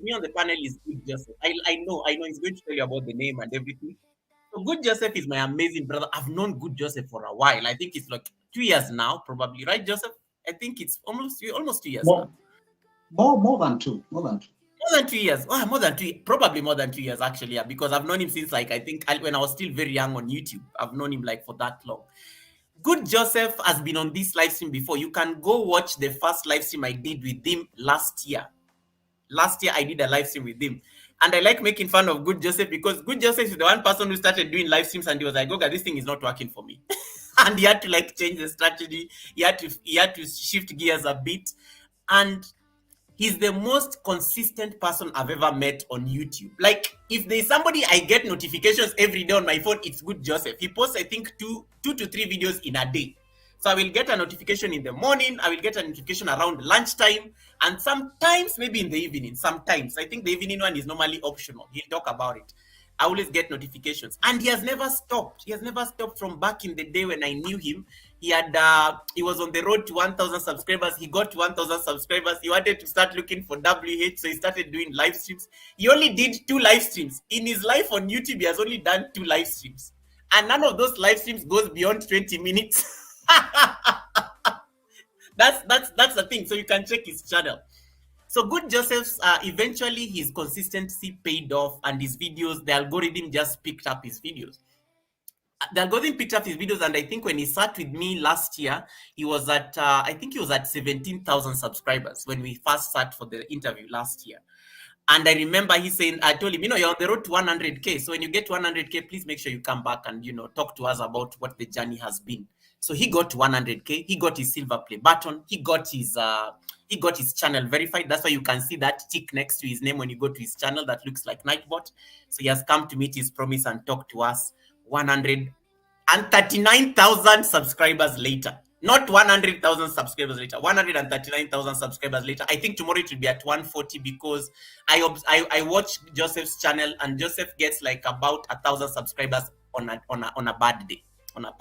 me on the panel is Good Joseph. I know he's going to tell you about the name and everything. So Good Joseph is my amazing brother. I've known Good Joseph for a while. I think it's like 2 years now, probably, right, Joseph? I think it's almost 2 years now. More than two, more than two. More than 2 years. Oh, more than two, probably more than 2 years, actually, yeah, because I've known him since like I think when I was still very young on YouTube. I've known him like for that long. Good Joseph has been on this live stream before. You can go watch the first live stream I did with him last year. Last year I did a live stream with him. And I like making fun of Good Joseph because Good Joseph is the one person who started doing live streams and he was like, okay, this thing is not working for me. And he had to like change the strategy. He had to shift gears a bit. And he's the most consistent person I've ever met on YouTube. Like, if there's somebody I get notifications every day on my phone, it's Good Joseph. He posts, I think, two to three videos in a day. So I will get a notification in the morning, I will get a notification around lunchtime, and sometimes maybe in the evening. Sometimes. I think the evening one is normally optional. He'll talk about it. I always get notifications. And he has never stopped. He has never stopped from back in the day when I knew him. He was on the road to 1,000 subscribers. He got to 1,000 subscribers. He wanted to start looking for WH, so he started doing live streams. He only did 2 live streams. In his life on YouTube, he has only done 2 live streams. And none of those live streams goes beyond 20 minutes. That's the thing. So you can check his channel. So Good Joseph's eventually his consistency paid off, and his videos, the algorithm just picked up his videos. The algorithm picked up his videos, and I think when he sat with me last year, he was at I think he was at 17,000 subscribers when we first sat for the interview last year. And I remember he saying, I told him, you're on the road to 100K. So when you get to 100K, please make sure you come back and, talk to us about what the journey has been. So he got to 100K. He got his silver play button. He got his channel verified. That's why you can see that tick next to his name when you go to his channel that looks like Nightbot. So he has come to meet his promise and talk to us 139,000 subscribers later. Not 100,000 subscribers later, 139,000 subscribers later. I think tomorrow it will be at 140 because I watch Joseph's channel, and Joseph gets like about 1,000 subscribers on a bad day. On a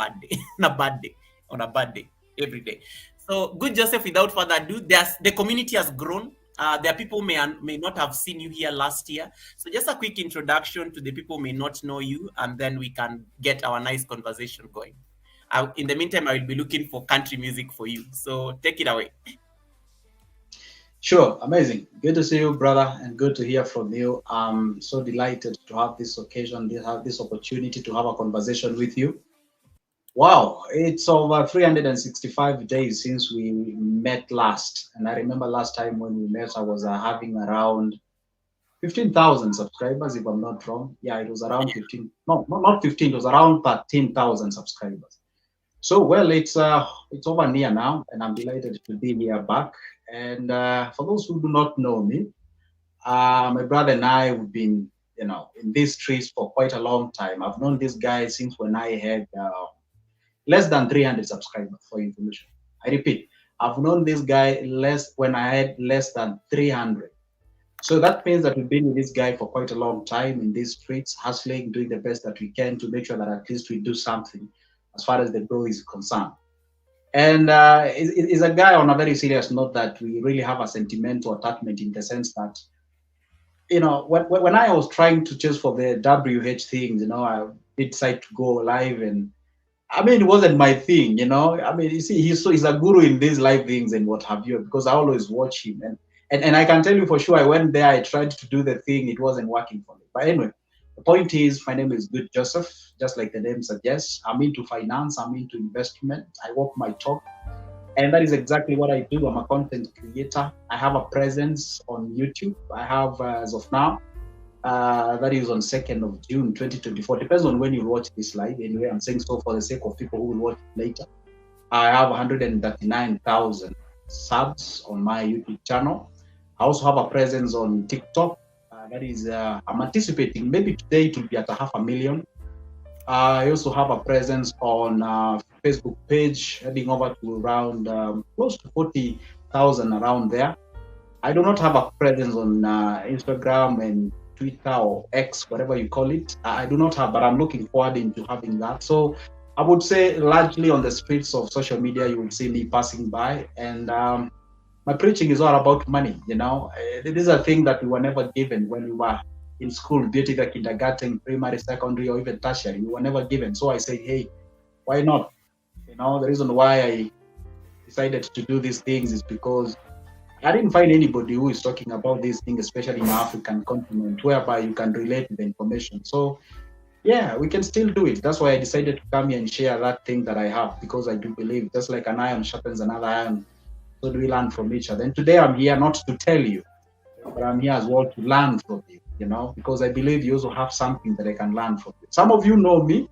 bad day, every day. So Good Joseph, without further ado, the community has grown. There are people may not have seen you here last year. So just a quick introduction to the people who may not know you, and then we can get our nice conversation going. In the meantime, I will be looking for country music for you. So take it away. Sure, amazing. Good to see you, brother, and good to hear from you. I'm so delighted to have this occasion, to have this opportunity to have a conversation with you. Wow, it's over 365 days since we met last. And I remember last time when we met, I was having around 15,000 subscribers, if I'm not wrong. Yeah, it was around 15. No, not 15. It was around 13,000 subscribers. So, well, it's over a year now, and I'm delighted to be here back. And for those who do not know me, my brother and I have been, in these streets for quite a long time. I've known this guy since when I had less than 300 subscribers, for information. I repeat, I've known this guy when I had less than 300. So that means that we've been with this guy for quite a long time in these streets, hustling, doing the best that we can to make sure that at least we do something as far as the grow is concerned. And it's a guy on a very serious note that we really have a sentimental attachment, in the sense that, when I was trying to chase for the WH things, I did decide to go live, and I mean, it wasn't my thing, I mean, you see, he's a guru in these live things and what have you, because I always watch him. And I can tell you for sure, I went there, I tried to do the thing, it wasn't working for me. But anyway, the point is, my name is Good Joseph, just like the name suggests. I'm into finance, I'm into investment, I walk my talk, and that is exactly what I do. I'm a content creator. I have a presence on YouTube. I have, as of now, that is on 2nd of June 2024. Depends on when you watch this live. Anyway, I'm saying so for the sake of people who will watch it later. I have 139,000 subs on my YouTube channel. I also have a presence on TikTok. That is, I'm anticipating maybe today it will be at 500,000. I also have a presence on Facebook page, heading over to around close to 40,000 around there. I do not have a presence on Instagram and Twitter or X, whatever you call it. I do not have, but I'm looking forward into having that. So I would say largely on the streets of social media, you will see me passing by. And my preaching is all about money. This is a thing that we were never given when we were in school, be it either kindergarten, primary, secondary, or even tertiary. We were never given. So I said, hey, why not? The reason why I decided to do these things is because I didn't find anybody who is talking about these things, especially in the African continent, whereby you can relate to the information. So yeah, we can still do it. That's why I decided to come here and share that thing that I have, because I do believe just like an iron sharpens another iron, so do we learn from each other. And today I'm here not to tell you, but I'm here as well to learn from you, because I believe you also have something that I can learn from you. Some of you know me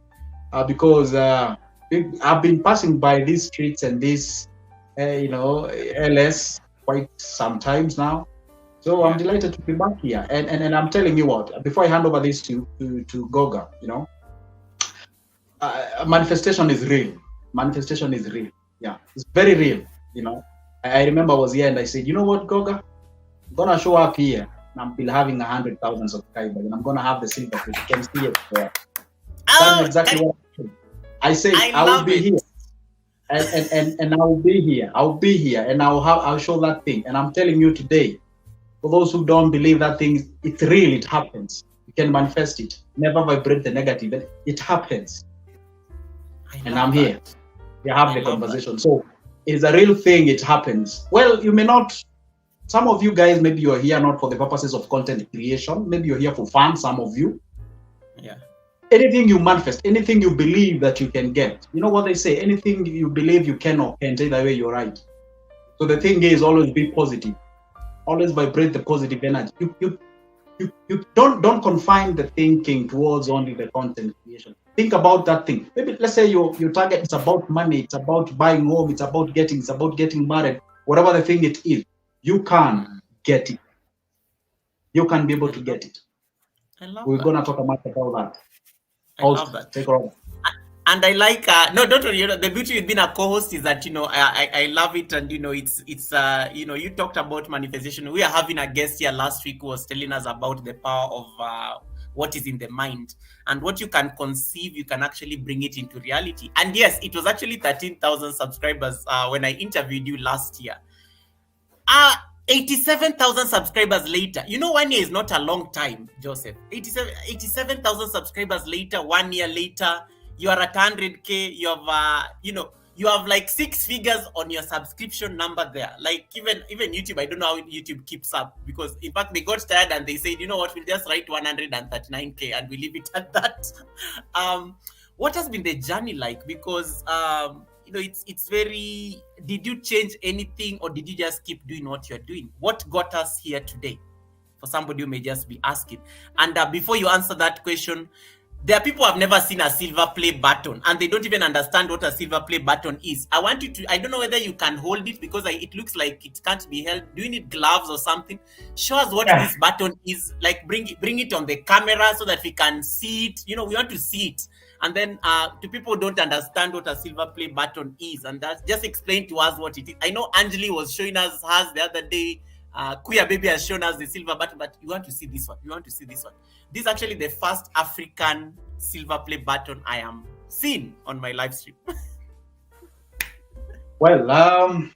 because I've been passing by these streets and this, LS quite sometimes now. So I'm delighted to be back here. And I'm telling you what, before I hand over this to Goga, manifestation is real. Manifestation is real. Yeah, it's very real. I remember I was here and I said, you know what, Goga, I'm gonna show up here and I'm still having 100,000 subscribers and I'm gonna have the silver. You can see it there. That's exactly what I said. I will be here. And I will be here. I'll be here and I'll show that thing. And I'm telling you today, for those who don't believe that thing, it's real, it happens. You can manifest it. Never vibrate the negative. It happens. And I'm here. We have the conversation. So it's a real thing, it happens. Well, you may not, some of you guys, maybe you're here not for the purposes of content creation. Maybe you're here for fun, some of you. Yeah. Anything you manifest, anything you believe that you can get. You know what they say? Anything you believe you can or can't, either way you're right. So the thing is, always be positive. Always vibrate the positive energy. You don't confine the thinking towards only the content creation. Think about that thing. Maybe let's say your target is about money, it's about buying home, it's about getting married, whatever the thing it is, you can get it. You can be able to get it. We're gonna talk much about that. I love that. Take over. And I like no, don't worry. The beauty with being a co-host is that I love it, and it's you talked about manifestation. We are having a guest here last week who was telling us about the power of what is in the mind, and what you can conceive, you can actually bring it into reality. And yes, it was actually 13,000 subscribers when I interviewed you last year. 87,000 subscribers later. 1 year is not a long time, Joseph. 87,000 subscribers later, 1 year later, you are at 100K. You have, you have like 6 figures on your subscription number there. Like even YouTube, I don't know how YouTube keeps up, because in fact they got tired and they said, you know what, we'll just write 139K and we leave it at that. What has been the journey like? Because it's very. Did you change anything, or did you just keep doing what you're doing? What got us here today? For somebody who may just be asking. And before you answer that question, there are people who have never seen a silver play button and they don't even understand what a silver play button is. I want you to, I don't know whether you can hold it, because it looks like it can't be held. Do you need gloves or something? Show us what this button is. Like bring it on the camera so that we can see it. We want to see it. And then to people who don't understand what a silver play button is, and that's just explain to us what it is. I know Anjali was showing us hers the other day. Kuya Baby has shown us the silver button, but you want to see this one. This is actually the first African silver play button I am seeing on my live stream. Well,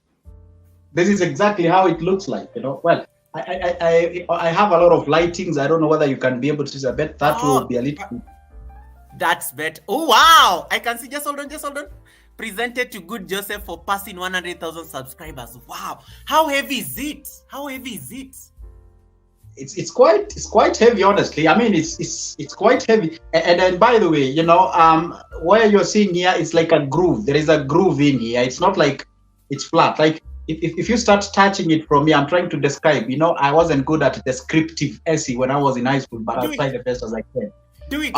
this is exactly how it looks like, Well, I have a lot of lightings. I don't know whether you can be able to see a bit. That will be a little. That's better. Oh wow! I can see. Just hold on. Presented to Good Joseph for passing 100,000 subscribers. Wow! How heavy is it? It's quite heavy, honestly. I mean, it's quite heavy. And then, by the way, where you're seeing here, it's like a groove. There is a groove in here. It's not like it's flat. Like if you start touching it from here, I'm trying to describe. I wasn't good at descriptive essay when I was in high school, but I'll try the best as I can. Do it.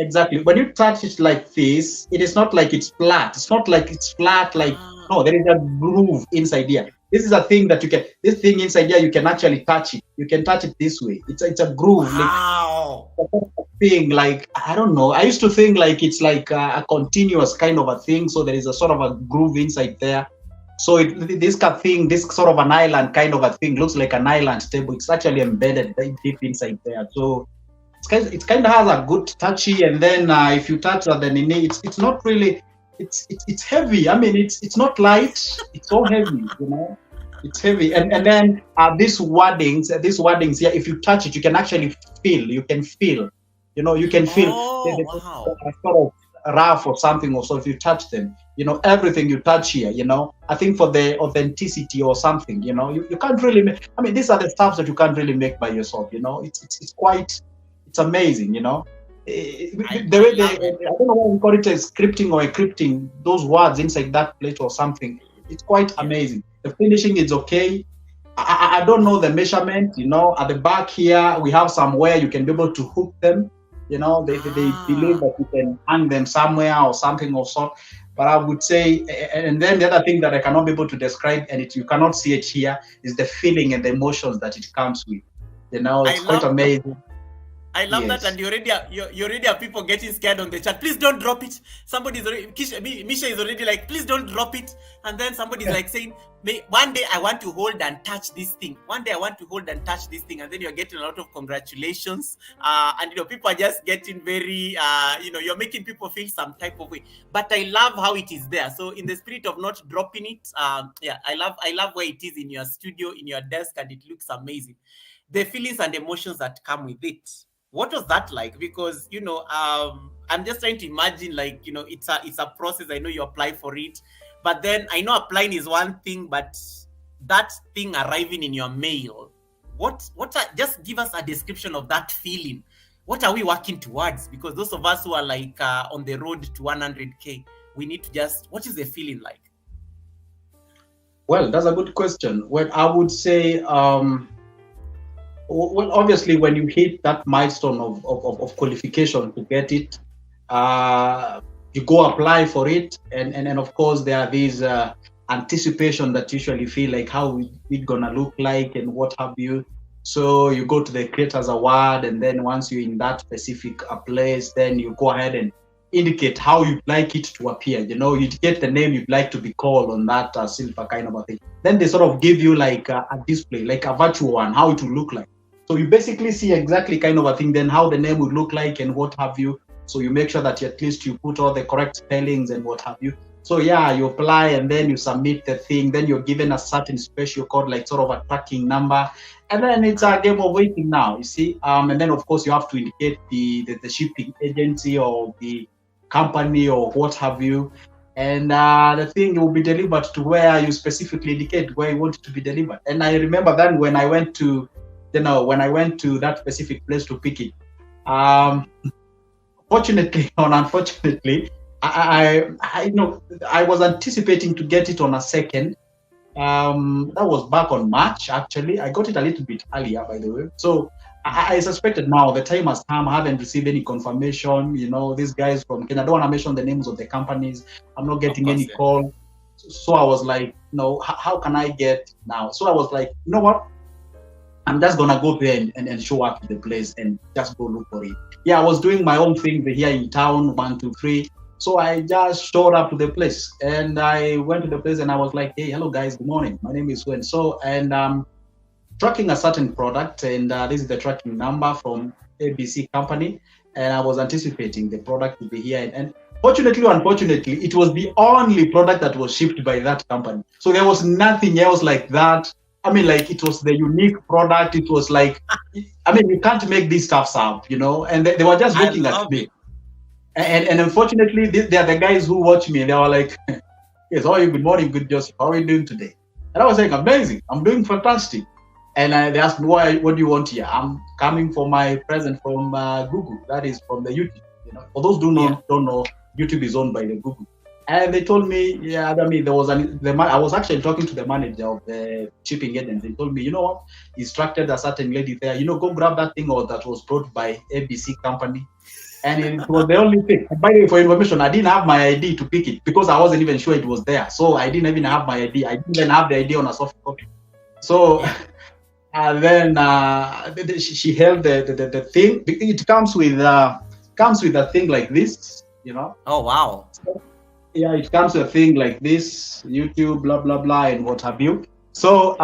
Exactly. When you touch it like this, it is not like it's flat. It's not like it's flat. No, there is a groove inside here. This is a thing that this thing inside here, you can actually touch it. You can touch it this way. It's a groove. Wow. Thing like, I don't know. I used to think like it's like a continuous kind of a thing. So there is a sort of a groove inside there. So this sort of an island kind of a thing looks like an island table. It's actually embedded deep inside there. So it kind of has a good touchy, and then if you touch that, then it's not really. it's heavy. I mean, it's not light. It's so heavy, you know. It's heavy, and then these wordings here. If you touch it, you can actually feel. You can feel, you know, you can feel Oh, they wow. are sort of rough or something. Or so if you touch them, you know, everything you touch here, you know. I think for the authenticity or something, you know, you can't really make. I mean, these are the stuff that you can't really make by yourself. You know, it's quite, it's amazing. You know, the I way they, love it. I don't know why we call it a scripting or encrypting those words inside that plate or something. It's quite Yeah. amazing. The finishing is okay. I don't know the measurement, you know. At the back here, we have somewhere you can be able to hook them. You know, they believe Ah, that you can hang them somewhere or something or sort. But I would say, and then the other thing that I cannot be able to describe, and you cannot see it here, is the feeling and the emotions that it comes with. You know, I it's quite love amazing. I love that, Yes. and you already have people getting scared on the chat. Please don't drop it. Somebody's already Misha is already like, please don't drop it. And then somebody's like saying, one day I want to hold and touch this thing. One day I want to hold and touch this thing, and then you're getting a lot of congratulations. And people are just getting very, you're making people feel some type of way. But I love how it is there. So in the spirit of not dropping it, yeah, I love where it is in your studio, in your desk, and it looks amazing. The feelings and emotions that come with it, what was that like? Because I'm just trying to imagine, like, it's a process. I know you apply for it, but then I know applying is one thing, but that thing arriving in your mail, just give us a description of that feeling. What are we working towards? Because those of us who are like on the road to 100K, we need to just, what is the feeling like? Well, that's a good question. Well, I would say, well, obviously, when you hit that milestone of qualification to get it, you go apply for it, and of course there are these anticipation that usually feel like how it gonna look like and what have you. So you go to the creators award, and then once you're in that specific place, then you go ahead and indicate how you'd like it to appear. You know, you'd get the name you'd like to be called on that silver kind of a thing. Then they sort of give you like a display, like a virtual one, how it will look like. So you basically see exactly kind of a thing, then how the name would look like and what have you. So you make sure that at least you put all the correct spellings and what have you. So yeah, you apply and then you submit the thing. Then you're given a certain special code, like sort of a tracking number, and then it's a game of waiting now. You see, and then of course you have to indicate the shipping agency or the company or what have you, and the thing will be delivered to where you specifically indicate where you want it to be delivered. And I remember then when I went to that specific place to pick it, fortunately or unfortunately, I was anticipating to get it on a second. That was back on March. Actually, I got it a little bit earlier, by the way. So I suspected now the time has come. I haven't received any confirmation. You know, these guys from Kenya, I don't want to mention the names of the companies. I'm not Of getting course, any yeah. call. So I was like, no, how can I get now? So I was like, you know what? I'm just gonna go there and show up to the place and just go look for it. Yeah, I was doing my own thing here in town, 1, 2, 3. So I just showed up to the place and I went to the place and I was like, hey, hello guys, good morning. My name is so and so, and tracking a certain product, and this is the tracking number from ABC company, and I was anticipating the product to be here. And fortunately or unfortunately, it was the only product that was shipped by that company. So there was nothing else like that. I mean, like it was the unique product. It was like, I mean, you can't make these stuffs up, you know. And they were just I looking at love me. it. And unfortunately, they are the guys who watch me. They were like, yes, how are you? Good morning, good Joseph. How are you doing today? And I was saying, amazing. I'm doing fantastic. And they asked me, why? What do you want here? I'm coming for my present from Google. That is from the YouTube. You know, for those who Yeah. don't know, YouTube is owned by the Google. And they told me, yeah, I mean, I was actually talking to the manager of the shipping agency. He told me, you know what? He instructed a certain lady there, you know, go grab that thing or that was brought by ABC company. And it was the only thing. And by the way, for information, I didn't have my ID to pick it because I wasn't even sure it was there. So I didn't even have my ID. I didn't even have the ID on a soft copy. So Yeah. and then she held the thing. It comes with a thing like this, you know. Oh, wow. Yeah, it comes with a thing like this, YouTube, blah blah blah, and what have you. So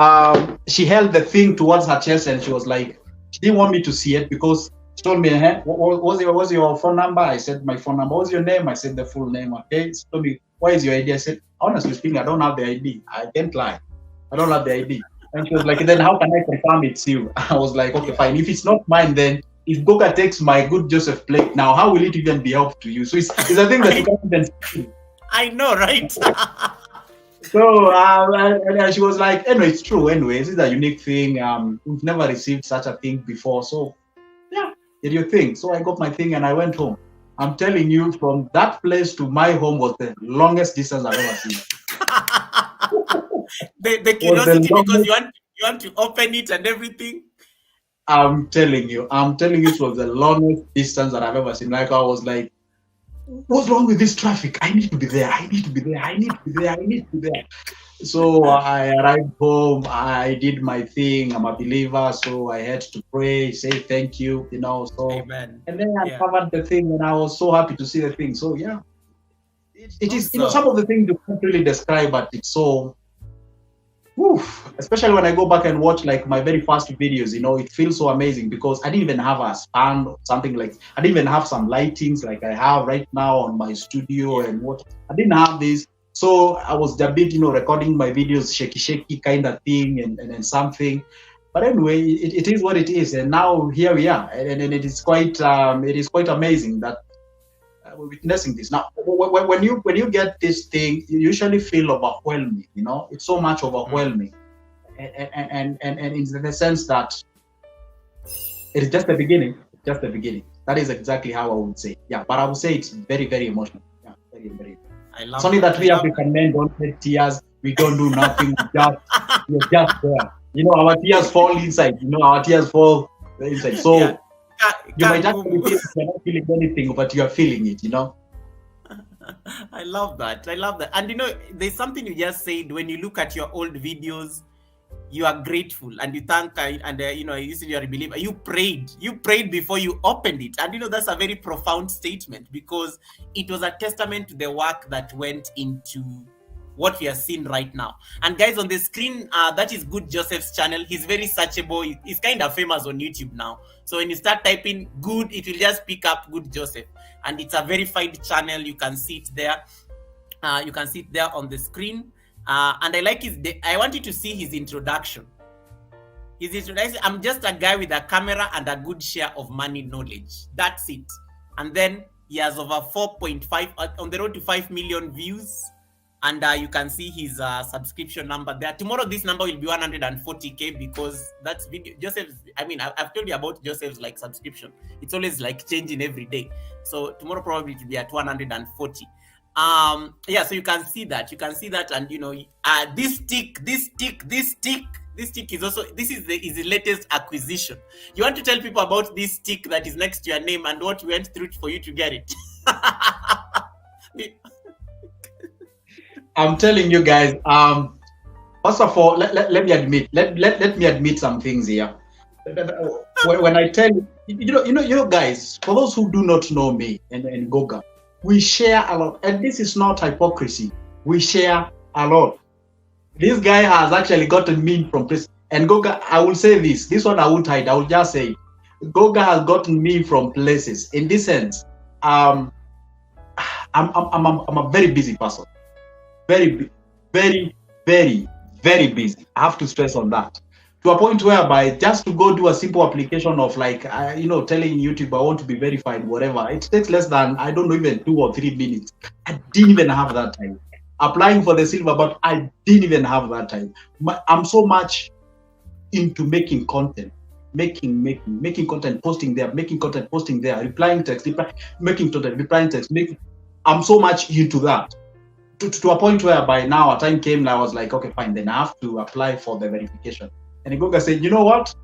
she held the thing towards her chest, and she was like, she didn't want me to see it because she told me, what was your phone number? I said my phone number. What was your name? I said the full name. Okay. She told me, Why is your ID? I said, honestly speaking, I don't have the ID. I can't lie. I don't have the ID. And she was like, then how can I confirm it's you? I was like, okay, Yeah. fine. If it's not mine, then if Goga takes my good Joseph plate, now how will it even be help to you? So it's a thing that you I can't even see. I know, right? So and she was like, anyway, it's true. Anyway, this is a unique thing. We've never received such a thing before. So yeah, did your thing. So I got my thing and I went home. I'm telling you, from that place to my home was the longest distance I've ever seen. The Was the curiosity because longest. you want to open it and everything. I'm telling you, it was the longest distance that I've ever seen. Like I was like, what's wrong with this traffic? I need to be there. I need to be there. I need to be there. I need to be there. So I arrived home. I did my thing. I'm a believer, so I had to pray, say thank you, So Amen. and then I Yeah. covered the thing, and I was so happy to see the thing. So yeah, it is. Some Awesome. of the things you can't really describe, but it's so. Woof. Especially when I go back and watch like my very first videos, it feels so amazing because I didn't even have a stand or something like I didn't even have some lightings like I have right now on my studio Yeah. and what I didn't have this. So I was a bit, recording my videos shaky kind of thing and something. But anyway, it is what it is. And now here we are. And it is quite amazing that we're witnessing this now. When you get this thing, you usually feel overwhelming. It's so much Mm. overwhelming, and in the sense that it is just the beginning. Just the beginning. That is exactly how I would say. Yeah, but I would say it's very very emotional. Yeah, very very. I It's love only that. that I we love African men don't shed tears. We don't do nothing. We're just there. Our tears that. fall inside. Our tears fall inside. Yeah. So you might Can't actually move. feel you're not feeling anything, but you are feeling it. I love that. I love that. And there's something you just said when you look at your old videos, you are grateful and you thank and you said you're a believer. You prayed before you opened it, and that's a very profound statement because it was a testament to the work that went into what we are seeing right now. And guys, on the screen, that is Good Joseph's channel. He's very searchable. He's kind of famous on YouTube now. So when you start typing Good, it will just pick up Good Joseph, and it's a verified channel. You can see it there. You can see it there on the screen. And I like I want you to see his introduction. His introduction, I'm just a guy with a camera and a good share of money knowledge. That's it. And then he has over 4.5, on the road to 5 million views. And you can see his subscription number there. Tomorrow, this number will be 140K because that's video. Joseph's, I've told you about Joseph's like subscription. It's always like changing every day. So tomorrow probably it will be at 140. So you can see that and this stick is also is the latest acquisition. You want to tell people about this stick that is next to your name and what we went through for you to get it? I'm telling you guys. First of all, let me admit some things here. When I tell you, guys, for those who do not know me and Goga, we share a lot, and this is not hypocrisy. We share a lot. This guy has actually gotten me from prison. And Goga, I will say this. This one I won't hide. I will just say, Goga has gotten me from places. In this sense, I'm a very busy person. Very, very, very, very busy. I have to stress on that. To a point whereby just to go do a simple application of like, telling YouTube I want to be verified, whatever, it takes less than, I don't know, even 2 or 3 minutes. I didn't even have that time. Applying for the silver, but I didn't even have that time. I'm so much into making content, making content, posting there, making content, posting there, replying text, making content, replying text, I'm so much into that. To a point where by now a time came and I was like, okay, fine, then I have to apply for the verification. And Goga said, you know what?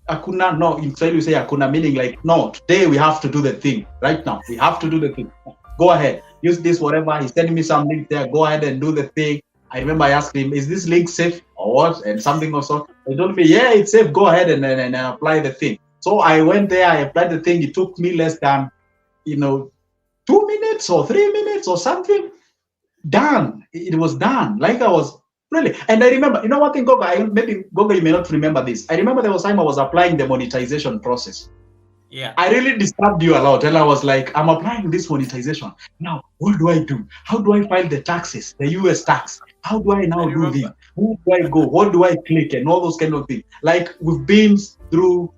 Akuna, no, in Swahili you say Akuna, meaning like, no, today we have to do the thing. Right now, we have to do the thing. Go ahead, use this, whatever. He's sending me some link there. Go ahead and do the thing. I remember I asked him, is this link safe or what? And something or so. He told me, yeah, it's safe. Go ahead and apply the thing. So I went there, I applied the thing. It took me less than, 2 minutes or 3 minutes or something. Done. It was done. Like I was really. And I remember, one thing, Goga, maybe Goga, you may not remember this. I remember there was time I was applying the monetization process. Yeah. I really disturbed you a lot. And I was like, I'm applying this monetization. Now, what do I do? How do I file the taxes, the US tax? How do I I now do this? remember. Who do I go? What do I click? And all those kind of things. Like we've been through,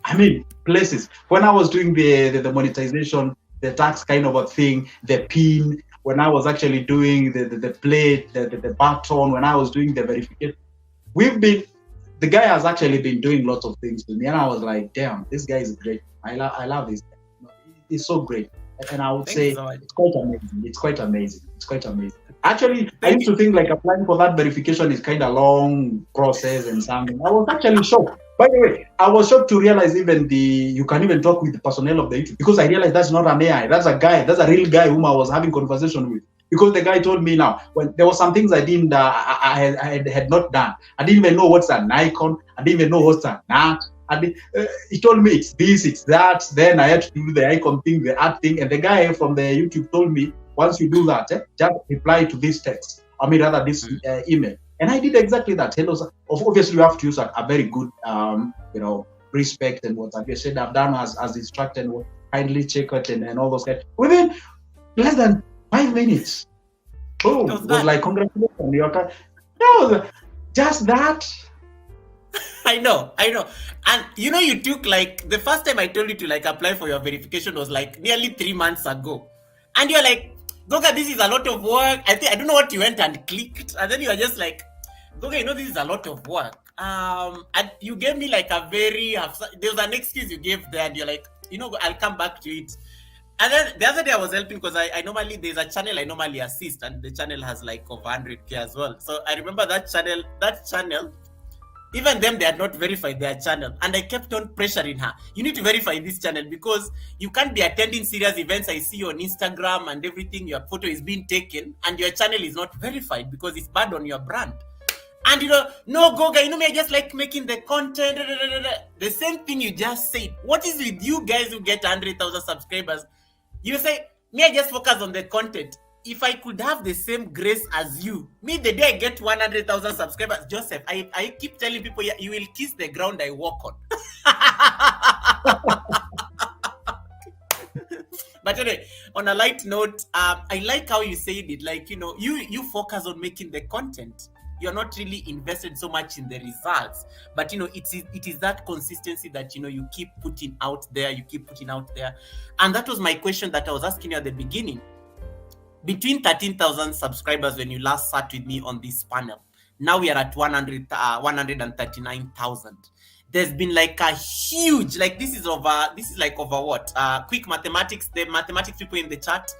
I mean, places. When I was doing the monetization, the tax kind of a thing, the pin, when I was actually doing the plate, the button, when I was doing the verification, we've been the guy has actually been doing lots of things to me, and I was like, damn, this guy is great. I love this guy. He's so great, and I would Thank you say so much. it's quite amazing. It's quite amazing. It's quite amazing. Actually, I Thank used you. to think like applying for that verification is kind of long process and something. I was actually shocked. By the way, I was shocked to realize even you can even talk with the personnel of the YouTube, because I realized that's not an AI. That's a guy. That's a real guy whom I was having conversation with. Because the guy told me now, when there were some things I didn't, I had not done. I didn't even know what's an icon. I didn't even know what's an art. He told me it's this, it's that. Then I had to do the icon thing, the art thing. And the guy from the YouTube told me, once you do that, just reply to this text. I mean, rather this email. And I did exactly that. Hello, sir. Obviously, you have to use a very good, respect and what have you said. I've done as instructed. Kindly check it and all those guys. Within less than 5 minutes, It boom, was it was done. like congratulations, no, just that. I know. And you took like the first time I told you to like apply for your verification was like nearly 3 months ago. And you're like, Goga, this is a lot of work. I don't know what you went and clicked. And then you are just like, Goga, this is a lot of work. And you gave me like a very, there was an excuse you gave there, and you're like, I'll come back to it. And then the other day I was helping because I normally, there's a channel I normally assist, and the channel has like over 100K as well. So I remember that channel, even them, they had not verified their channel. And I kept on pressuring her. You need to verify this channel because you can't be attending serious events I see on Instagram and everything. Your photo is being taken and your channel is not verified because it's bad on your brand. And no, Goga, me, I just like making the content. The same thing you just said. What is with you guys who get 100,000 subscribers? You say, me, I just focus on the content. If I could have the same grace as you, me, the day I get 100,000 subscribers, Joseph, I keep telling people, you will kiss the ground I walk on. But anyway, on a light note, I like how you said it. Like, you focus on making the content. You're not really invested so much in the results, but it is that consistency that you keep putting out there. And that was my question that I was asking you at the beginning. Between 13,000 subscribers when you last sat with me on this panel, now we are at 139,000. There's been like a huge, like this is like over what? Quick mathematics, the mathematics people in the chat.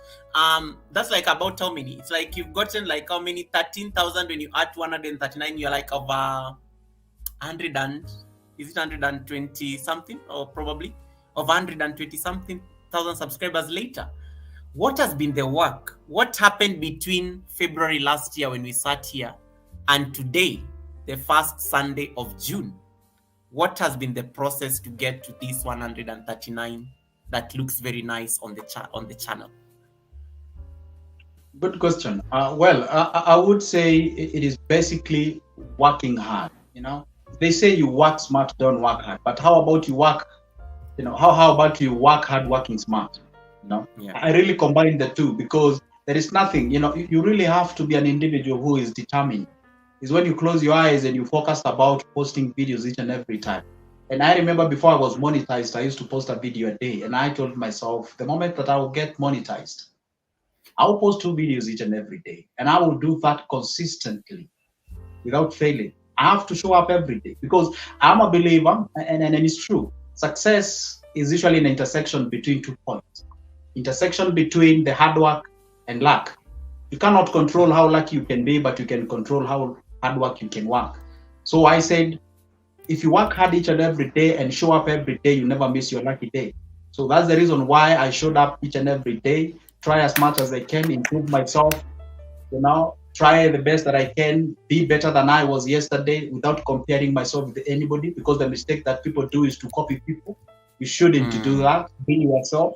That's like about how many? It's like you've gotten like how many? 13,000 when you add 139, you're like over 100 and, is it 120 something, or probably of 120 something thousand subscribers later. What has been the work? What happened between February last year when we sat here and today, the first Sunday of June? What has been the process to get to this 139 that looks very nice on the channel? Good question. I would say it is basically working hard. They say you work smart, don't work hard. But how about you work? How about you work hard, working smart? Yeah. I really combine the two, because there is nothing. You really have to be an individual who is determined. Is when you close your eyes and you focus about posting videos each and every time. And I remember before I was monetized, I used to post a video a day, and I told myself, the moment that I will get monetized, I'll post 2 videos each and every day, and I will do that consistently without failing. I have to show up every day, because I'm a believer, and it's true. Success is usually an intersection between 2 points. Intersection between the hard work and luck. You cannot control how lucky you can be, but you can control how hard work you can work. So I said, if you work hard each and every day and show up every day, you never miss your lucky day. So that's the reason why I showed up each and every day, try as much as I can, improve myself, try the best that I can, be better than I was yesterday without comparing myself with anybody, because the mistake that people do is to copy people. You shouldn't do that. Be yourself.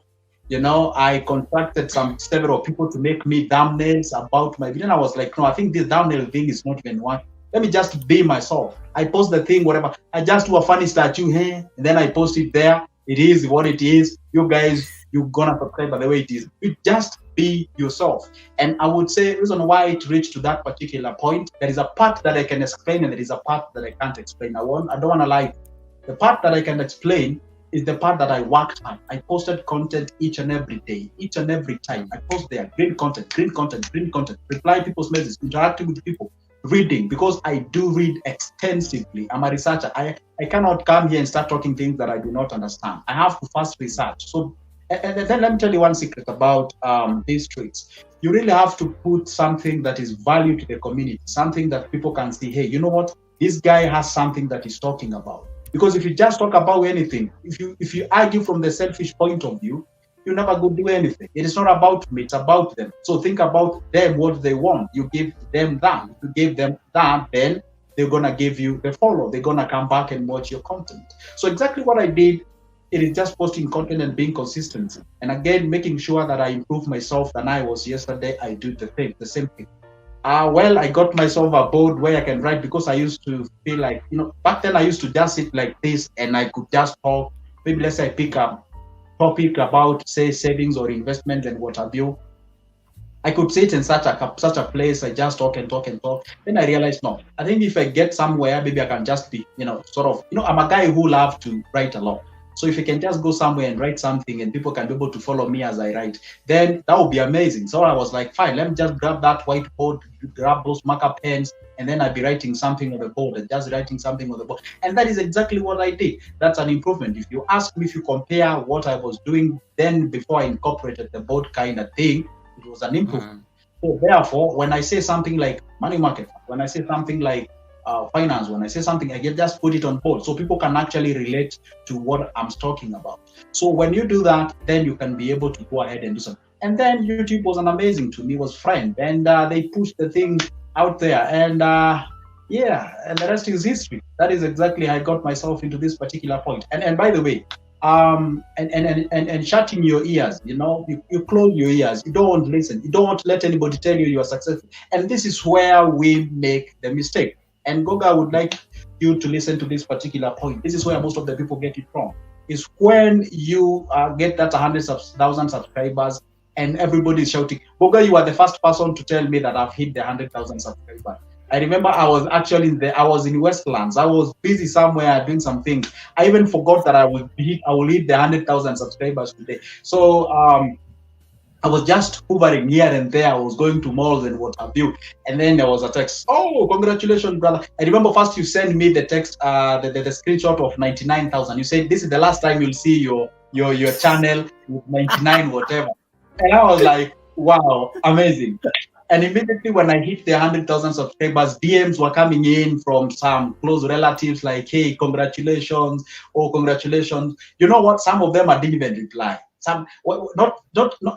I contacted several people to make me thumbnails about my video. And I was like, no, I think this thumbnail thing is not even one. Let me just be myself. I post the thing, whatever. I just do a funny statue here, and then I post it there. It is what it is. You guys, you're gonna subscribe by the way it is. You just be yourself. And I would say the reason why it reached to that particular point, there is a part that I can explain and there is a part that I can't explain. I don't wanna lie. The part that I can explain is the part that I worked on. I posted content each and every day, each and every time. I post there, green content, green content, green content, reply people's messages, interacting with people, reading, because I do read extensively. I'm a researcher. I cannot come here and start talking things that I do not understand. I have to first research. So, and then let me tell you one secret about these tweets. You really have to put something that is value to the community, something that people can see, hey, you know what? This guy has something that he's talking about. Because if you just talk about anything, if you argue from the selfish point of view, you never go do anything. It is not about me, it's about them. So think about them, what they want. You give them that. If you give them that, then they're gonna give you the follow. They're gonna come back and watch your content. So exactly what I did, it is just posting content and being consistent. And again, making sure that I improve myself than I was yesterday. I do the same thing. Well, I got myself a board where I can write, because I used to feel like, back then I used to just sit like this and I could just talk. Maybe let's say I pick up topic about, say, savings or investment and what have you. I could sit in such a place. I just talk and talk and talk. Then I realized, no, I think if I get somewhere, maybe I can just be, I'm a guy who loves to write a lot. So if I can just go somewhere and write something and people can be able to follow me as I write, then that would be amazing. So I was like, fine, let me just grab that whiteboard, grab those marker pens, and then I'd be writing something on the board and just writing something on the board. And that is exactly what I did. That's an improvement. If you ask me, if you compare what I was doing then before I incorporated the board kind of thing, it was an improvement. So therefore, when I say something like money market, when I say something like finance, when I say something, I can just put it on board so people can actually relate to what I'm talking about. So when you do that, then you can be able to go ahead and do something. And then YouTube was an amazing to me, was friend, and they pushed the thing out there, and and the rest is history. That is exactly how I got myself into this particular point. And by the way, and shutting your ears, you close your ears, you don't listen, you don't let anybody tell you are successful. And this is where we make the mistake. And Goga would like you to listen to this particular point. This is where most of the people get it wrong. Is when you get that 100,000 subscribers and everybody is shouting, Goga, you are the first person to tell me that I've hit the 100,000 subscribers. I remember I was actually I was in Westlands. I was busy somewhere doing something. I even forgot that I will hit the 100,000 subscribers today. So I was just hovering here and there. I was going to malls and what have you. And then there was a text. Oh, congratulations, brother. I remember first you sent me the text, the screenshot of 99,000. You said, this is the last time you'll see your channel with 99 whatever. And I was like, wow, amazing. And immediately when I hit the 100,000 subscribers, DMs were coming in from some close relatives like, hey, congratulations. Oh, congratulations. You know what? Some of them I didn't even reply. Not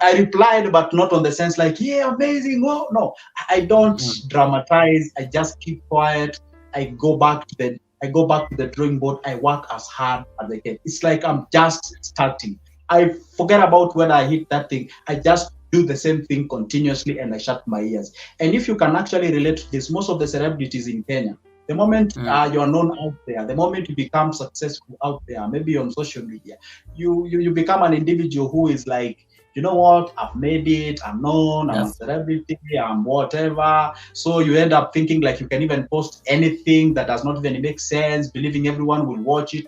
I replied, but not on the sense like, yeah, amazing. Oh, no, I don't dramatize. I just keep quiet. I go back to the drawing board. I work as hard as I can. It's like I'm just starting. I forget about when I hit that thing. I just do the same thing continuously and I shut my ears. And if you can actually relate to this, most of the celebrities in Kenya, the moment you're known out there, the moment you become successful out there, maybe on social media, you become an individual who is like, you know what, I've made it, I'm known, I'm a celebrity, I'm whatever. So you end up thinking like you can even post anything that does not even make sense, believing everyone will watch it.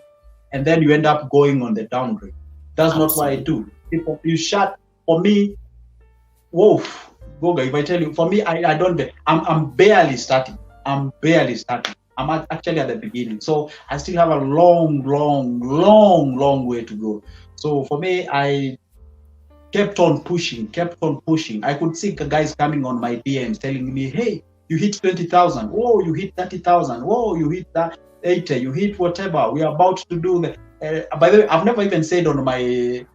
And then you end up going on the downgrade. That's not what I do. You shut, for me, whoa, Goga, if I tell you, for me, I don't, I'm barely starting. I'm actually at the beginning. So I still have a long way to go. So for me, I kept on pushing. I could see guys coming on my DMs telling me, hey, you hit 20,000. Whoa, you hit 30,000. Whoa, you hit that 80. You hit whatever. We are about to do the. By the way, I've never even said on my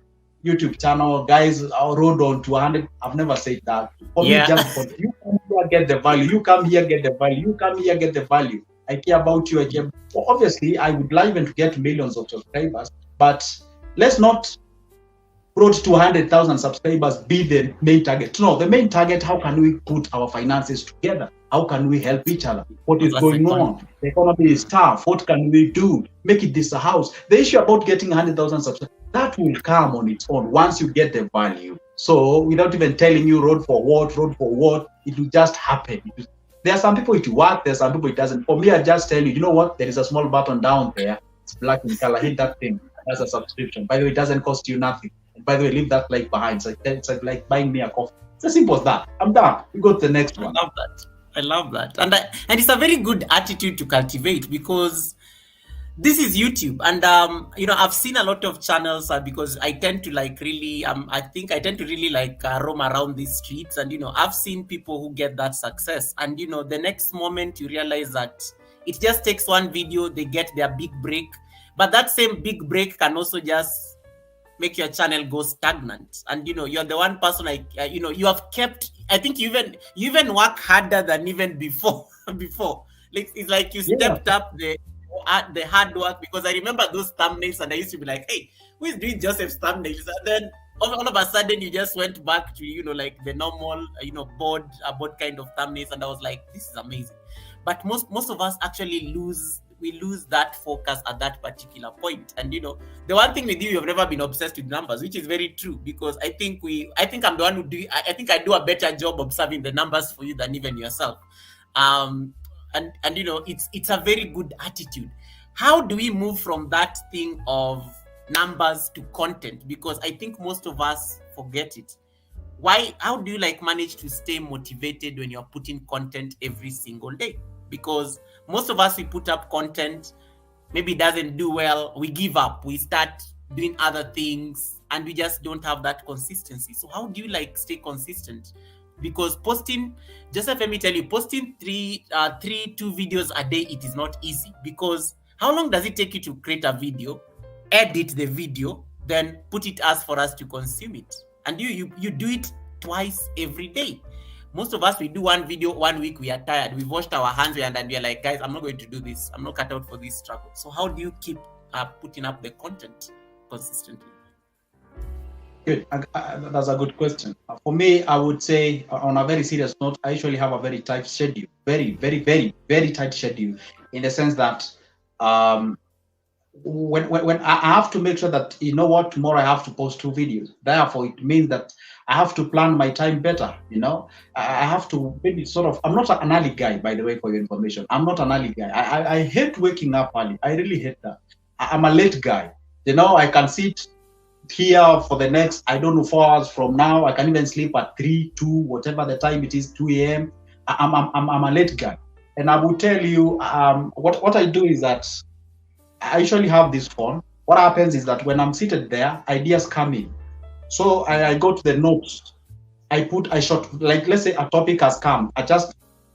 YouTube channel, guys, I rode on to 100. I've never said that. For me, just for you come here, get the value. You come here, get the value. You come here, get the value. I care about you. Well, obviously, I would like even to get millions of subscribers, but let's not road to 100,000 subscribers be the main target. No, the main target, how can we put our finances together? How can we help each other? What is going on? The economy is tough. What can we do? Make it this a house. The issue about getting 100,000 subscribers, that will come on its own once you get the value. So without even telling you road for what, it will just happen. There are some people it works, there are some people it doesn't. For me, I just tell you, you know what? There is a small button down there. It's black in color. Hit that thing. That's a subscription. By the way, it doesn't cost you nothing. And by the way, leave that like behind. It's like buying me a coffee. It's as simple as that. I'm done. We go to the next one. I love that. And it's a very good attitude to cultivate, because this is YouTube, and I've seen a lot of channels because I tend to really roam around these streets, and I've seen people who get that success, and the next moment you realize that it just takes one video, they get their big break, but that same big break can also just make your channel go stagnant, and you're the one person you have kept. I think you even work harder than even before. Like it's like you stepped up the hard work, because I remember those thumbnails and I used to be like, hey, who is doing Joseph's thumbnails? And then all of a sudden you just went back to like the normal board kind of thumbnails, and I was like, this is amazing. But most of us actually lose that focus at that particular point. And the one thing with you've never been obsessed with numbers, which is very true, because I think I'm the one who I think I do a better job observing the numbers for you than even yourself. And it's a very good attitude. How do we move from that thing of numbers to content? Because I think most of us forget it. How do you manage to stay motivated when you're putting content every single day? Because most of us, we put up content, maybe it doesn't do well, we give up, we start doing other things, and we just don't have that consistency. So how do you stay consistent? Because posting, Joseph, let me tell you, posting two videos a day, it is not easy. Because how long does it take you to create a video, edit the video, then put it for us to consume it? And you do it twice every day. Most of us, we do one video 1 week, we are tired, we've washed our hands, and we are like, guys, I'm not going to do this. I'm not cut out for this struggle. So how do you keep putting up the content consistently? Good. That's a good question. For me, I would say, on a very serious note, I usually have a very tight schedule, very, very, very, very tight schedule, in the sense that when I have to make sure that, tomorrow I have to post 2 videos. Therefore, it means that I have to plan my time better. I have to maybe I'm not an early guy, by the way, for your information. I'm not an early guy. I hate waking up early. I really hate that. I'm a late guy. I can sit here for the next, 4 hours from now. I can even sleep at 3, 2, whatever the time it is, 2 a.m. I'm a late guy. And I will tell you, what I do is that I usually have this phone. What happens is that when I'm seated there, ideas come in. So I go to the notes. Let's say a topic has come. I just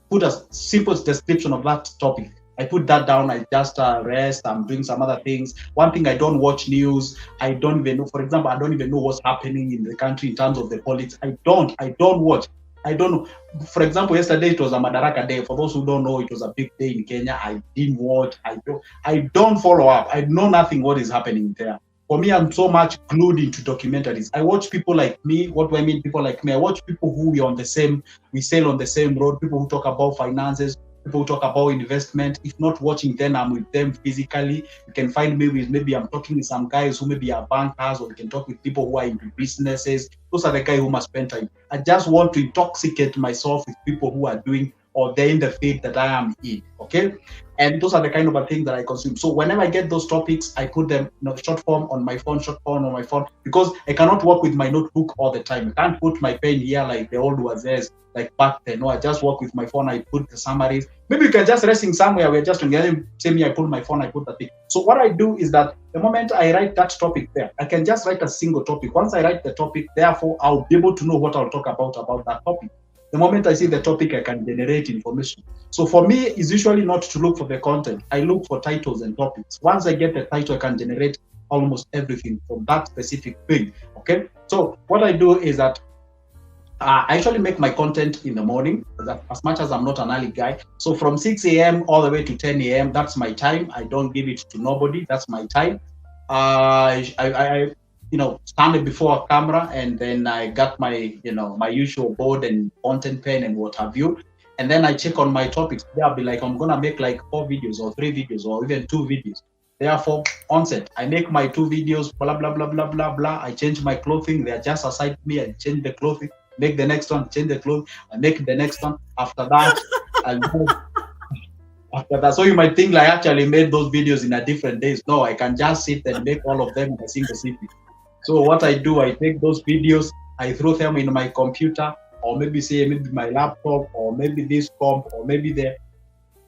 put a simple description of that topic. I put that down. I just rest. I'm doing some other things. One thing, I don't watch news. I don't even know. For example, I don't even know what's happening in the country in terms of the politics. I don't watch. I don't know. For example, yesterday it was a Madaraka Day. For those who don't know, it was a big day in Kenya. I didn't watch. I don't follow up. I know nothing what is happening there. For me, I'm so much glued into documentaries. I watch people like me. What do I mean, people like me? I watch people who we sail on the same road, people who talk about finances, people who talk about investment. If not watching, then I'm with them physically. You can find me with, maybe I'm talking with some guys who maybe are bankers, or we can talk with people who are into businesses. Those are the guys who must spend time. I just want to intoxicate myself with people who are doing, or they're in the field that I am in, okay? And those are the kind of things that I consume. So whenever I get those topics, I put them short form on my phone, because I cannot work with my notebook all the time. I can't put my pen here like the old was there, like back then. No, I just work with my phone. I put the summaries. Maybe you can just resting somewhere. We're just together. Same me, I put my phone, I put the thing. So what I do is that the moment I write that topic there, I can just write a single topic. Once I write the topic, therefore, I'll be able to know what I'll talk about that topic. The moment I see the topic, I can generate information. So for me, it's usually not to look for the content. I look for titles and topics. Once I get the title, I can generate almost everything from that specific thing, okay? So what I do is that I actually make my content in the morning, as much as I'm not an early guy. So from 6 a.m. all the way to 10 a.m., that's my time. I don't give it to nobody. That's my time. standing before a camera, and then I got my, my usual board and content pen and what have you. And then I check on my topics. Yeah, I'll be like, I'm gonna make like 4 videos or 3 videos or even 2 videos. Therefore, onset, I make my 2 videos, blah blah blah blah blah blah. I change my clothing. They are just aside me. I change the clothing, make the next one, change the clothes, I make the next one. After that, I'll go after that. So you might think like I actually made those videos in a different days. No, I can just sit and make all of them in a single sitting. So what I do, I take those videos, I throw them in my computer, or maybe my laptop, or maybe this comp, or maybe the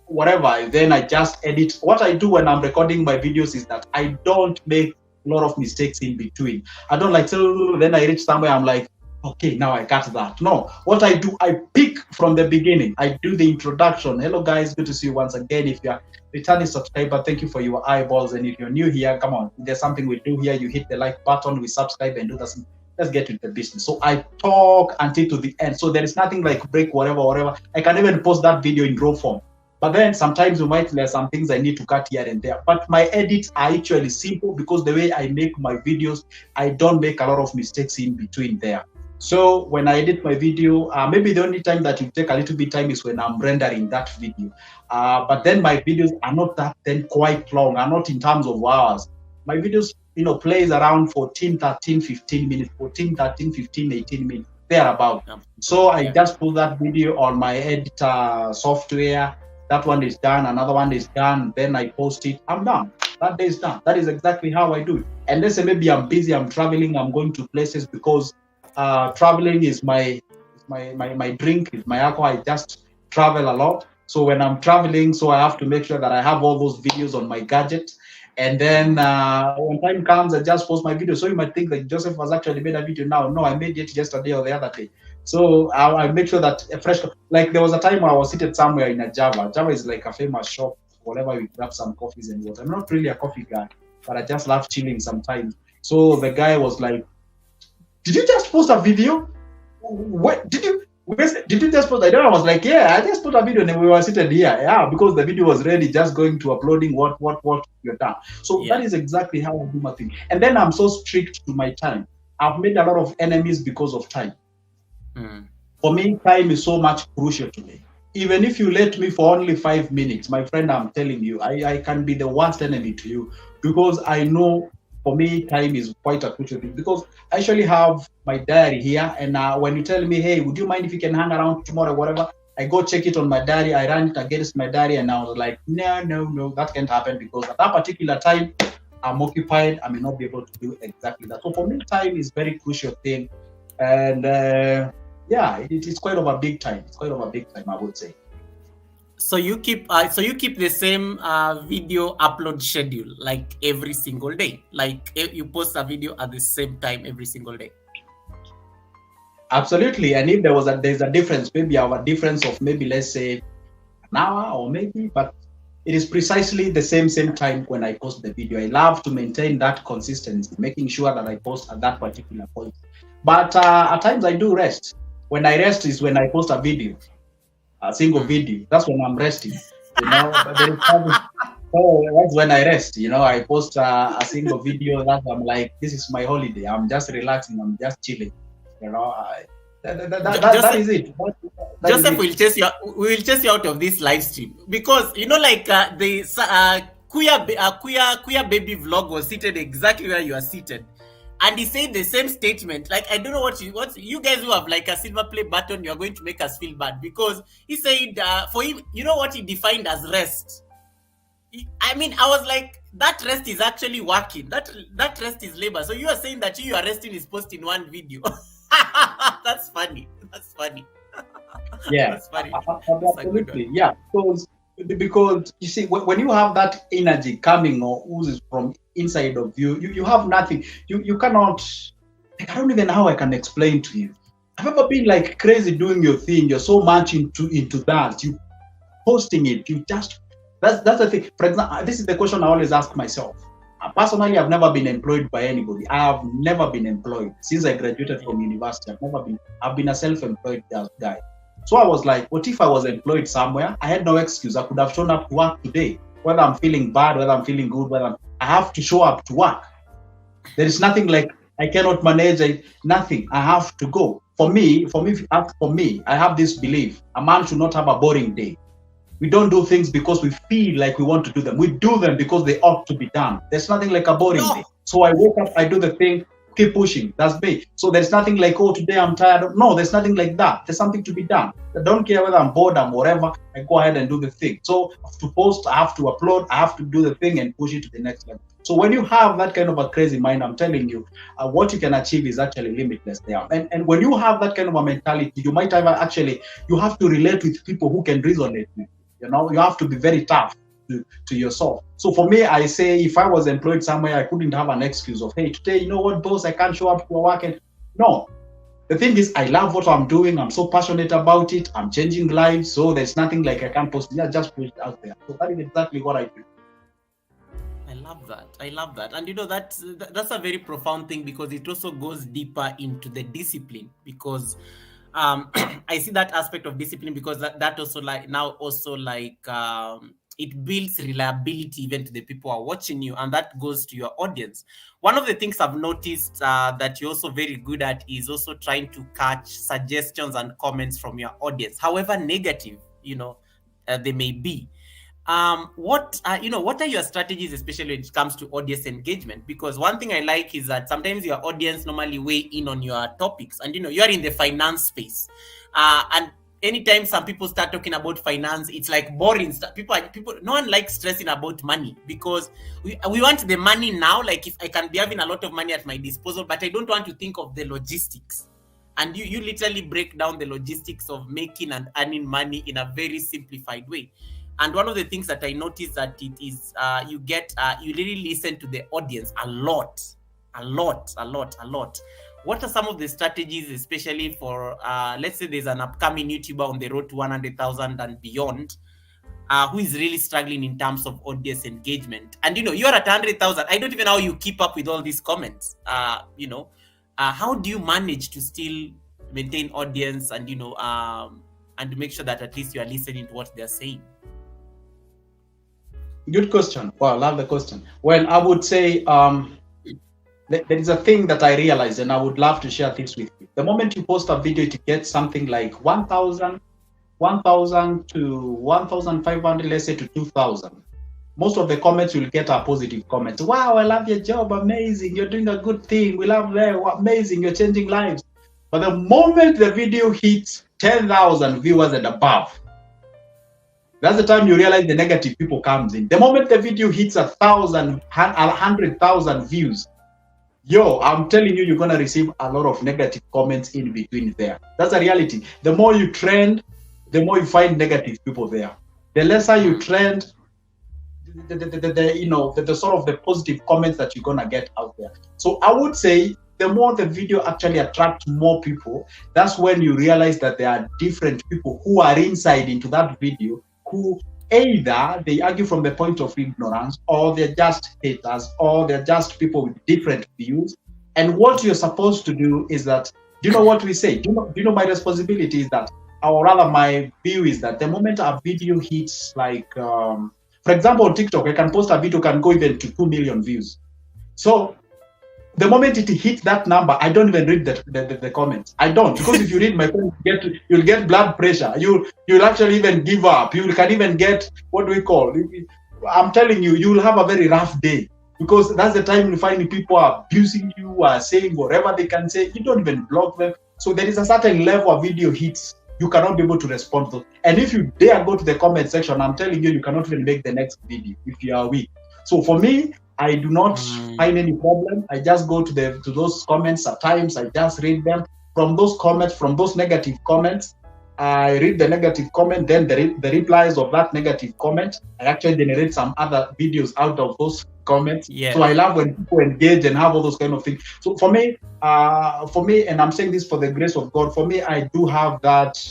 whatever. Then I just edit. What I do when I'm recording my videos is that I don't make a lot of mistakes in between. I don't like, so then I reach somewhere, I'm like, okay, now I got that. No, what I do, I pick from the beginning. I do the introduction. Hello guys, good to see you once again. If you're returning subscriber, thank you for your eyeballs. And if you're new here, come on, there's something we do here. You hit the like button, we subscribe and do that. Let's get into the business. So I talk until to the end. So there is nothing like break, whatever. I can even post that video in raw form. But then sometimes you might, there's some things I need to cut here and there. But my edits are actually simple because the way I make my videos, I don't make a lot of mistakes in between there. So when I edit my video, maybe the only time that you take a little bit time is when I'm rendering that video. But then my videos are not that then quite long, are not in terms of hours. My videos, plays around 14, 13, 15 minutes, 14, 13, 15, 18 minutes, thereabout. So I just put that video on my editor software. That one is done, another one is done, then I post it, I'm done. That day is done. That is exactly how I do it. And let's say maybe I'm busy, I'm traveling, I'm going to places because traveling is my drink, is my alcohol. I just travel a lot. So when I'm traveling, so I have to make sure that I have all those videos on my gadget. And then when time comes, I just post my video. So you might think that Joseph has actually made a video now. No, I made it yesterday or the other day. So I make sure that a fresh, like there was a time where I was seated somewhere in a Java. Java is like a famous shop, whatever, we grab some coffees and water. I'm not really a coffee guy, but I just love chilling sometimes. So the guy was like, did you just post a video? What did you just post? I was like, yeah, I just put a video and we were seated here. Yeah, because the video was ready, just going to uploading what you're done. So that is exactly how I do my thing. And then I'm so strict to my time. I've made a lot of enemies because of time. For me, time is so much crucial to me. Even if you let me for only 5 minutes, my friend, I'm telling you, I can be the worst enemy to you because I know for me, time is quite a crucial thing because I actually have my diary here. And when you tell me, hey, would you mind if you can hang around tomorrow, whatever, I go check it on my diary. I run it against my diary. And I was like, no, that can't happen because at that particular time, I'm occupied. I may not be able to do exactly that. So for me, time is very crucial thing. And it's quite of a big time. It's quite of a big time, I would say. So you keep the same video upload schedule like every single day. Like you post a video at the same time every single day. Absolutely. And if there's a difference, maybe our difference of maybe let's say an hour or maybe, but it is precisely the same time when I post the video. I love to maintain that consistency, making sure that I post at that particular point. But at times I do rest. When I rest is when I post a video, a single video. That's when I'm resting. So that's when I rest. I post a single video that I'm like, this is my holiday. I'm just relaxing. I'm just chilling. That is it. Joseph will chase you. We will chase you out of this live stream because the queer baby vlog was seated exactly where you are seated. And he said the same statement. Like, I don't know what you guys who have like a silver play button, you are going to make us feel bad because he said for him, you know what he defined as rest. I was like, that rest is actually working. That rest is labor. So you are saying that you are resting is posting one video. That's funny. Yeah, that's funny. Absolutely. Yeah, because you see, when you have that energy coming or oozes from inside of you, you have nothing. You cannot. I don't even know how I can explain to you. I've ever been like crazy doing your thing. You're so much into that. You posting it. You just that's the thing. For example, this is the question I always ask myself. Personally, I've never been employed by anybody. I have never been employed since I graduated from university. I've been a self-employed guy. So I was like, what if I was employed somewhere? I had no excuse. I could have shown up to work today, whether I'm feeling bad, whether I'm feeling good, I have to show up to work. There is nothing like I cannot manage it. Nothing. I have to go. If you ask for me, I have this belief: a man should not have a boring day. We don't do things because we feel like we want to do them. We do them because they ought to be done. There's nothing like a boring day. No. So I wake up, I do the thing, keep pushing. That's me. So there's nothing like, oh, today I'm tired. No, there's nothing like that. There's something to be done. I don't care whether I'm bored or whatever. I go ahead and do the thing. So I have to post, I have to upload, I have to do the thing and push it to the next level. So when you have that kind of a crazy mind, I'm telling you, what you can achieve is actually limitless there. And when you have that kind of a mentality, you might have actually, you have to relate with people who can resonate with. You have to be very tough to yourself. So for me, I say, if I was employed somewhere, I couldn't have an excuse of, hey, today, you know what, boss, I can't show up for work. And no, the thing is, I love what I'm doing. I'm so passionate about it. I'm changing lives. So there's nothing like I can't post. Yeah, just put it out there. So that is exactly what I do. I love that. I love that. And that's a very profound thing, because it also goes deeper into the discipline, because I see that aspect of discipline, because that also it builds reliability even to the people who are watching you, and that goes to your audience. One of the things I've noticed that you're also very good at is also trying to catch suggestions and comments from your audience, however negative they may be. What are your strategies, especially when it comes to audience engagement? Because one thing I like is that sometimes your audience normally weigh in on your topics, and you're in the finance space, and anytime some people start talking about finance, it's like boring stuff. People, no one likes stressing about money, because we want the money now. Like, if I can be having a lot of money at my disposal, but I don't want to think of the logistics. And you literally break down the logistics of making and earning money in a very simplified way. And one of the things that I noticed that it is, you really listen to the audience a lot. What are some of the strategies, especially for, let's say there's an upcoming YouTuber on the road to 100,000 and beyond, who is really struggling in terms of audience engagement? And you're at 100,000. I don't even know how you keep up with all these comments. How do you manage to still maintain audience and and make sure that at least you are listening to what they're saying? Good question. Wow, I love the question. Well, I would say there is a thing that I realized, and I would love to share this with you. The moment you post a video, to get something like 1,000 to 1,500, let's say to 2,000. Most of the comments you'll get are positive comments. Wow, I love your job. Amazing. You're doing a good thing. We love that. Amazing. You're changing lives. But the moment the video hits 10,000 viewers and above, that's the time you realize the negative people comes in. The moment the video hits 100,000 views, I'm telling you, you're going to receive a lot of negative comments in between there. That's a reality. The more you trend, the more you find negative people there. The lesser you trend, the sort of the positive comments that you're going to get out there. So I would say the more the video actually attracts more people, that's when you realize that there are different people who are inside into that video, who either they argue from the point of ignorance, or they're just haters, or they're just people with different views. And what you're supposed to do is that, do you know what we say? Do you know my responsibility is that, or rather my view is that the moment a video hits, like, for example, on TikTok, I can post a video, can go even to 2 million views. So the moment it hits that number, I don't even read the comments. I don't, because if you read my comments, you'll get blood pressure. You'll actually even give up. You can even get, what do we call? I'm telling you, you'll have a very rough day, because that's the time you find people are abusing you, are saying whatever they can say. You don't even block them. So there is a certain level of video hits, you cannot be able to respond to. And if you dare go to the comment section, I'm telling you, you cannot even make the next video if you are weak. So for me, I do not find any problem. I just go to those comments. At times, I just read them. From those comments, from those negative comments, I read the negative comment, then the replies of that negative comment. I actually generate some other videos out of those comments. Yeah. So I love when people engage and have all those kind of things. So for me, and I'm saying this for the grace of God, for me, I do have that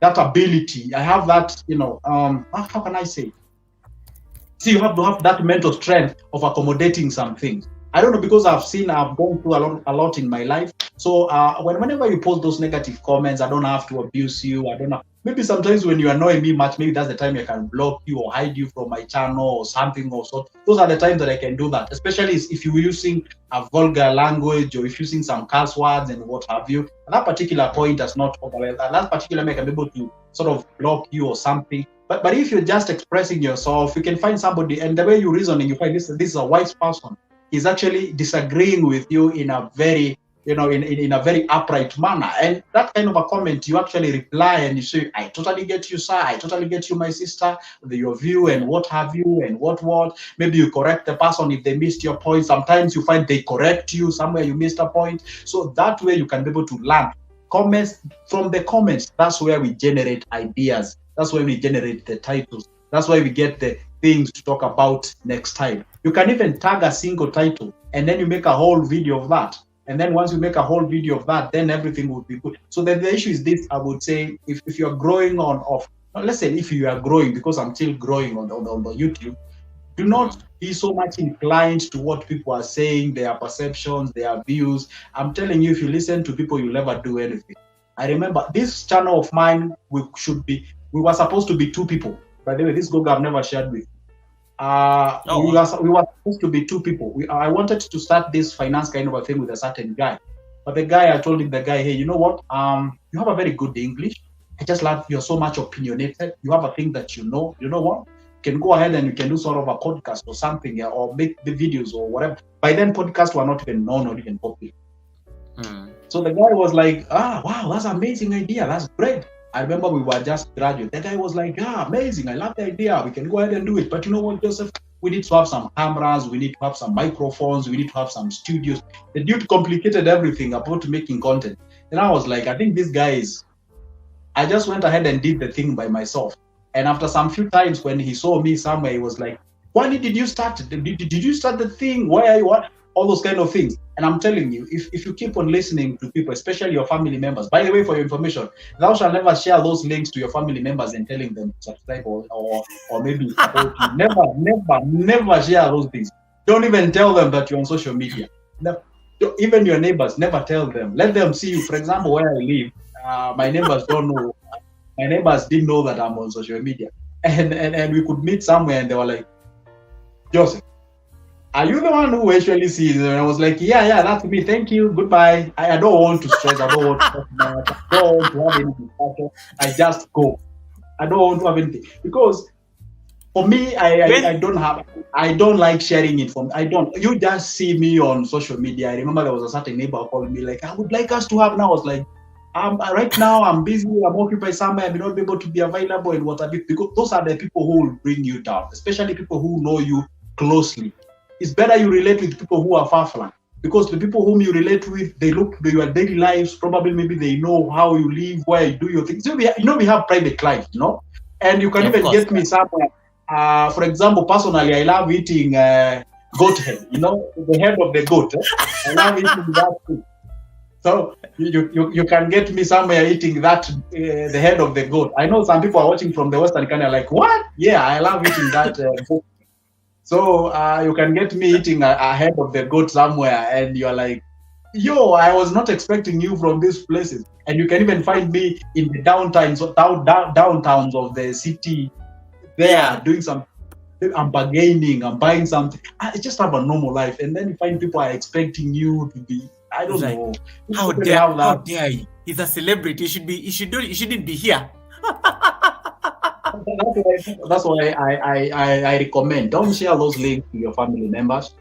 ability. I have that, how can I say? See, you have to have that mental strength of accommodating some things. I don't know, because I've gone through a lot in my life. So whenever you post those negative comments, I don't have to abuse you. I don't know. maybe sometimes when you annoy me much, maybe that's the time I can block you or hide you from my channel or something or so. Those are the times that I can do that, especially if you're using a vulgar language or if you're using some curse words and what have you. At that particular point, that's not over. At that particular time, I can be able to sort of block you or something. But if you're just expressing yourself, you can find somebody, and the way you're reasoning, you find this is a wise person. He's actually disagreeing with you in a very in a very upright manner. And that kind of a comment, you actually reply and you say, I totally get you, sir. I totally get you, my sister, your view and what have you and what. Maybe you correct the person if they missed your point. Sometimes you find they correct you somewhere you missed a point. So that way you can be able to learn. Comments from the comments, that's where we generate ideas. That's where we generate the titles. That's why we get the things to talk about next time. You can even tag a single title and then you make a whole video of that. And then once you make a whole video of that, then everything will be good. So the issue is this, I would say, if you're growing let's say if you are growing, because I'm still growing on the YouTube, do not be so much inclined to what people are saying, their perceptions, their views. I'm telling you, if you listen to people, you'll never do anything. I remember this channel of mine, we were supposed to be 2 people. By the way, this Google I've never shared with. We were supposed to be 2 people. I wanted to start this finance kind of a thing with a certain guy. But the guy, I told him, hey, you know what? You have a very good English. I just love you're so much opinionated. You have a thing that you know. You know what? You can go ahead and you can do sort of a podcast or something, or make the videos or whatever. By then, podcasts were not even known or even popular. So the guy was like, wow, that's an amazing idea. That's great. I remember we were just graduates. The guy was like, amazing. I love the idea. We can go ahead and do it. But you know what, Joseph? We need to have some cameras. We need to have some microphones. We need to have some studios. The dude complicated everything about making content. And I was like, I think this guy is... I just went ahead and did the thing by myself. And after some few times when he saw me somewhere, he was like, why did you start? Did you start the thing? Why are you... What? All those kind of things. And I'm telling you, if you keep on listening to people, especially your family members, by the way, for your information, thou shalt never share those links to your family members and telling them to subscribe or maybe support you. Never share those things. Don't even tell them that you're on social media. Even your neighbors, never tell them. Let them see you. For example, where I live, my neighbors don't know. My neighbors didn't know that I'm on social media. And we could meet somewhere and they were like, Joseph, are you the one who actually sees? And I was like, yeah, that's me. Thank you. Goodbye. I don't want to stress. I don't want to talk much. I don't want to have any discussion. I just go. I don't want to have anything. Because for me, I don't like sharing it from, you just see me on social media. I remember there was a certain neighbor calling me like, I would like us to have now. I was like, right now I'm busy, I'm occupied somewhere, I may not be able to be available and what I do. Because those are the people who will bring you down, especially people who know you closely. It's better you relate with people who are far flung, because the people whom you relate with, they look at your daily lives. Probably, maybe they know how you live, where you do your things. So we have private lives, and you can even get me somewhere. For example, personally, I love eating goat head. The head of the goat. I love eating that too. So you can get me somewhere eating that the head of the goat. I know some people are watching from the Western Canada like, what? Yeah, I love eating that goat. So you can get me eating a head of the goat somewhere, and you're like, yo, I was not expecting you from these places. And you can even find me in the downtowns of the city there doing some, I'm bargaining, I'm buying something. I just have a normal life. And then you find people are expecting you to be, I don't know. How dare you? He's a celebrity. He shouldn't be here. That's why I recommend, don't share those links to your family members.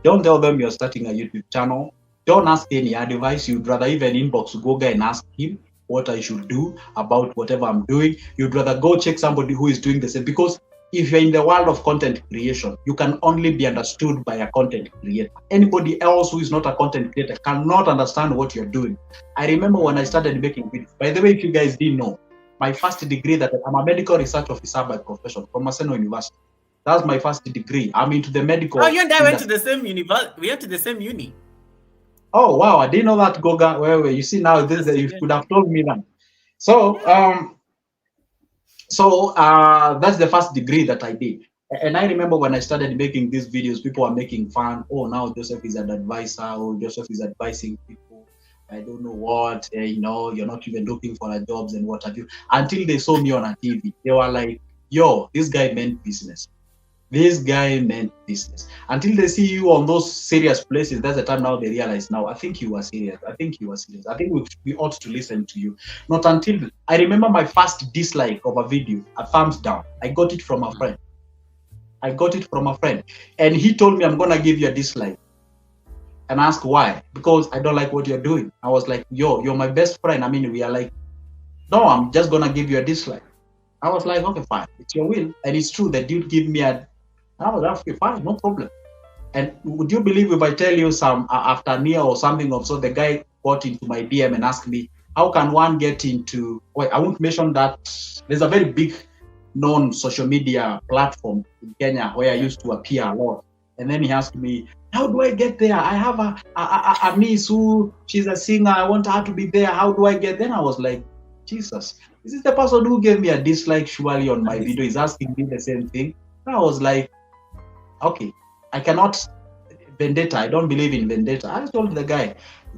Don't tell them you're starting a YouTube channel. Don't ask any advice. You'd rather even inbox Google and ask him what I should do about whatever I'm doing. You'd rather go check somebody who is doing the same, because if you're in the world of content creation, you can only be understood by a content creator. Anybody else who is not a content creator cannot understand what you're doing. I remember when I started making videos. By the way, if you guys didn't know, my first degree, that I'm a medical research officer by profession from Maseno University. That's my first degree. I'm into the medical. Oh, you and I went to the same university. We went to the same uni. Oh wow, I didn't know that, Goga. Well, you see now, you could have told me that. So that's the first degree that I did. And I remember when I started making these videos, people are making fun. Oh, now Joseph is an advisor. Oh, Joseph is advising people. I don't know what, you're not even looking for a jobs and what have you. Until they saw me on a TV, they were like, yo, this guy meant business. This guy meant business. Until they see you on those serious places, that's the time now they realize, now, I think you were serious. I think you were serious. I think we ought to listen to you. Not until I remember my first dislike of a video, a thumbs down. I got it from a friend. And he told me, I'm going to give you a dislike. And ask why? Because I don't like what you're doing. I was like, yo, you're my best friend. I mean, we are like, no, I'm just going to give you a dislike. I was like, okay, fine. It's your will. And it's true. The dude give me I was like, okay, fine, no problem. And would you believe if I tell you some after near or something of so the guy got into my DM and asked me, how can one get into, wait, I won't mention that. There's a very big known social media platform in Kenya where I used to appear a lot. And then he asked me, how do I get there? I have a niece who, she's a singer. I want her to be there. How do I get there? Then I was like, Jesus, this is the person who gave me a dislike surely on my video. He's asking me the same thing. And I was like, okay, I cannot vendetta. I don't believe in vendetta. I told the guy,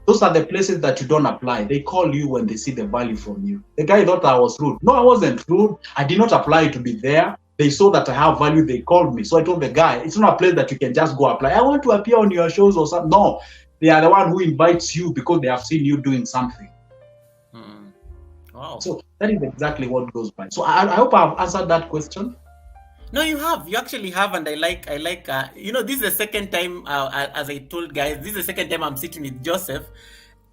those are the places that you don't apply. They call you when they see the value from you. The guy thought I was rude. No, I wasn't rude. I did not apply to be there. They saw that I have value. They called me. So I told the guy, it's not a place that you can just go apply. I want to appear on your shows or something. No, they are the one who invites you because they have seen you doing something. Wow. So that is exactly what goes by. So I hope I've answered that question. No, you have. You actually have, and I like. This is the second time, as I told guys, this is the second time I'm sitting with Joseph,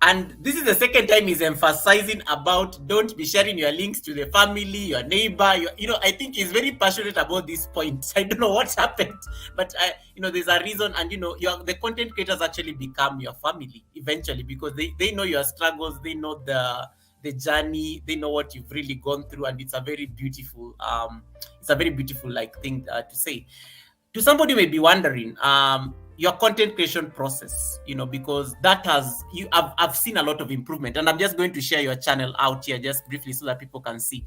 and this is the second time he's emphasizing about don't be sharing your links to the family, your neighbor. I think he's very passionate about this point. I don't know what's happened, but there's a reason, and the content creators actually become your family eventually because they know your struggles, they know the journey, they know what you've really gone through, and it's a very beautiful thing to say. To somebody who may be wondering, your content creation process, because that I've seen a lot of improvement, and I'm just going to share your channel out here just briefly so that people can see.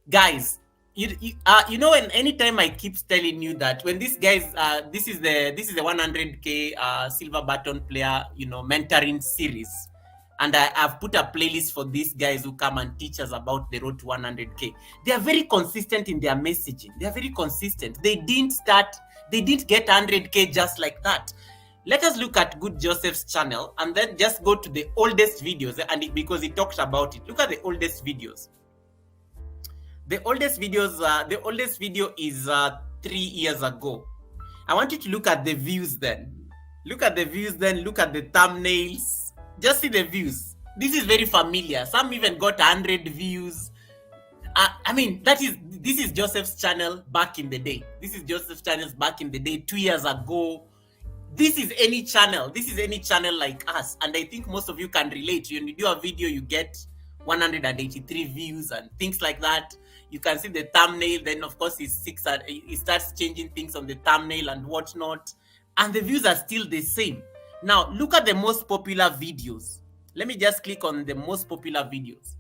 Guys, and anytime I keep telling you that when these guys, this is the 100K silver button player, mentoring series. And I've put a playlist for these guys who come and teach us about the road to 100K. They are very consistent in their messaging. They are very consistent. They didn't get 100K just like that. Let us look at Good Joseph's channel and then just go to the oldest videos, because he talks about it. Look at the oldest videos. The oldest video is 3 years ago. I want you to look at the views then. Look at the thumbnails. Just see the views. This is very familiar. Some even got 100 views. This is Joseph's channel back in the day. 2 years ago. This is any channel like us. And I think most of you can relate. When you do a video, you get 183 views and things like that. You can see the thumbnail. Then, of course, he starts changing things on the thumbnail and whatnot. And the views are still the same. Now, look at the most popular videos. Let me just click on the most popular videos.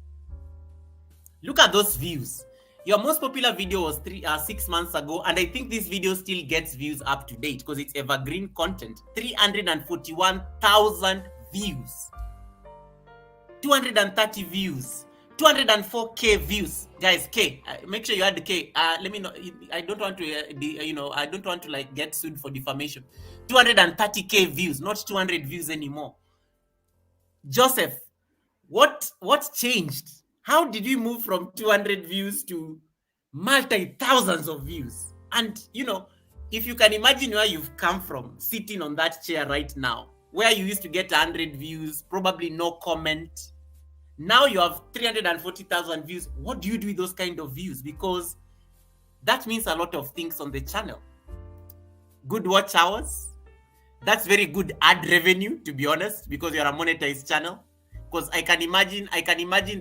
Look at those views. Your most popular video was 6 months ago, and I think this video still gets views up to date because it's evergreen content. 341,000 views. 230 views. 204K views. Guys, K. Make sure you add the K. Let me know. I don't want to get sued for defamation. 230K views, not 200 views anymore. Joseph, what changed? How did you move from 200 views to multi-thousands of views? And, if you can imagine where you've come from, sitting on that chair right now, where you used to get 100 views, probably no comment. Now you have 340,000 views. What do you do with those kind of views? Because that means a lot of things on the channel. Good watch hours. That's very good ad revenue, to be honest, because you're a monetized channel. Because I can imagine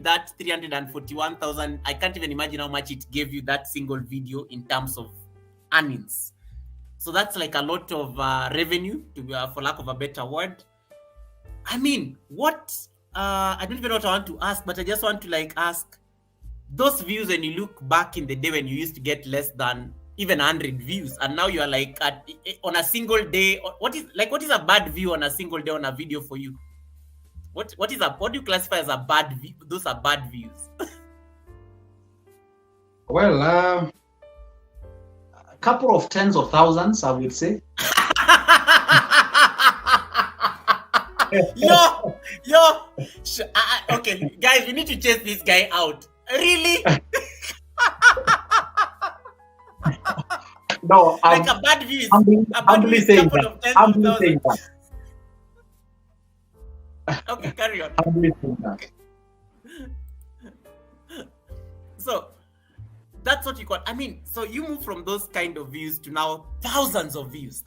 that 341,000. I can't even imagine how much it gave you that single video in terms of earnings. So that's like a lot of revenue, for lack of a better word. I don't even know what I want to ask, but I just want to ask those views when you look back in the day when you used to get less than even 100 views, and now you are on a single day. What is a bad view on a single day on a video for you? What is a what do you classify as a bad view? Those are bad views. Well, a couple of tens of thousands, I would say. Yo, okay, guys, we need to chase this guy out. Really? No, Like a bad view is humbly saying couple that. of tens Humbly of saying thousands. that. Okay, carry on. Humbly saying that. So that's what you got. I mean, so you move from those kind of views to now thousands of views.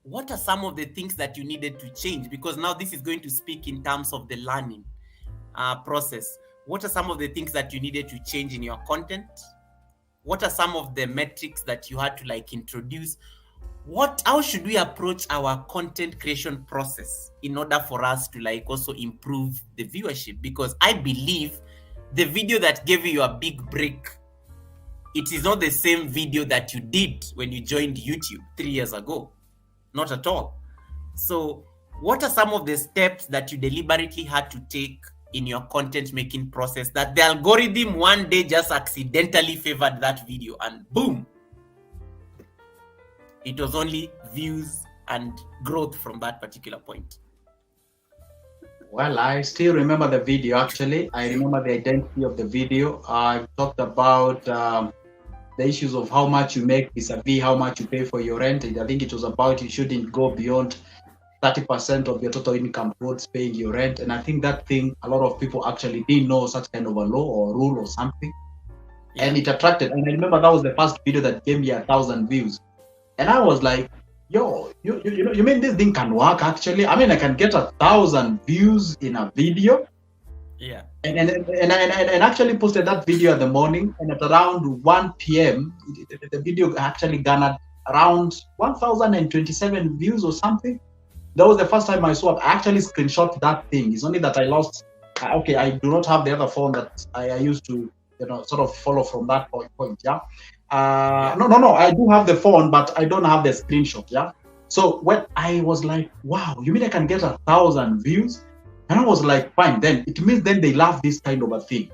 What are some of the things that you needed to change? Because now this is going to speak in terms of the learning process. What are some of the things that you needed to change in your content? What are some of the metrics that you had to like introduce? How should we approach our content creation process in order for us to like also improve the viewership? Because I believe the video that gave you a big break, it is not the same video that you did when you joined YouTube 3 years ago. Not at all. So what are some of the steps that you deliberately had to take in your content making process that the algorithm one day just accidentally favored that video and boom, it was only views and growth from that particular point? Well, I still remember the video actually. I remember the identity of the video. I talked about the issues of how much you make vis-a-vis how much you pay for your rent. I think it was about you shouldn't go beyond 30% of your total income towards paying your rent. And I think that thing, a lot of people actually didn't know such kind of a law or rule or something. Yeah. And it attracted. And I remember that was the first video that gave me 1,000 views. And I was like, yo, you mean this thing can work actually? I mean, I can get 1,000 views in a video. Yeah. And I actually posted that video in the morning, and at around 1 p.m., the video actually garnered around 1,027 views or something. That was the first time I saw it. I actually screenshot that thing. It's only that I lost. Okay, I do not have the other phone that I used to, sort of follow from that point. Yeah. No. I do have the phone, but I don't have the screenshot. Yeah. So when I was like, wow, you mean I can get 1,000 views? And I was like, fine. Then it means then they love this kind of a thing.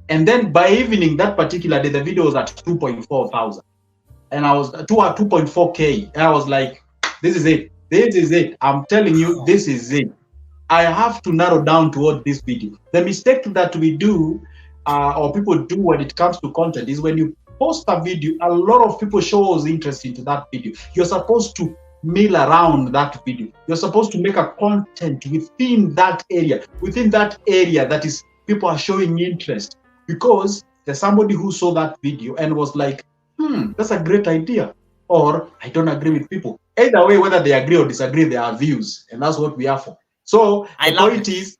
And then by evening that particular day, the video was at 2.4 thousand, and I was 2.4K. And I was like, this is it. This is it. I'm telling you, this is it. I have to narrow down towards this video. The mistake that we do, or people do when it comes to content, is when you post a video, a lot of people shows interest into that video. You're supposed to mill around that video. You're supposed to make a content within that area that is people are showing interest, because there's somebody who saw that video and was like, that's a great idea. Or I don't agree with people. Either way, whether they agree or disagree, they are views, and that's what we are for. So the point is,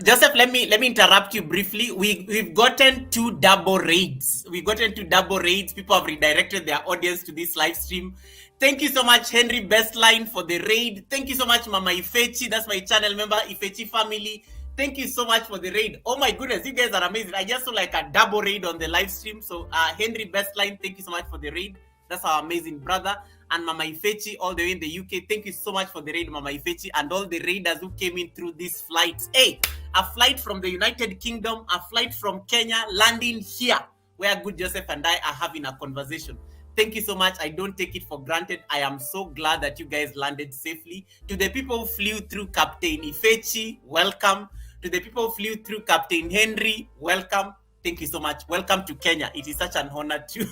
Joseph, let me interrupt you briefly. We've gotten 2 double raids. People have redirected their audience to this live stream. Thank you so much, Henry Bestline, for the raid. Thank you so much, Mama Ifechi. That's my channel member, Ifechi family. Thank you so much for the raid. Oh my goodness, you guys are amazing. I just saw like a double raid on the live stream. So Henry Bestline, thank you so much for the raid. That's our amazing brother. And Mama Ifechi, all the way in the UK, thank you so much for the raid, Mama Ifechi, and all the raiders who came in through these flights. Hey, a flight from the United Kingdom, a flight from Kenya, landing here, where Good Joseph and I are having a conversation. Thank you so much. I don't take it for granted. I am so glad that you guys landed safely. To the people who flew through Captain Ifechi, welcome. To the people who flew through Captain Henry, welcome. Thank you so much. Welcome to Kenya. It is such an honor to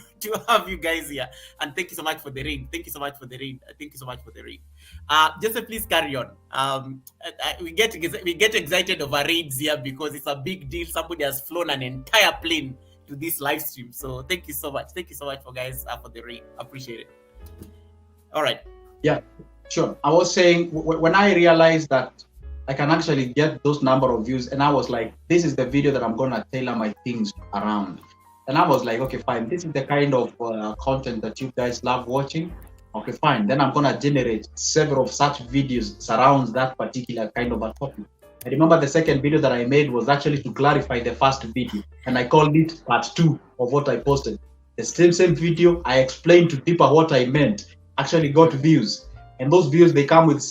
have you guys here. And thank you so much for the raid. Joseph, please carry on. We get excited over raids here because it's a big deal. Somebody has flown an entire plane to this live stream. So thank you so much. Thank you so much for the raid. Appreciate it. All right. Yeah, sure. I was saying, when I realized that I can actually get those number of views, and I was like, this is the video that I'm going to tailor my things around. And I was like, okay, fine. This is the kind of content that you guys love watching. Okay, fine. Then I'm going to generate several of such videos surrounds that particular kind of a topic. I remember the second video that I made was actually to clarify the first video, and I called it part 2 of what I posted. The same video, I explained to deeper what I meant, actually got views. And those views, they come with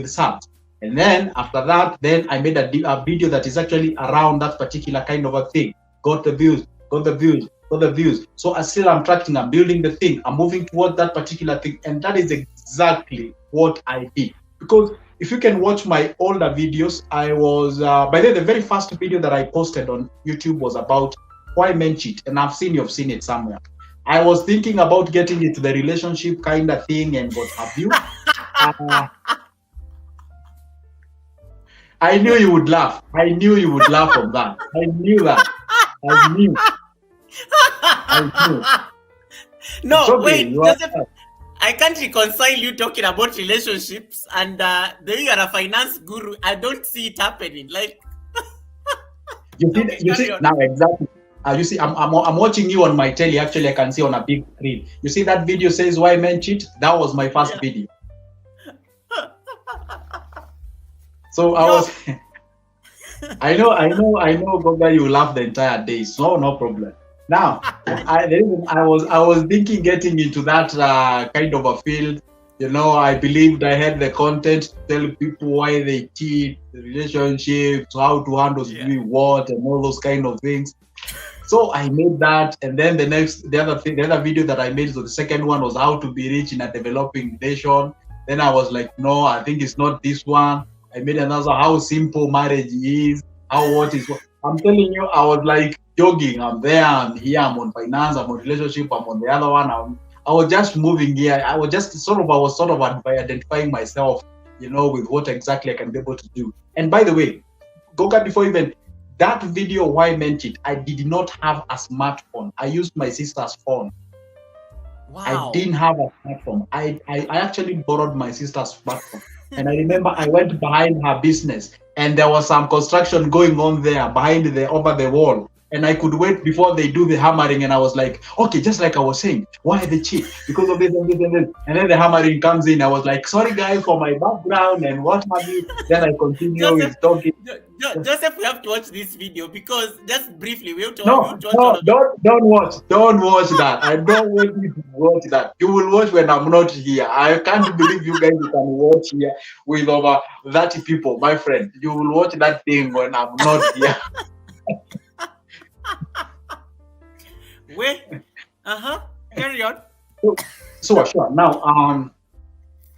subs. And then after that, then I made a video that is actually around that particular kind of a thing. Got the views, got the views, got the views. So I'm tracking, I'm building the thing, I'm moving towards that particular thing. And that is exactly what I did. Because if you can watch my older videos, I was, by the way, the very first video that I posted on YouTube was about why men cheat. And you've seen it somewhere. I was thinking about getting into the relationship kind of thing and got abused. I knew you would laugh. I knew you would laugh on that. I knew that. I knew. No, okay, wait, Joseph. I can't reconcile you talking about relationships and the way you are a finance guru. I don't see it happening. Like, you see now exactly. You see, I'm watching you on my telly. Actually, I can see on a big screen. You see that video says why men cheat? That was my first video. So I was. I know, Goga, you laugh the entire day. So no problem. Now, I was thinking getting into that kind of a field. You know, I believed I had the content to tell people why they cheat, the relationships, how to handle what, and all those kind of things. So I made that, and then the other video that I made, so the second one was how to be rich in a developing nation. Then I was like, no, I think it's not this one. I made another how simple marriage is, what is what. I'm telling you, I was like jogging. I'm there, I'm here, I'm on finance, I'm on relationship, I'm on the other one. I was just moving here. I was sort of identifying myself, you know, with what exactly I can be able to do. And by the way, Goga, before even that video, why men cheat, I did not have a smartphone. I used my sister's phone. wow. I didn't have a smartphone. I actually borrowed my sister's smartphone. And I remember I went behind her business and there was some construction going on there over the wall. And I could wait before they do the hammering. And I was like, okay, just like I was saying, why they cheat? Because of this and this and this. And then the hammering comes in. I was like, sorry guys for my background and what have you. Then I continue with talking. Joseph, we have to watch this video because just briefly, we have to watch. Don't watch that. I don't want you to watch that. You will watch when I'm not here. I can't believe you guys can watch here with over 30 people, my friend. You will watch that thing when I'm not here. Wait, carry on. So sure. Now,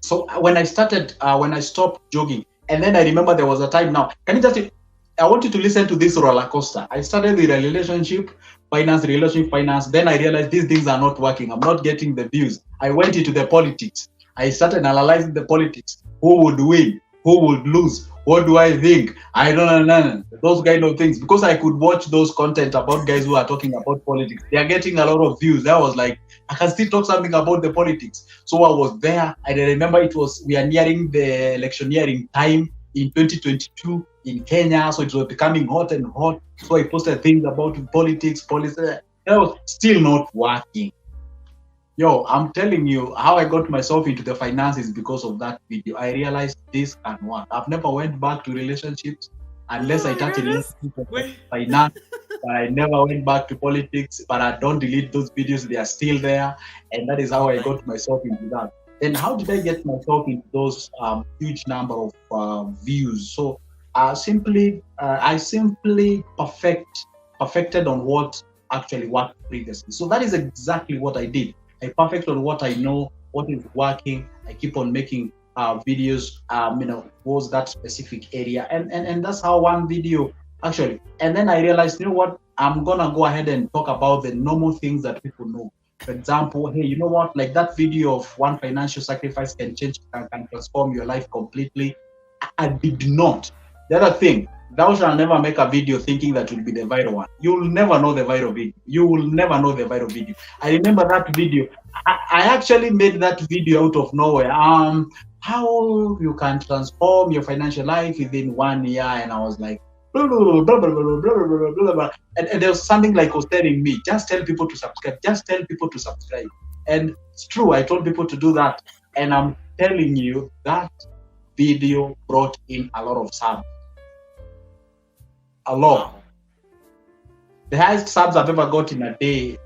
so when I stopped jogging, and then I remember there was a time. Now, I want you to listen to this roller coaster. I started with a relationship finance. Then I realized these things are not working. I'm not getting the views. I went into the politics. I started analyzing the politics. Who would win? Who would lose? What do I think? I don't know. Those kind of things. Because I could watch those content about guys who are talking about politics. They are getting a lot of views. I was like, I can still talk something about the politics. So I was there. I remember we are nearing the electioneering time in 2022 in Kenya. So it was becoming hot and hot. So I posted things about politics, policy. That was still not working. Yo, I'm telling you, how I got myself into the finances because of that video. I realized this can work. I've never went back to relationships unless I touch a relationship with finance. But I never went back to politics. But I don't delete those videos; they are still there, and that is how I got myself into that. And how did I get myself into those huge number of views? So I simply perfected on what actually worked previously. So that is exactly what I did. I perfect on what I know, what is working. I keep on making videos, towards that specific area, and that's how one video actually. And then I realized, you know what? I'm gonna go ahead and talk about the normal things that people know. For example, hey, you know what? Like that video of one financial sacrifice can transform your life completely. I did not. The other thing, thou shalt never make a video thinking that will be the viral one. You will never know the viral video. You will never know the viral video. I remember that video. I actually made that video out of nowhere. How you can transform your financial life within 1 year, and I was like, blah, blah, blah, blah, blah, blah, blah, blah, blah. And there was something like was telling me, just tell people to subscribe. Just tell people to subscribe. And it's true. I told people to do that, and I'm telling you that video brought in a lot of subs. A lot. Wow. The highest subs I've ever got in a day,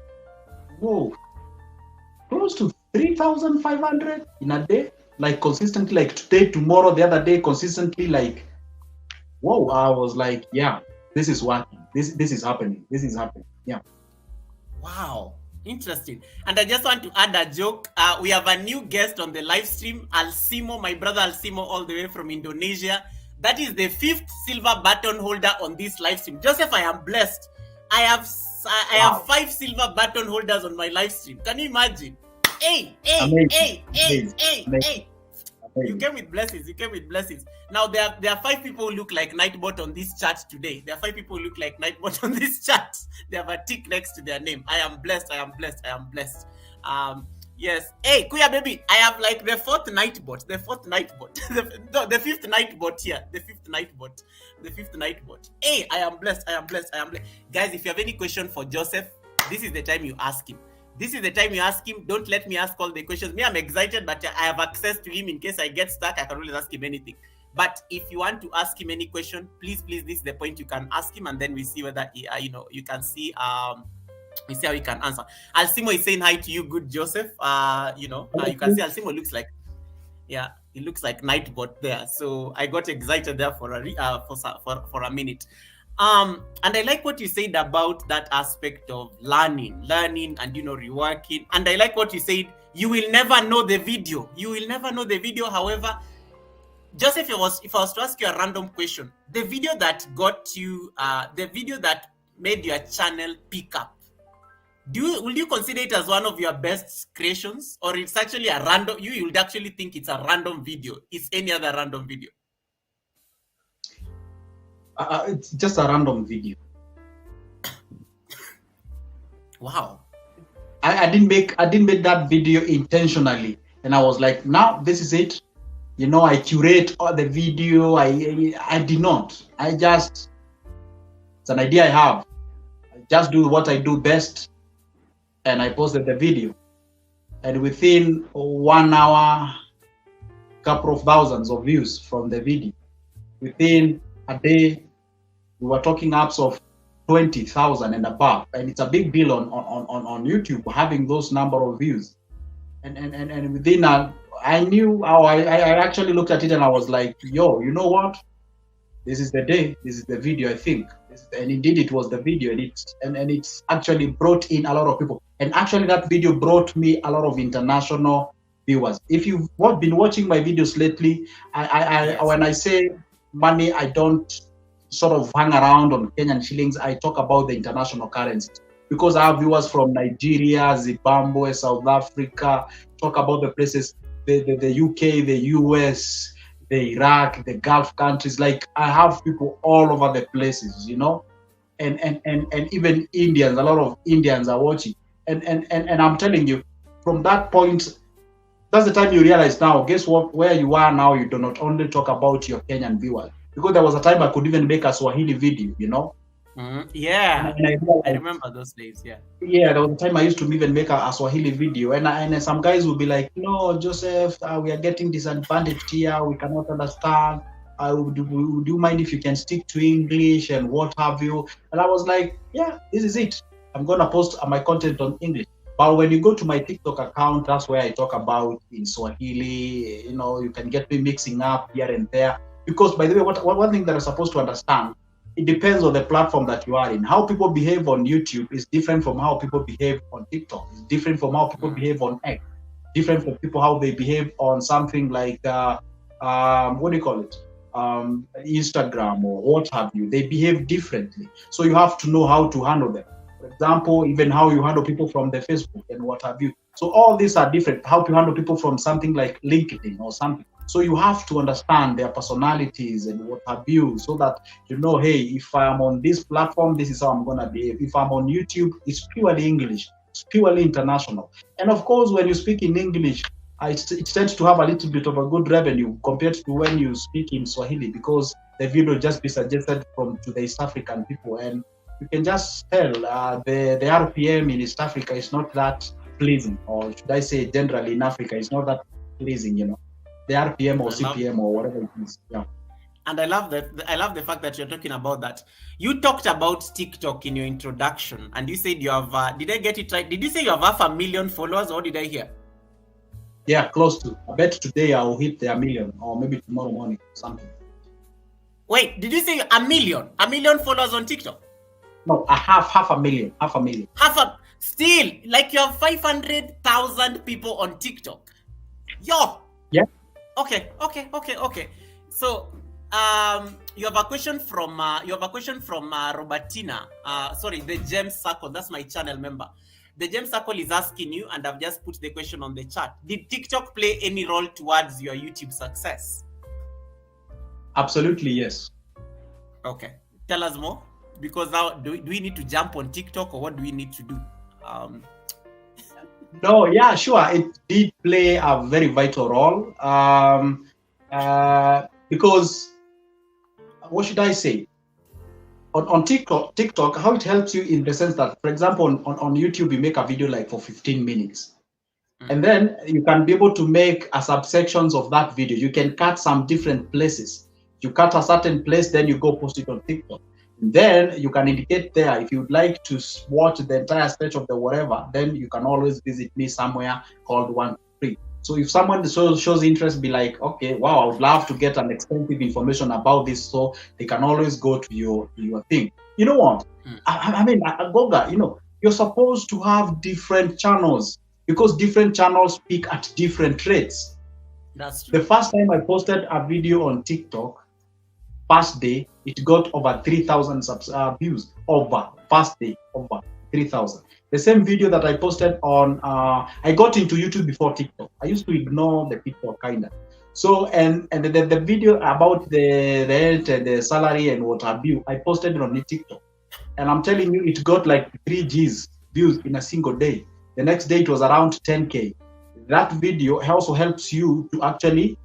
close to 3,500 in a day. like consistently, like today, tomorrow, the other day, consistently, like, whoa, I was like, yeah, this is working. This is happening. This is happening. Yeah. Wow, interesting. And I just want to add a joke. We have a new guest on the live stream, Alcimo, my brother Alcimo, all the way from Indonesia. That is the 5th silver button holder on this live stream. Joseph, I am blessed. I have Wow. 5 silver button holders on my live stream. Can you imagine? Hey, hey, Amazing. hey, hey, Amazing. hey, Amazing. hey. You came with blessings. You came with blessings. Now there are 5 people who look like Nightbot on this chat today. There are 5 people who look like Nightbot on this chat. They have a tick next to their name. I am blessed. I am blessed. I am blessed. Yes. Hey, Kuya baby, I have like the 4th Nightbot. The 4th Nightbot. The 5th Nightbot here. The 5th Nightbot. The 5th Nightbot. Hey, I am blessed. I am blessed. I am blessed. Guys, if you have any question for Joseph, this is the time you ask him. This is the time you ask him. Don't let me ask all the questions. Me, I'm excited, but I have access to him in case I get stuck. I can always ask him anything. But if you want to ask him any question, please, this is the point you can ask him, and then we see whether he, you can see we see how he can answer. Alcimo is saying hi to you, good Joseph. You can see Alcimo looks like, yeah, he looks like Nightbot there. So I got excited there for a minute. And I like what you said about that aspect of learning and reworking. And I like what you said, you will never know the video. You will never know the video. However, Joseph, if I was to ask you a random question, the video that got you, the video that made your channel pick up, will you consider it as one of your best creations, or it's actually a random? You would actually think it's a random video. It's any other random video. It's just a random video. Wow. I didn't make that video intentionally, and I was like, now this is it. I curate all the video. I did not. It's an idea I have. I just do what I do best, and I posted the video. And within 1 hour, couple of thousands of views from the video. Within a day, we were talking ups of 20,000 and above, and it's a big deal on YouTube having those number of views. And within I knew how I actually looked at it and I was like, yo, you know what? This is the day. This is the video, I think. And indeed, it was the video, and it's actually brought in a lot of people. And actually, that video brought me a lot of international viewers. If you've been watching my videos lately, Yes. when I say money, I don't sort of hang around on Kenyan shillings. I talk about the international currencies because I have viewers from Nigeria, Zimbabwe, South Africa. Talk about the places, the UK, the US, the Iraq, the Gulf countries. Like, I have people all over the places, and even Indians. A lot of Indians are watching, and I'm telling you, from that point, that's the time you realize now. Guess what? Where you are now, you do not only talk about your Kenyan viewers, because there was a time I could even make a Swahili video, Yeah, And I remember those days. Yeah. Yeah, there was a time I used to even make a Swahili video, and some guys would be like, "No, Joseph, we are getting disadvantaged here. We cannot understand. Would you mind if you can stick to English and what have you?" And I was like, "Yeah, this is it. I'm gonna post my content on English." But when you go to my TikTok account, that's where I talk about in Swahili. You can get me mixing up here and there. Because, by the way, one thing that I'm supposed to understand, it depends on the platform that you are in. How people behave on YouTube is different from how people behave on TikTok. It's different from how people behave on X. Different from people how they behave on something like what do you call it? Instagram or what have you. They behave differently. So you have to know how to handle them. For example, even how you handle people from the Facebook and what have you. So all these are different. How to handle people from something like LinkedIn or something. So you have to understand their personalities and what have you, so that hey, if I'm on this platform, this is how I'm gonna behave. If I'm on YouTube, it's purely English, it's purely international. And of course, when you speak in English, it tends to have a little bit of a good revenue compared to when you speak in Swahili, because the video just be suggested to the East African people, and you can just tell the RPM in East Africa is not that pleasing, or should I say generally in Africa, it's not that pleasing, the RPM or CPM or whatever it is. Yeah. And I love that. I love the fact that you're talking about that. You talked about TikTok in your introduction, and you said you have. Did I get it right? Did you say you have 500,000 followers, or did I hear? Yeah, close to. I bet today I will hit the 1 million, or maybe tomorrow morning, something. Wait, did you say 1 million? 1 million followers on TikTok? No, I have half a million. Still, like you have 500,000 people on TikTok. Yo. Yeah. Okay. So, you have a question from Robertina. Sorry, the Gem Circle. That's my channel member. The Gem Circle is asking you, and I've just put the question on the chat. Did TikTok play any role towards your YouTube success? Absolutely, yes. Okay. Tell us more. Because now, do we need to jump on TikTok, or what do we need to do? No, yeah, sure. It did play a very vital role. Because, what should I say? On TikTok, how it helps you in the sense that, for example, on YouTube, you make a video like for 15 minutes. And then you can be able to make a subsections of that video. You can cut some different places. You cut a certain place, then you go post it on TikTok. Then you can indicate there if you'd like to watch the entire stretch of the whatever, then you can always visit me somewhere called 123. So if someone shows interest, be like, okay, wow, I would love to get an extensive information about this, so they can always go to your thing. You know what? I mean, Goga, you're supposed to have different channels because different channels speak at different rates. That's true. The first time I posted a video on TikTok, first day, it got over 3,000 views. First day, over 3,000. The same video that I posted on, I got into YouTube before TikTok. I used to ignore the TikTok kind of. So, and the video about the rent and the salary and what have you, I posted it on TikTok. And I'm telling you, it got like 3 Gs views in a single day. The next day, it was around 10K. That video also helps you to actually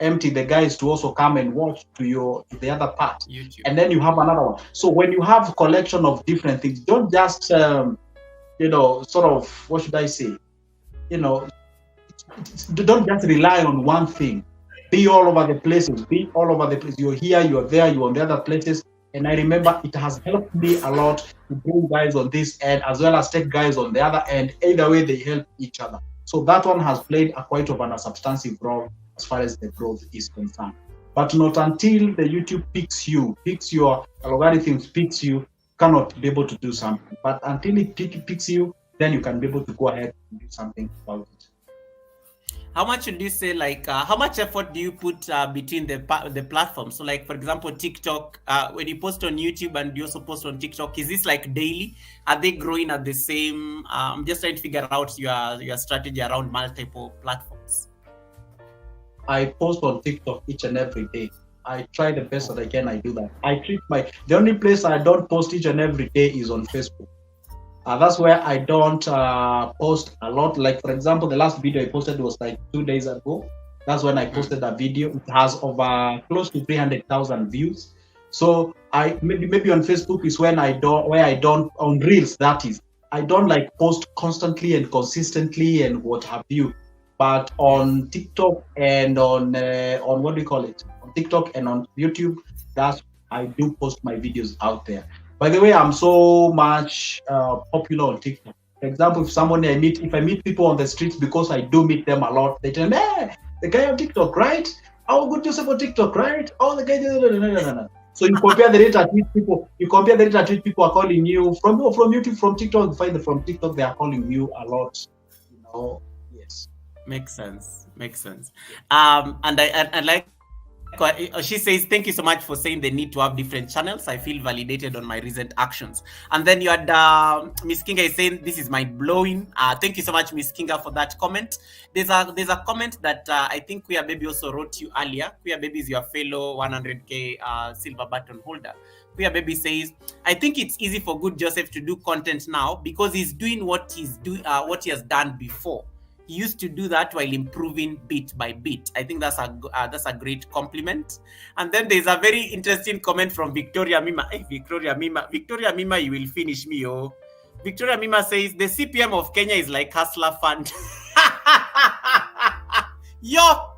empty the guys to also come and watch to the other part. YouTube. And then you have another one. So when you have a collection of different things, don't just sort of, what should I say, don't just rely on one thing. Be all over the places. You're here, you're there, you're on the other places. And I remember it has helped me a lot to bring guys on this end as well as take guys on the other end. Either way, they help each other. So that one has played quite of a substantive role as far as the growth is concerned. But not until the YouTube picks your algorithms picks you, cannot be able to do something. But until it picks you, then you can be able to go ahead and do something about it. How much would you say, like, how much effort do you put between the platforms? So, like, for example, TikTok, when you post on YouTube and you also post on TikTok, is this like daily? Are they growing at the same? I'm just trying to figure out your strategy around multiple platforms. I post on TikTok each and every day. I try the best that I can. I do that. The only place I don't post each and every day is on Facebook. That's where I don't post a lot. Like, for example, the last video I posted was like 2 days ago. That's when I posted a video. It has over close to 300,000 views. So I maybe on Facebook is when I don't on Reels, that is. I don't like post constantly and consistently and what have you. But on TikTok and on what do you call it? On TikTok and on YouTube, I do post my videos out there. By the way, I'm so much popular on TikTok. For example, if I meet people on the streets, because I do meet them a lot, they tell me, hey, the guy on TikTok, right? Oh, good Joseph on TikTok, right? Oh, the guy. No. So you compare the rate at which people. Are calling you from YouTube, from TikTok. You find that from TikTok they are calling you a lot. Yes. Makes sense. And I like. She says, thank you so much for saying the need to have different channels. I feel validated on my recent actions. And then you had Miss Kinga is saying, this is mind blowing. Thank you so much, Miss Kinga, for that comment. There's a comment that I think Queer Baby also wrote you earlier. Queer Baby is your fellow 100K silver button holder. Queer Baby says, I think it's easy for Good Joseph to do content now because he's doing what he has done before. He used to do that while improving bit by bit. I think that's a great compliment. And then there's a very interesting comment from Victoria Mima. Hey, Victoria Mima, you will finish me, oh. Victoria Mima says, the CPM of Kenya is like Hustler Fund. Yo!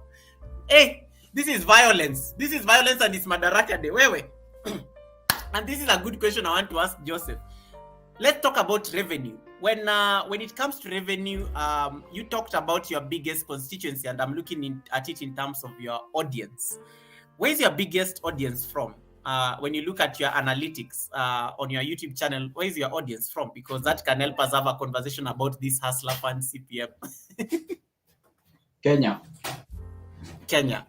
Hey, this is violence. And it's Madaraka Day. Wait. And this is a good question I want to ask Joseph. let's talk about revenue. When it comes to revenue, you talked about your biggest constituency, and I'm looking at it in terms of your audience. Where's your biggest audience from? When you look at your analytics on your YouTube channel, where is your audience from? Because that can help us have a conversation about this Hustler Fund CPM. Kenya. Kenya.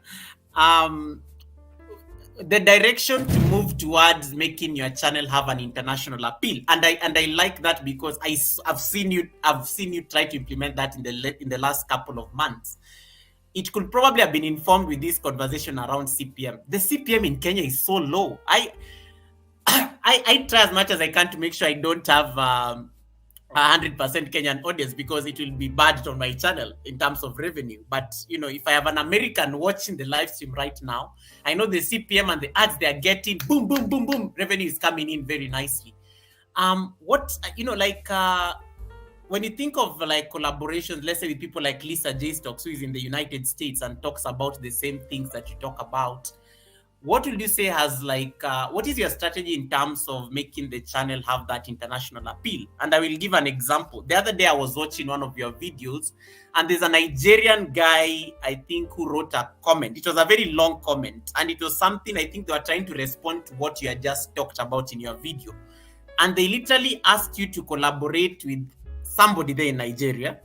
The direction to move towards making your channel have an international appeal, and I like that because I've seen you try to implement that in the last couple of months. It could probably have been informed with this conversation around CPM. The CPM in Kenya is so low. I try as much as I can to make sure I don't have 100% Kenyan audience, because it will be bad on my channel in terms of revenue. But if I have an American watching the live stream right now, I know the CPM and the ads they are getting, boom, boom, boom, boom, revenue is coming in very nicely. When you think of like collaborations, let's say with people like Lisa J. Stocks, who is in the United States and talks about the same things that you talk about, what would you say what is your strategy in terms of making the channel have that international appeal? And I will give an example. The other day I was watching one of your videos, and there's a Nigerian guy, I think, who wrote a comment. It was a very long comment, and it was something I think they were trying to respond to what you had just talked about in your video. And they literally asked you to collaborate with somebody there in Nigeria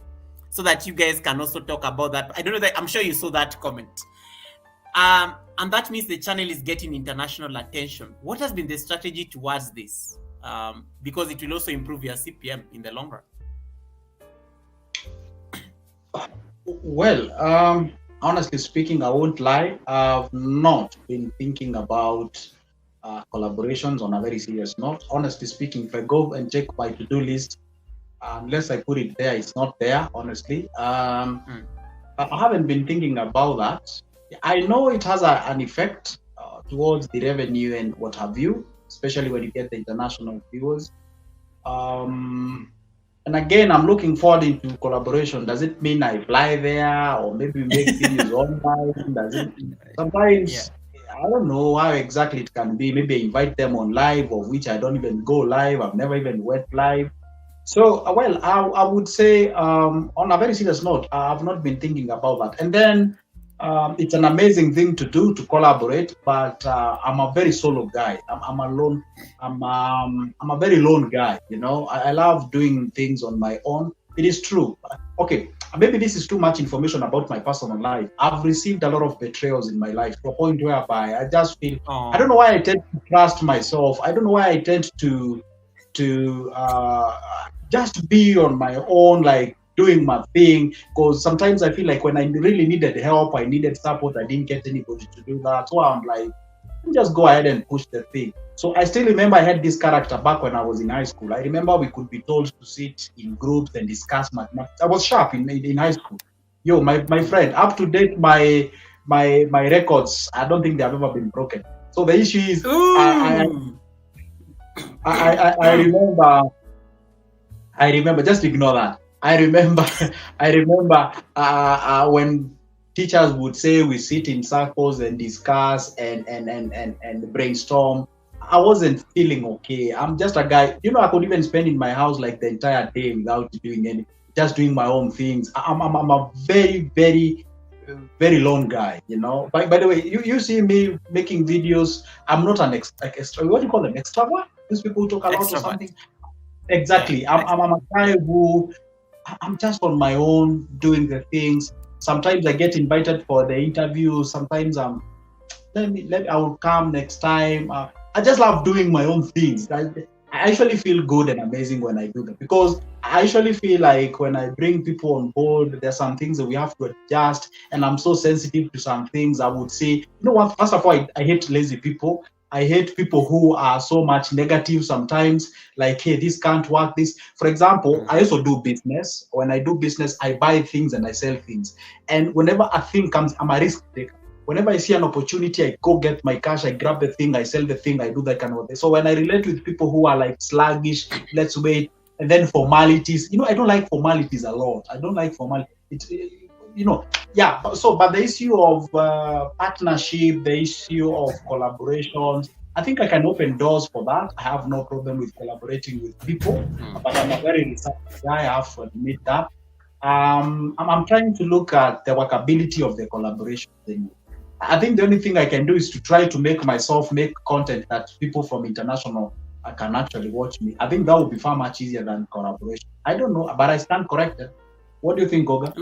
so that you guys can also talk about that. I don't know, that I'm sure you saw that comment. And that means the channel is getting international attention. What has been the strategy towards this? Because it will also improve your CPM in the long run. Well, honestly speaking, I won't lie. I've not been thinking about collaborations on a very serious note. Honestly speaking, if I go and check my to-do list, unless I put it there, it's not there, honestly. I haven't been thinking about that. I know it has an effect towards the revenue and what have you, especially when you get the international viewers. And again, I'm looking forward into collaboration. Does it mean I fly there, or maybe make videos online? Does it? Sometimes, I don't know how exactly it can be. Maybe I invite them on live, of which I don't even go live. I've never even went live. So, well, I would say on a very serious note, I've not been thinking about that. And then it's an amazing thing to do, to collaborate, but I'm a very solo guy. I'm alone. I'm a very lone guy. I love doing things on my own. It is true. Okay, maybe this is too much information about my personal life. I've received a lot of betrayals in my life, to a point whereby I just feel, I don't know why I tend to trust myself. I don't know why I tend to just be on my own, like doing my thing, because sometimes I feel like when I really needed help, I needed support, I didn't get anybody to do that. So I'm like, just go ahead and push the thing. So I still remember I had this character back when I was in high school. I remember we could be told to sit in groups and discuss mathematics. I was sharp in high school. Yo, my friend, up to date, my records, I don't think they have ever been broken. So the issue is, I remember, just ignore that. I remember when teachers would say we sit in circles and discuss and brainstorm. I wasn't feeling okay. I'm just a guy, I could even spend in my house like the entire day without doing anything, just doing my own things. I'm a very, very, very lone guy, By the way, you see me making videos. I'm not an extra. What do you call them? Extrovert? These people who talk a lot or something. Exactly. Yeah, I'm a guy who, I'm just on my own doing the things. Sometimes I get invited for the interview. Sometimes I will come next time. I just love doing my own things. I actually feel good and amazing when I do that, because I actually feel like when I bring people on board, there's some things that we have to adjust, and I'm so sensitive to some things. I would say, what? First of all, I hate lazy people. I hate people who are so much negative sometimes, like, hey, this can't work, this. For example, I also do business. When I do business, I buy things and I sell things. And whenever a thing comes, I'm a risk taker. Whenever I see an opportunity, I go get my cash, I grab the thing, I sell the thing, I do that kind of thing. So when I relate with people who are like sluggish, let's wait, and then formalities, I don't like formalities a lot. I don't like formalities. So, but the issue of partnership, the issue of collaborations, I think I can open doors for that. I have no problem with collaborating with people, but I'm a very research guy. I have to admit that. I'm trying to look at the workability of the collaboration thing. I think the only thing I can do is to try to make myself make content that people from international can actually watch me. I think that would be far much easier than collaboration. I don't know, but I stand corrected. What do you think, Goga?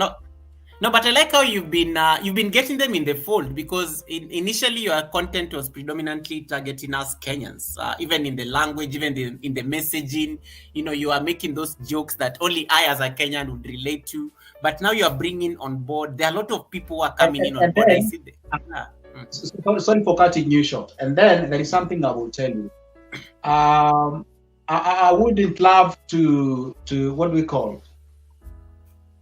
No, but I like how you've been getting them in the fold, because initially your content was predominantly targeting us Kenyans, even in the language, even in the messaging. You are making those jokes that only I as a Kenyan would relate to. But now you are bringing on board. There are a lot of people who are coming in on board. Then, I see. Sorry for cutting you short. And then there is something I will tell you. I wouldn't love to what do we call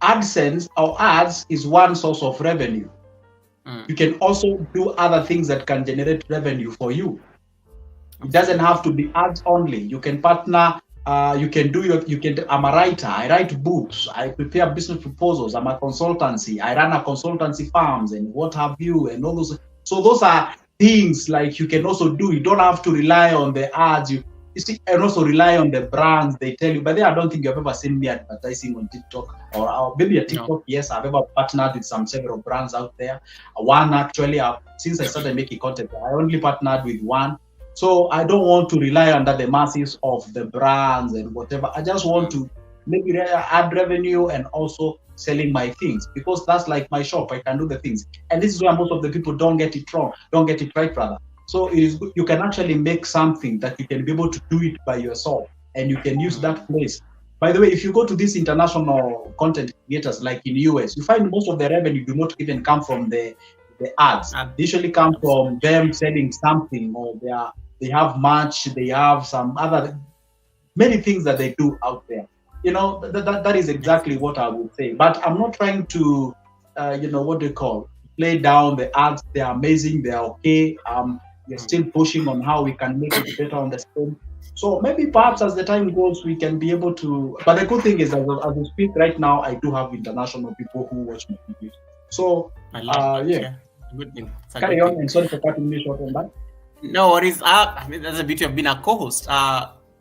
AdSense or ads is one source of revenue. You can also do other things that can generate revenue for you. It doesn't have to be ads only. You can partner. I'm a writer. I write books. I prepare business proposals. I'm a consultancy. I run a consultancy firms and what have you and all those. So those are things like you can also do. You don't have to rely on the ads. You see, and also rely on the brands they tell you. But then I don't think you've ever seen me advertising on TikTok or maybe a TikTok. No. Yes, I've ever partnered with several brands out there. One actually, since I started making content, I only partnered with one. So I don't want to rely on the masses of the brands and whatever. I just want to maybe add revenue and also selling my things, because that's like my shop. I can do the things. And this is where most of the people don't get it wrong, don't get it right, rather. So you can actually make something that you can be able to do it by yourself, and you can use that place. By the way, if you go to these international content creators like in US, you find most of the revenue do not even come from the ads. They usually come from them selling something, or they have merch, they have some other many things that they do out there. That is exactly what I would say. But I'm not trying to, what do you call, play down the ads. They're amazing. They're okay. We're still pushing on how we can make it better on the screen. So maybe perhaps as the time goes, we can be able to. But the good thing is, as we speak right now, I do have international people who watch my videos. So yeah. Good thing. Carry on, and sorry for cutting me short on that. No worries. That's a beauty of being a co-host.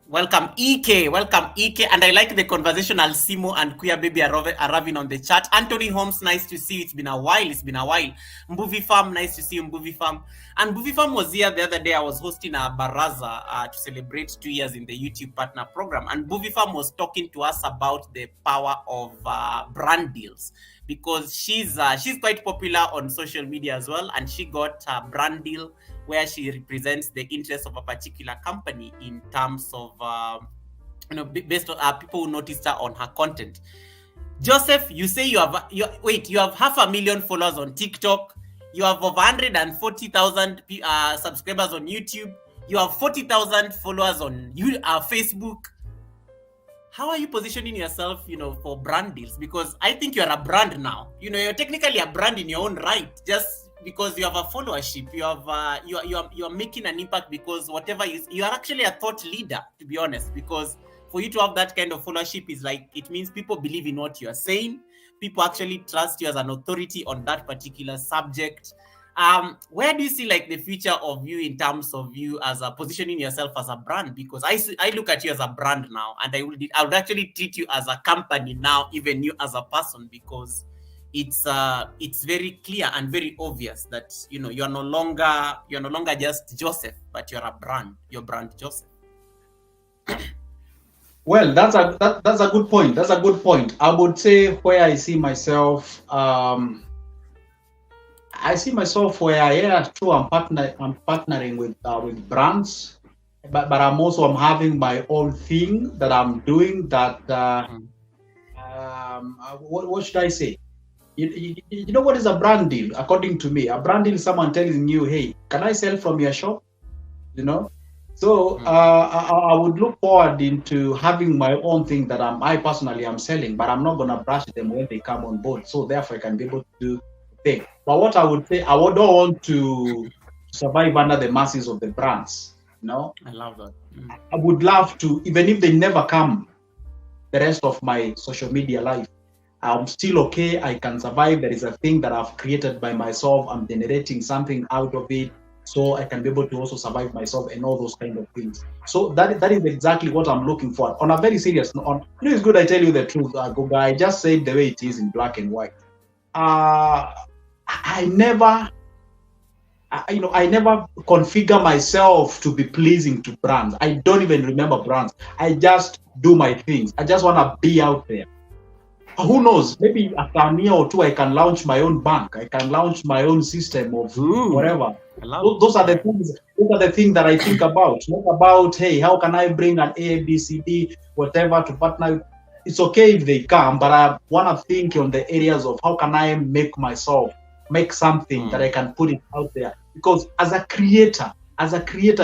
Welcome EK, and I like the conversation. Alcimo and Queer Baby are arriving on the chat. Anthony Holmes, nice to see you. It's been a while. Mbuvi Farm, nice to see you, Mbuvi Farm. And Mbuvi Farm was here the other day. I was hosting a baraza to celebrate 2 years in the YouTube Partner Program, and Mbuvi Farm was talking to us about the power of brand deals, because she's quite popular on social media as well, and she got a brand deal where she represents the interests of a particular company in terms of, based on people who noticed her on her content. Joseph, you say you have 500,000 followers on TikTok. You have over 140,000 subscribers on YouTube. You have 40,000 followers on Facebook. How are you positioning yourself, for brand deals? Because I think you're a brand now. You're technically a brand in your own right. Just because you have a followership, you are making an impact, because whatever you are actually a thought leader, to be honest. Because for you to have that kind of followership is like, it means people believe in what you are saying. People actually trust you as an authority on that particular subject. Where do you see like the future of you in terms of you as a positioning yourself as a brand? Because I look at you as a brand now, and I would actually treat you as a company now, even you as a person, because it's very clear and very obvious that you're no longer just Joseph, but you're a brand. You're brand Joseph. Well, that's a good point. That's a good point. I would say where I see myself, I see myself where true, I'm partnering with brands, but I'm having my own thing that I'm doing. That what should I say? You know what is a brand deal? According to me, a brand deal is someone telling you, "Hey, can I sell from your shop?" So I would look forward into having my own thing that I personally am selling, but I'm not gonna brush them when they come on board. So therefore, I can be able to do the thing. But what I would say, I don't want to survive under the masses of the brands. I love that. I would love to, even if they never come the rest of my social media life, I'm still okay. I can survive. There is a thing that I've created by myself. I'm generating something out of it. so I can be able to also survive myself and all those kind of things. So that is exactly what I'm looking for. On a very serious note, it's good I tell you the truth, Goga. I just say it the way it is in black and white. I never, I never configure myself to be pleasing to brands. I don't even remember brands. I just do my things. I just want to be out there. Who knows? Maybe after a year or two, I can launch my own bank. I can launch my own system of whatever. Those are the things. Those are the things that I think about. Not about, hey, how can I bring an A, B, C, D, whatever to partner. It's okay if they come, but I want to think on the areas of how can I make something that I can put it out there. Because as a creator,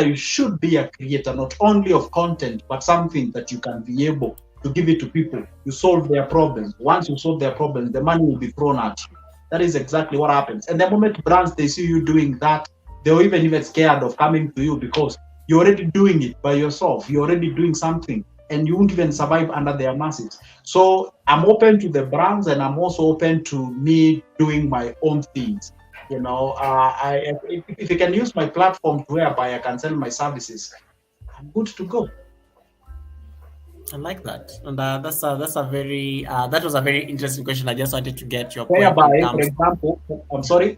you should be a creator, not only of content, but something that you can be able to give it to people. You solve their problems. Once you solve their problems, the money will be thrown at you. That is exactly what happens. And the moment brands, they see you doing that, they're even scared of coming to you because you're already doing it by yourself. You're already doing something and you won't even survive under their masses. So I'm open to the brands and I'm also open to me doing my own things. If you can use my platform whereby I can sell my services, I'm good to go. I like that, and that's a very that was a very interesting question. I just wanted to get your point. Whereby, for example,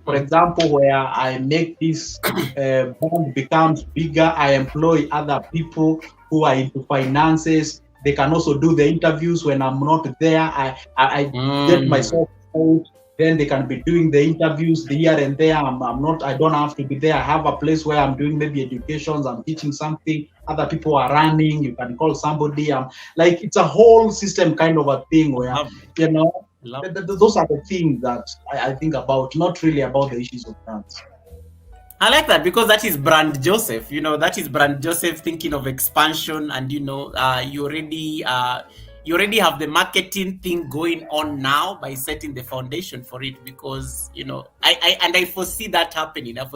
for example, where I make this brand becomes bigger, I employ other people who are into finances. They can also do the interviews when I'm not there. I get myself out. Then they can be doing the interviews here and there. I don't have to be there. I have a place where I'm doing maybe educations, I'm teaching something, other people are running, you can call somebody. Like it's a whole system kind of a thing where, those are the things that I think about, not really about the issues of brands. I like that because that is brand Joseph. That is brand Joseph thinking of expansion, and you already have the marketing thing going on now by setting the foundation for it, because I foresee that happening. And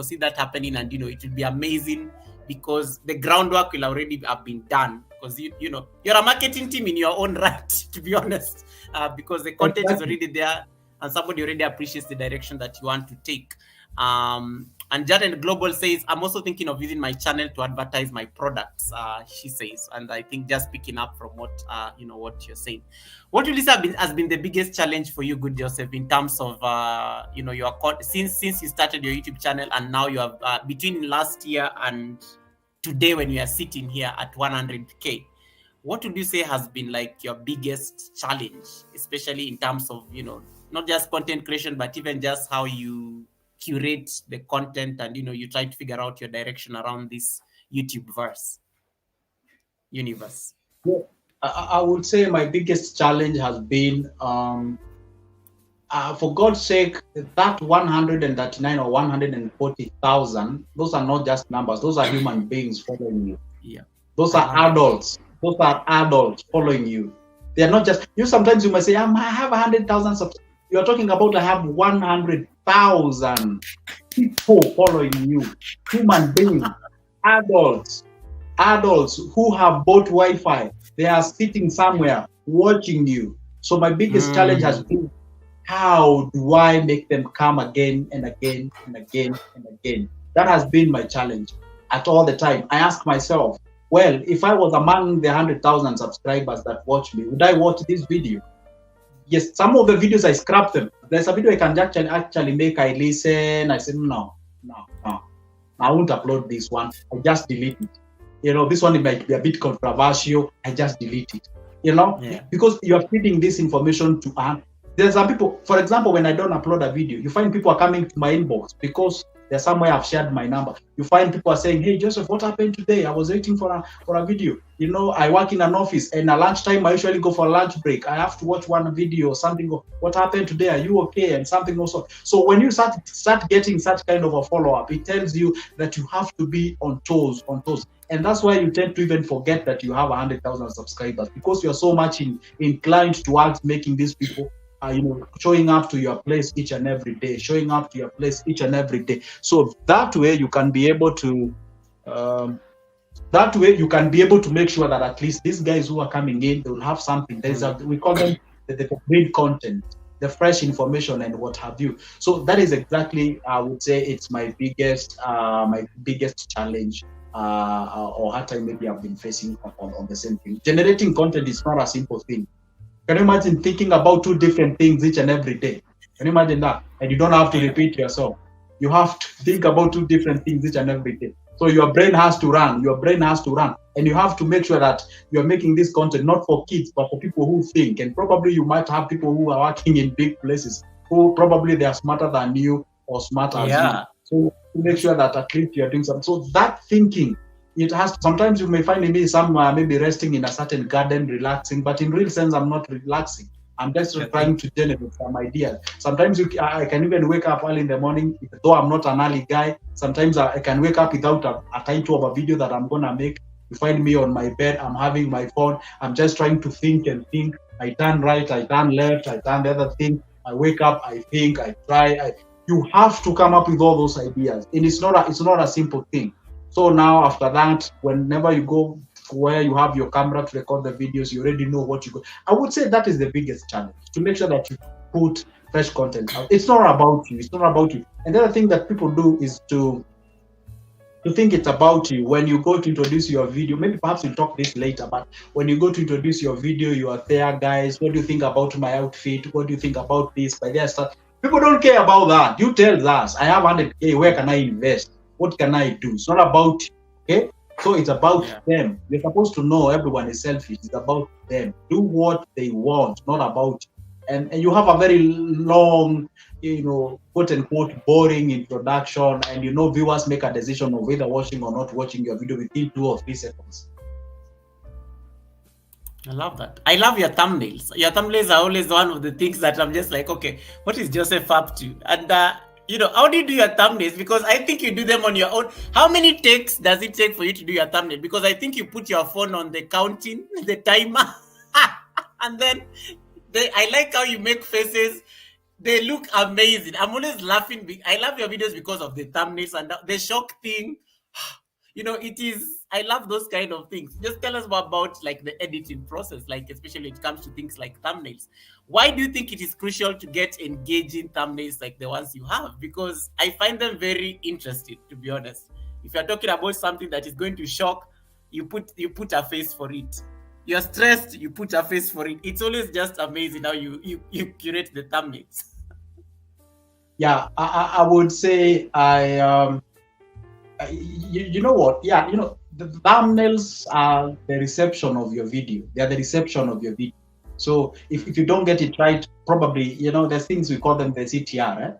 it will be amazing because the groundwork will already have been done, because you're a marketing team in your own right, to be honest, because the content is already there and somebody already appreciates the direction that you want to take. And Jaden Global says, I'm also thinking of using my channel to advertise my products, she says. And I think just picking up from what what you're saying. What will this has been the biggest challenge for you, good Joseph, in terms of your since you started your YouTube channel, and now you have between last year and today when you are sitting here at 100K, what would you say has been like your biggest challenge, especially in terms of not just content creation, but even just how you curate the content and you try to figure out your direction around this YouTube universe? Yeah, I would say my biggest challenge has been for God's sake, that 139 or 140,000, those are not just numbers, those are human beings following you. Yeah, those are adults following you. They are not just sometimes you might say, I have 100,000 subscribers. You're talking about I have 100,000 people following you, human beings, adults who have bought Wi-Fi. They are sitting somewhere watching you. So my biggest challenge has been, how do I make them come again and again and again and again? That has been my challenge at all the time. I ask myself, well, if I was among the 100,000 subscribers that watch me, would I watch this video? Yes, some of the videos I scrap them. There's a video I can actually make. I listen. I say no. I won't upload this one. I just delete it. This one it might be a bit controversial. I just delete it. Because you are feeding this information to. There's some people. For example, when I don't upload a video, you find people are coming to my inbox because there's somewhere I've shared my number. You find people are saying, "Hey Joseph, what happened today? I was waiting for a video. I work in an office, and at lunchtime I usually go for a lunch break. I have to watch one video or something. What happened today? Are you okay?" And something also. So when you start getting such kind of a follow-up, it tells you that you have to be on toes. And that's why you tend to even forget that you have 100,000 subscribers, because you're so much inclined towards making these people showing up to your place each and every day, So that way you can be able to make sure that at least these guys who are coming in, they will have something. We call them the paid content. the fresh information and what have you. So that is exactly, I would say, it's my biggest challenge, or hard time maybe I've been facing on the same thing. Generating content is not a simple thing. Can you imagine thinking about two different things each and every day? Can you imagine that? And you don't have to repeat yourself. You have to think about two different things each and every day. So your brain has to run. And you have to make sure that you're making this content not for kids, but for people who think. And probably you might have people who are working in big places who probably they are smarter than you or smarter as you. So to make sure that at least you're doing something. So that thinking, it has, sometimes you may find me somewhere, maybe resting in a certain garden, relaxing, but in real sense, I'm not relaxing. I'm just trying to generate some ideas. Sometimes I can even wake up early in the morning, though I'm not an early guy. Sometimes I can wake up without a title of a video that I'm going to make. You find me on my bed, I'm having my phone. I'm just trying to think and think. I turn right, I turn left, I turn the other thing. I wake up, I think, I try. You have to come up with all those ideas. And it's not a simple thing. So now after that, whenever you go where you have your camera to record the videos, you already know what you go. I would say that is the biggest challenge, to make sure that you put fresh content out. It's not about you. And the other thing that people do is to think it's about you. When you go to introduce your video, maybe perhaps we'll talk this later, but when you go to introduce your video, you are there, guys. What do you think about my outfit? What do you think about this? By their stuff. People don't care about that. You tell us, I have 100K, where can I invest? What can I do? It's not about you, okay? So it's about them. They're supposed to know everyone is selfish. It's about them. Do what they want, not about you. And you have a very long, quote unquote, boring introduction, and viewers make a decision of whether watching or not watching your video within 2 or 3 seconds. I love that. I love your thumbnails. Your thumbnails are always one of the things that I'm just like, okay, what is Joseph up to? And how do you do your thumbnails? Because I think you do them on your own. How many takes does it take for you to do your thumbnail? Because I think you put your phone on the counting, the timer, and then I like how you make faces. They look amazing. I'm always laughing. I love your videos because of the thumbnails and the shock thing. It is, I love those kind of things. Just tell us about like the editing process, like especially when it comes to things like thumbnails. Why do you think it is crucial to get engaging thumbnails like the ones you have? Because I find them very interesting, to be honest. If you're talking about something that is going to shock, you put a face for it. You're stressed, you put a face for it. It's always just amazing how you curate the thumbnails. Yeah, I would say you know what? Yeah, the thumbnails are the reception of your video. They are the reception of your video. So if you don't get it right, probably, there's things we call them the CTR,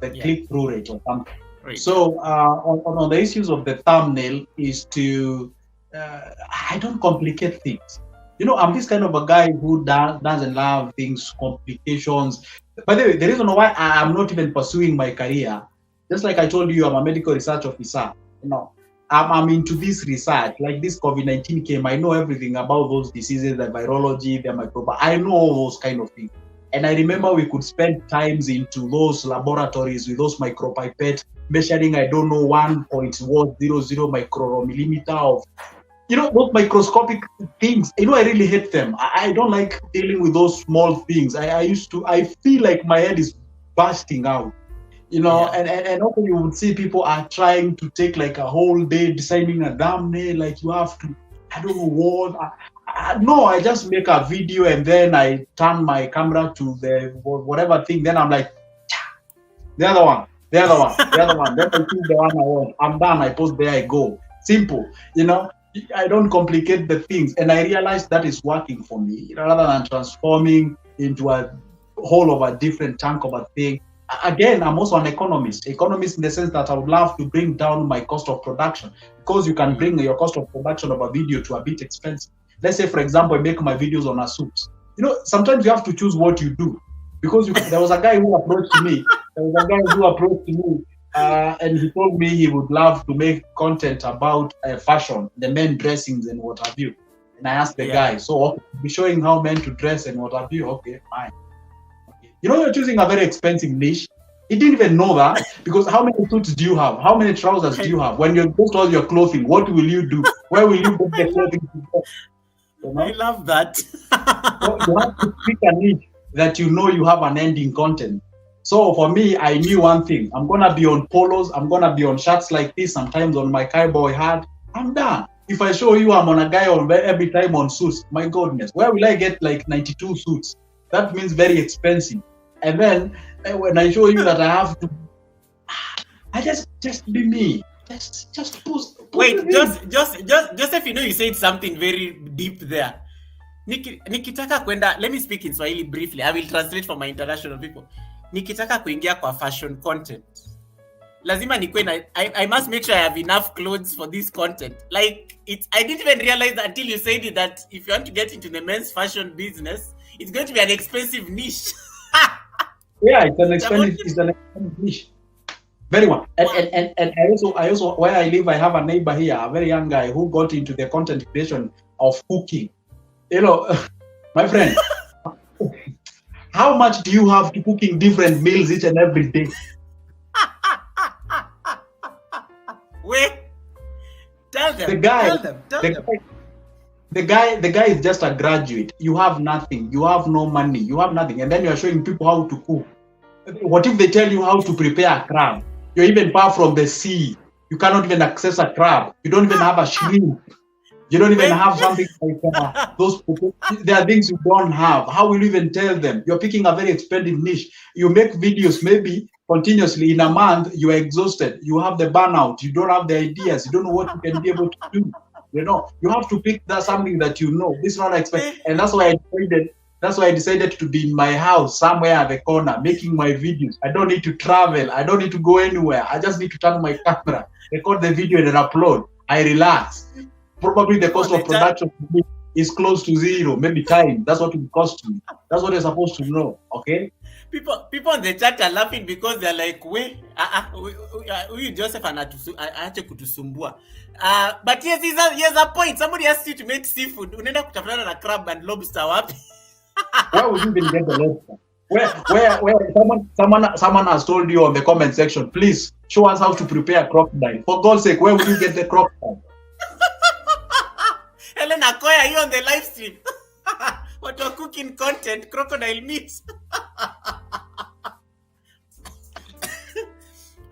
the click-through rate or something. Right. So on the issues of the thumbnail is to, I don't complicate things. I'm this kind of a guy who doesn't love things, complications. By the way, the reason why I'm not even pursuing my career, just like I told you, I'm a medical research officer. I'm into this research. Like this COVID-19 came, I know everything about those diseases, the virology, the microbiome. I know all those kind of things. And I remember we could spend times into those laboratories with those micropipette measuring, I don't know, 1.00 micromillimeter of, those microscopic things. I really hate them. I don't like dealing with those small things. I feel like my head is bursting out. And also you would see people are trying to take like a whole day designing a thumbnail, like you have to, I don't know what. No, I just make a video and then I turn my camera to the whatever thing. Then I'm like, the other one. Then I choose the one I want. I'm done. I post there. I go. Simple. I don't complicate the things, and I realized that is working for me rather than transforming into a whole of a different chunk of a thing. Again, I'm also an economist in the sense that I would love to bring down my cost of production, because you can bring your cost of production of a video to a bit expensive. Let's say, for example, I make my videos on a suits. Sometimes you have to choose what you do, because there was a guy who approached me. And he told me he would love to make content about fashion, the men dressings and what have you. And I asked the guy, so be showing how men to dress and what have you. Okay, fine. Okay. You're choosing a very expensive niche. He didn't even know that, because how many suits do you have? How many trousers do you have? When you post all your clothing, what will you do? Where will you put the clothing to go? I love that. So you have to pick a niche. that you know you have an ending content. So for me, I knew one thing. I'm gonna be on polos, I'm gonna be on shirts like this, sometimes on my cowboy hat. I'm done. If I show you I'm on a guy on every time on suits, my goodness, where will I get like 92 suits? That means very expensive. And then when I show you that I have to, I just be me. Just put Wait, just Joseph, you said something very deep there. Nikitaka kwenda, let me speak in Swahili briefly. I will translate for my international people. Nikitaka kuingia kwa fashion content, lazima nikwe na, I must make sure I have enough clothes for this content. Like, I didn't even realize until you said it that if you want to get into the men's fashion business, it's going to be an expensive niche. Yeah, it's an expensive niche. Very well. And I also where I live, I have a neighbor here, a very young guy who got into the content creation of cooking. My friend, how much do you have to cooking different meals each and every day? Wait, tell them. The guy is just a graduate. You have nothing. You have no money. You have nothing, and then you are showing people how to cook. What if they tell you how to prepare a crab? You're even far from the sea. You cannot even access a crab. You don't even have a shrimp. You don't even have something like those. There are things you don't have. How will you even tell them? You're picking a very expensive niche. You make videos maybe continuously. In a month, you are exhausted. You have the burnout. You don't have the ideas. You don't know what you can be able to do. You have to pick something that you know. This is not expected, and that's why I decided to be in my house somewhere at the corner making my videos. I don't need to travel. I don't need to go anywhere. I just need to turn my camera, record the video, and upload. I relax. Probably the cost of production is close to zero, maybe time. That's what it costs me. That's what you're supposed to know. Okay. People on the chat are laughing because they're like, "Wait, Joseph anache kutusumbua." But yes, here's a point. Somebody asked you to make seafood. Unaenda kutafutana na crab and lobster wapi? Where would you even get the lobster? Where someone has told you on the comment section, please show us how to prepare a crocodile. For God's sake, where would you get the crocodile? Helen Akoya, you on the live stream. What you're cooking content, crocodile meat.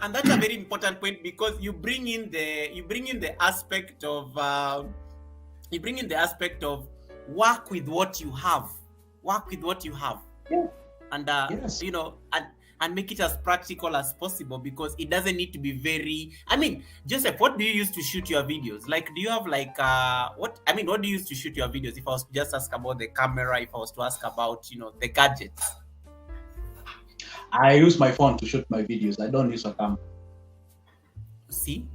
And that's a very important point because you bring in the aspect of work with what you have. Work with what you have. Yeah. And yes. And make it as practical as possible because it doesn't need to be very. I mean, Joseph, what do you use to shoot your videos? Like, do you have like what do you use to shoot your videos? If I was to just ask about the camera, if I was to ask about the gadgets. I use my phone to shoot my videos. I don't use a camera. See,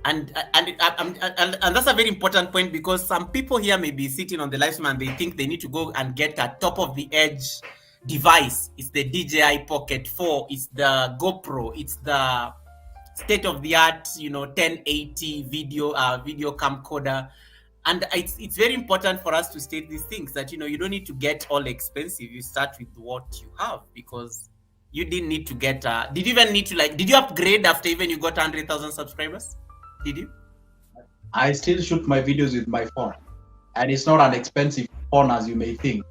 and that's a very important point because some people here may be sitting on the live stream and they think they need to go and get a top of the edge device. It's the DJI Pocket 4. It's the GoPro. It's the state of the art 1080 video camcorder. And it's very important for us to state these things that you don't need to get all expensive. You start with what you have because you didn't need to get did you even need to did you upgrade after even you got 100,000 subscribers? Did you? I still shoot my videos with my phone, and it's not an expensive phone as you may think.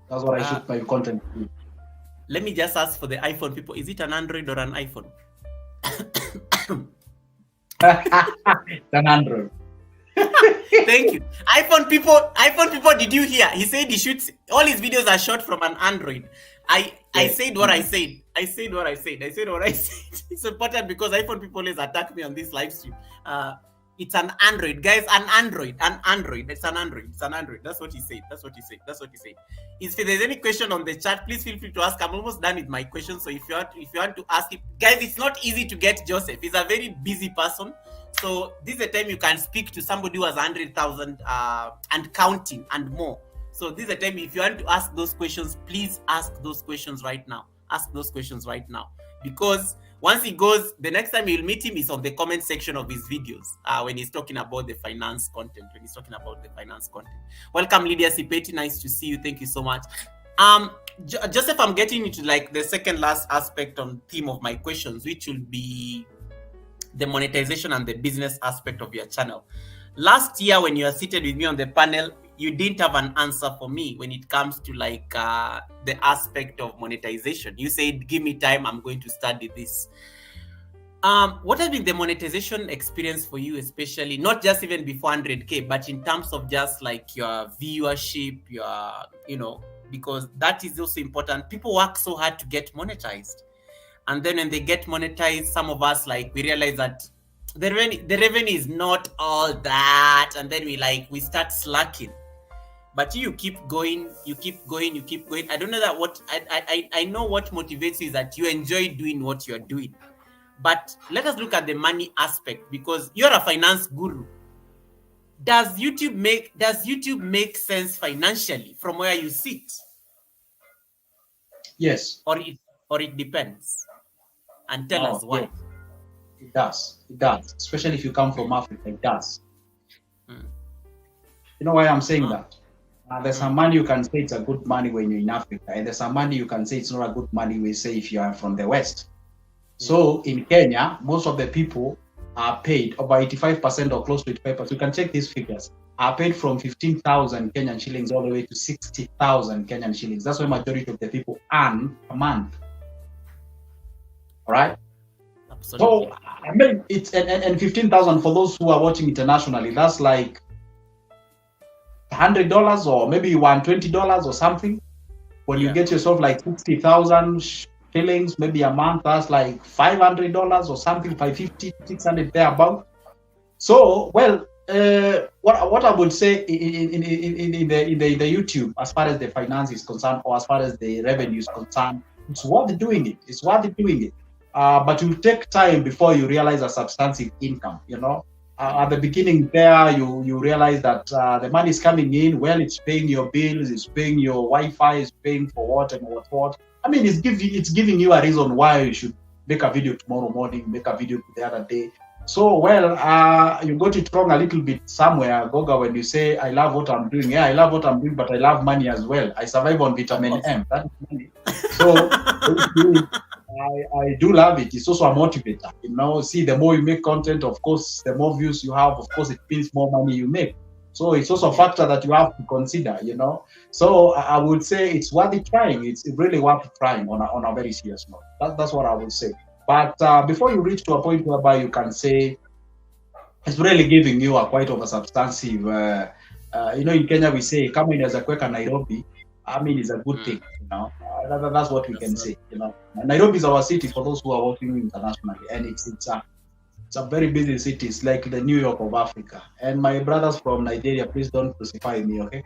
That's what I shoot my content with. Let me just ask for the iPhone people. Is it an Android or an iPhone? It's an Android. Thank you. iPhone people, did you hear? He said he shoots, all his videos are shot from an Android. I said what I said. It's important because iPhone people always attack me on this live stream. It's an Android, guys. An Android. It's an Android. That's what he said. If there's any question on the chat, please feel free to ask. I'm almost done with my questions. So if you want to ask it, guys, it's not easy to get Joseph. He's a very busy person. So this is the time you can speak to somebody who has 100,000 and counting and more. So this is the time if you want to ask those questions, please ask those questions right now. Because once he goes, the next time you'll meet him is on the comment section of his videos when he's talking about the finance content. Welcome, Lydia Sipeti. Nice to see you. Thank you so much. Joseph, I'm getting into the second last aspect on theme of my questions, which will be the monetization and the business aspect of your channel. Last year, when you were seated with me on the panel, you didn't have an answer for me when it comes to like the aspect of monetization. You said, give me time, I'm going to study this. What has been the monetization experience for you, especially not just even before 100K, but in terms of just like your viewership, because that is also important. People work so hard to get monetized, and then when they get monetized, some of us, like, we realize that the revenue is not all that, and then we start slacking. But you keep going. I don't know that what I know what motivates you is that you enjoy doing what you're doing. But let us look at the money aspect, because you're a finance guru. Does YouTube make sense financially from where you sit? Yes. Or it depends? And tell us why. Yes. It does. It does. Especially if you come from Africa, it does. You know why I'm saying that? There's some money you can say it's a good money when you're in Africa, and there's some money you can say it's not a good money we say if you are from the West. So in Kenya, most of the people are paid, about 85% or close to 85%. You can check these figures. Are paid from 15,000 Kenyan shillings all the way to 60,000 Kenyan shillings. That's where majority of the people earn a month. All right. Absolutely. So I mean, it's and 15,000 for those who are watching internationally. That's like $100 or maybe $120 or something. When you get yourself like 60,000 shillings, maybe a month, that's like $500 or something, 550, 600 thereabout. So, well, what I would say in the YouTube, as far as the finance is concerned, or as far as the revenue is concerned, it's worth doing it. It's worth doing it. But it will take time before you realize a substantive income. At the beginning there, you realize that the money is coming in. Well, it's paying your bills, it's paying your Wi-Fi, it's paying for what and what. I mean, it's giving you a reason why you should make a video tomorrow morning, make a video the other day. So, well, you got it wrong a little bit somewhere, Goga, when you say, I love what I'm doing. Yeah, I love what I'm doing, but I love money as well. I survive on vitamin M. That is money. So, I do love it. It's also a motivator. See, the more you make content, of course, the more views you have, of course, it means more money you make. So it's also a factor that you have to consider, So I would say it's worth it trying. It's really worth trying on a very serious note. That's what I would say. But before you reach to a point whereby you can say it's really giving you a quite of a substantive, in Kenya we say, come in as a kweka Nairobi. I mean, it's a good thing, That's what we can say, Nairobi is our city for those who are working internationally, and it's a very busy city. It's like the New York of Africa. And my brothers from Nigeria, please don't crucify me, okay?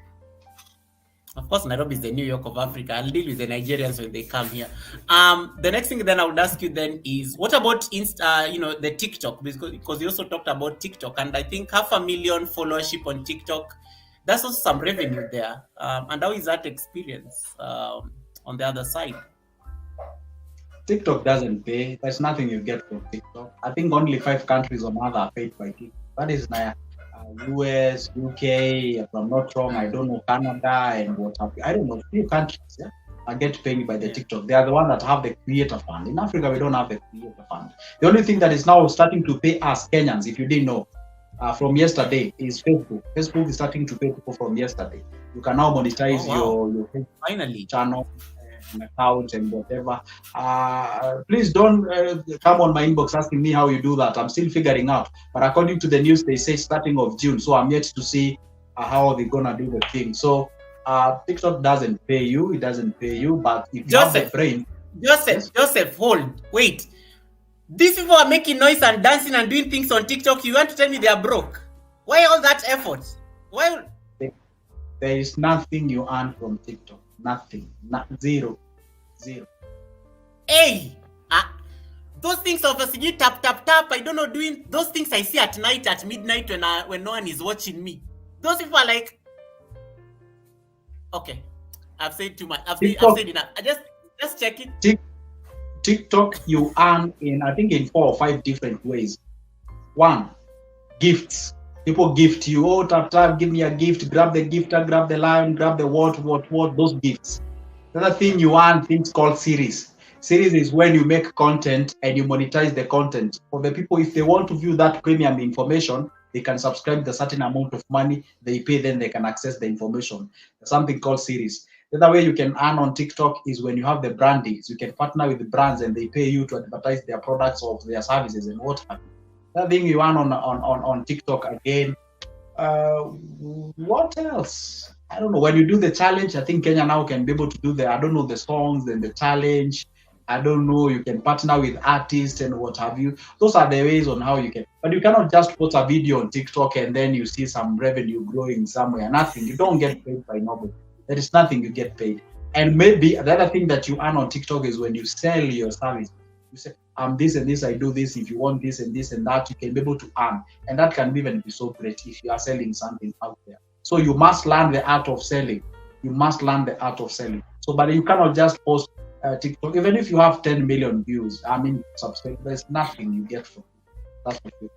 Of course, Nairobi is the New York of Africa. I'll deal with the Nigerians when they come here. The next thing then I would ask you then is, what about the TikTok? Because you also talked about TikTok, and I think 500,000 followership on TikTok. That's also some revenue there. And how is that experience on the other side? TikTok doesn't pay. There's nothing you get from TikTok. I think only 5 countries on Earth are paid by TikTok. That is US, UK, if I'm not wrong, I don't know, Canada and what have you. I don't know, few countries are get paid by the TikTok. They are the ones that have the creator fund. In Africa, we don't have the creator fund. The only thing that is now starting to pay us Kenyans, if you didn't know, from yesterday is Facebook. Facebook is starting to pay people from yesterday. You can now monetize your finally channel and account and whatever. Please don't come on my inbox asking me how you do that. I'm still figuring out. But according to the news, they say starting of June. So I'm yet to see how they're gonna do the thing. So TikTok doesn't pay you. It doesn't pay you. But if you have the brain, Joseph, hold, wait. These people are making noise and dancing and doing things on TikTok. You want to tell me they are broke? Why all that effort? Why? There is nothing you earn from TikTok. Nothing. Zero. Hey, those things of us, you tap. I don't know, doing those things I see at night, at midnight when no one is watching me. Those people are like, okay, I've said too much. I've said enough. I just check it. TikTok you earn in 4 or 5 different ways. 1, gifts. People gift you. Oh, tap, give me a gift. Grab the gift, grab the lion, grab the what, those gifts. The other thing you earn, things called series. Series is when you make content and you monetize the content. For the people, if they want to view that premium information, They can subscribe the certain amount of money, they pay, then they can access the information. There's something called series. The other way you can earn on TikTok is when you have the brandings. You can partner with the brands and they pay you to advertise their products or their services and what have you. That thing you earn on TikTok again. Uh, what else? I don't know. When you do the challenge, I think Kenya now can be able to do the, I don't know, the songs and the challenge. I don't know. You can partner with artists and what have you. Those are the ways on how you can. But you cannot just put a video on TikTok and then you see some revenue growing somewhere. Nothing. You don't get paid by nobody. There is nothing you get paid. And maybe the other thing that you earn on TikTok is when you sell your service. You say, I'm this and this, I do this. If you want this and this and that, you can be able to earn. And that can even be so great if you are selling something out there. So you must learn the art of selling. You must learn the art of selling. So, but you cannot just post TikTok. Even if you have 10 million views, I mean, there's nothing you get from it. That's for sure.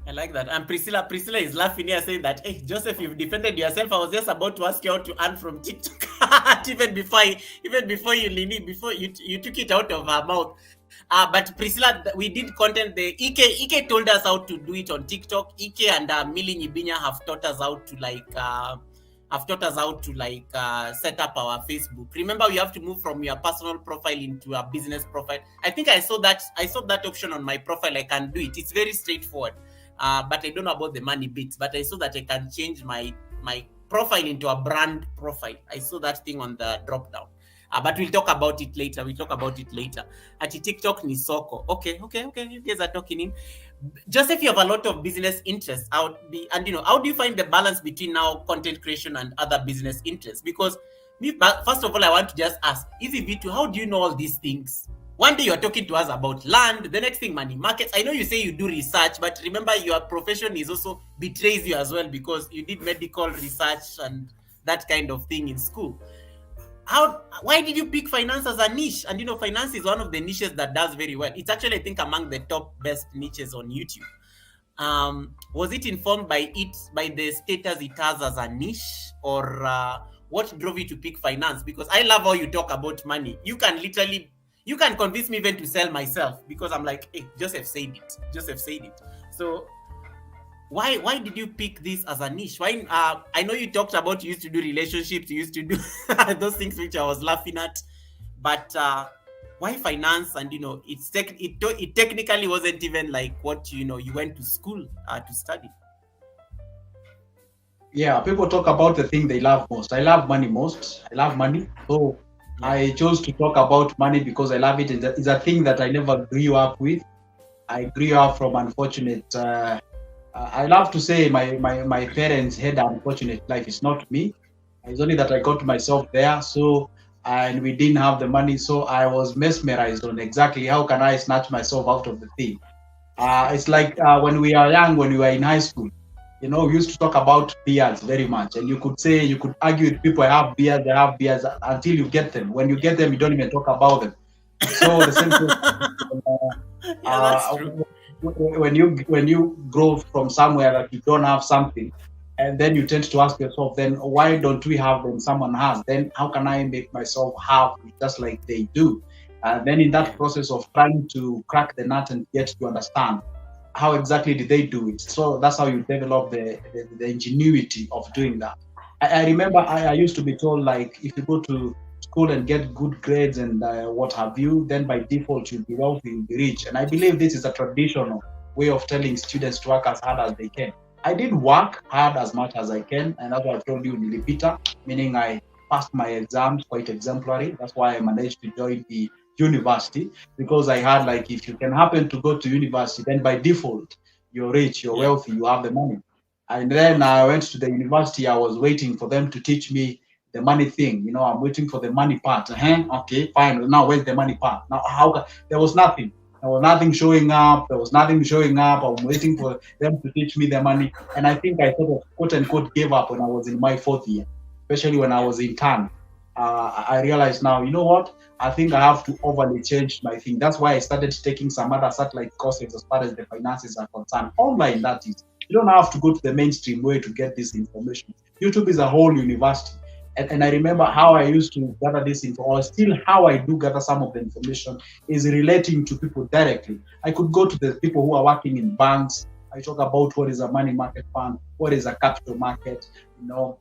I like that. And Priscilla is laughing here saying that, hey, Joseph, you've defended yourself. I was just about to ask you how to earn from TikTok. even before you took it out of her mouth. But Priscilla, we did content. The Ike told us how to do it on TikTok. Ike and Millie Nyibinya have taught us how to set up our Facebook. Remember, you have to move from your personal profile into a business profile. I think I saw that option on my profile. I can do it. It's very straightforward. But I don't know about the money bits. But I saw that I can change my profile into a brand profile. I saw that thing on the drop down. But we'll talk about it later. At TikTok ni soko. Okay. You guys are talking in. Joseph, you have a lot of business interests and how do you find the balance between now content creation and other business interests? Because first of all, I want to just ask, Easy V2, how do you know all these things? One day you're talking to us about land, the next thing money markets. I know you say you do research, but remember your profession is also betrays you as well because you did medical research and that kind of thing in school. Why did you pick finance as a niche? And finance is one of the niches that does very well. It's actually, I think, among the top best niches on YouTube. Was it informed by the status it has as a niche, or what drove you to pick finance? Because I love how you talk about money. You can convince me even to sell myself because I'm like, hey, Joseph said it. So why did you pick this as a niche? Why? I know you talked about you used to do relationships, you used to do those things which I was laughing at, but why finance? And it technically wasn't even like what you went to school to study. Yeah, people talk about the thing they love most. I love money most. I love money. So I chose to talk about money because I love it. It's a thing that I never grew up with. I grew up from unfortunate. I love to say my parents had an unfortunate life. It's not me. It's only that I got myself there. So, and we didn't have the money. So I was mesmerized on exactly how can I snatch myself out of the thing. It's like when we are young, when we were in high school, we used to talk about beers very much. And you could argue with people, I have beers until you get them. When you get them, you don't even talk about them. So the same thing. That's true. When you grow from somewhere that you don't have something, and then you tend to ask yourself, then why don't we have when someone has? Then how can I make myself have just like they do? And then in that process of trying to crack the nut and get to understand how exactly did they do it. So that's how you develop the ingenuity of doing that. I remember I used to be told, like, if you go to school and get good grades and what have you, then by default you'll be wealthy, you'll be rich. And I believe this is a traditional way of telling students to work as hard as they can. I did work hard as much as I can, and that's what I told you, Nilipita, meaning I passed my exams quite exemplary. That's why I managed to join the university, because I had, like, if you can happen to go to university, then by default you're rich, you're wealthy, you have the money. And then I went to the university. I was waiting for them to teach me the money thing. I'm waiting for the money part. Okay, fine. Now where's the money part? Now there was nothing. There was nothing showing up. I'm waiting for them to teach me the money. And I think I sort of quote unquote gave up when I was in my fourth year, especially when I was in TAN. I realized now, you know what? I think I have to overly change my thing. That's why I started taking some other satellite courses as far as the finances are concerned. Online, that is. You don't have to go to the mainstream way to get this information. YouTube is a whole university. And I remember how I used to gather this info, or still how I do gather some of the information, is relating to people directly. I could go to the people who are working in banks, I talk about what is a money market fund, what is a capital market, you know,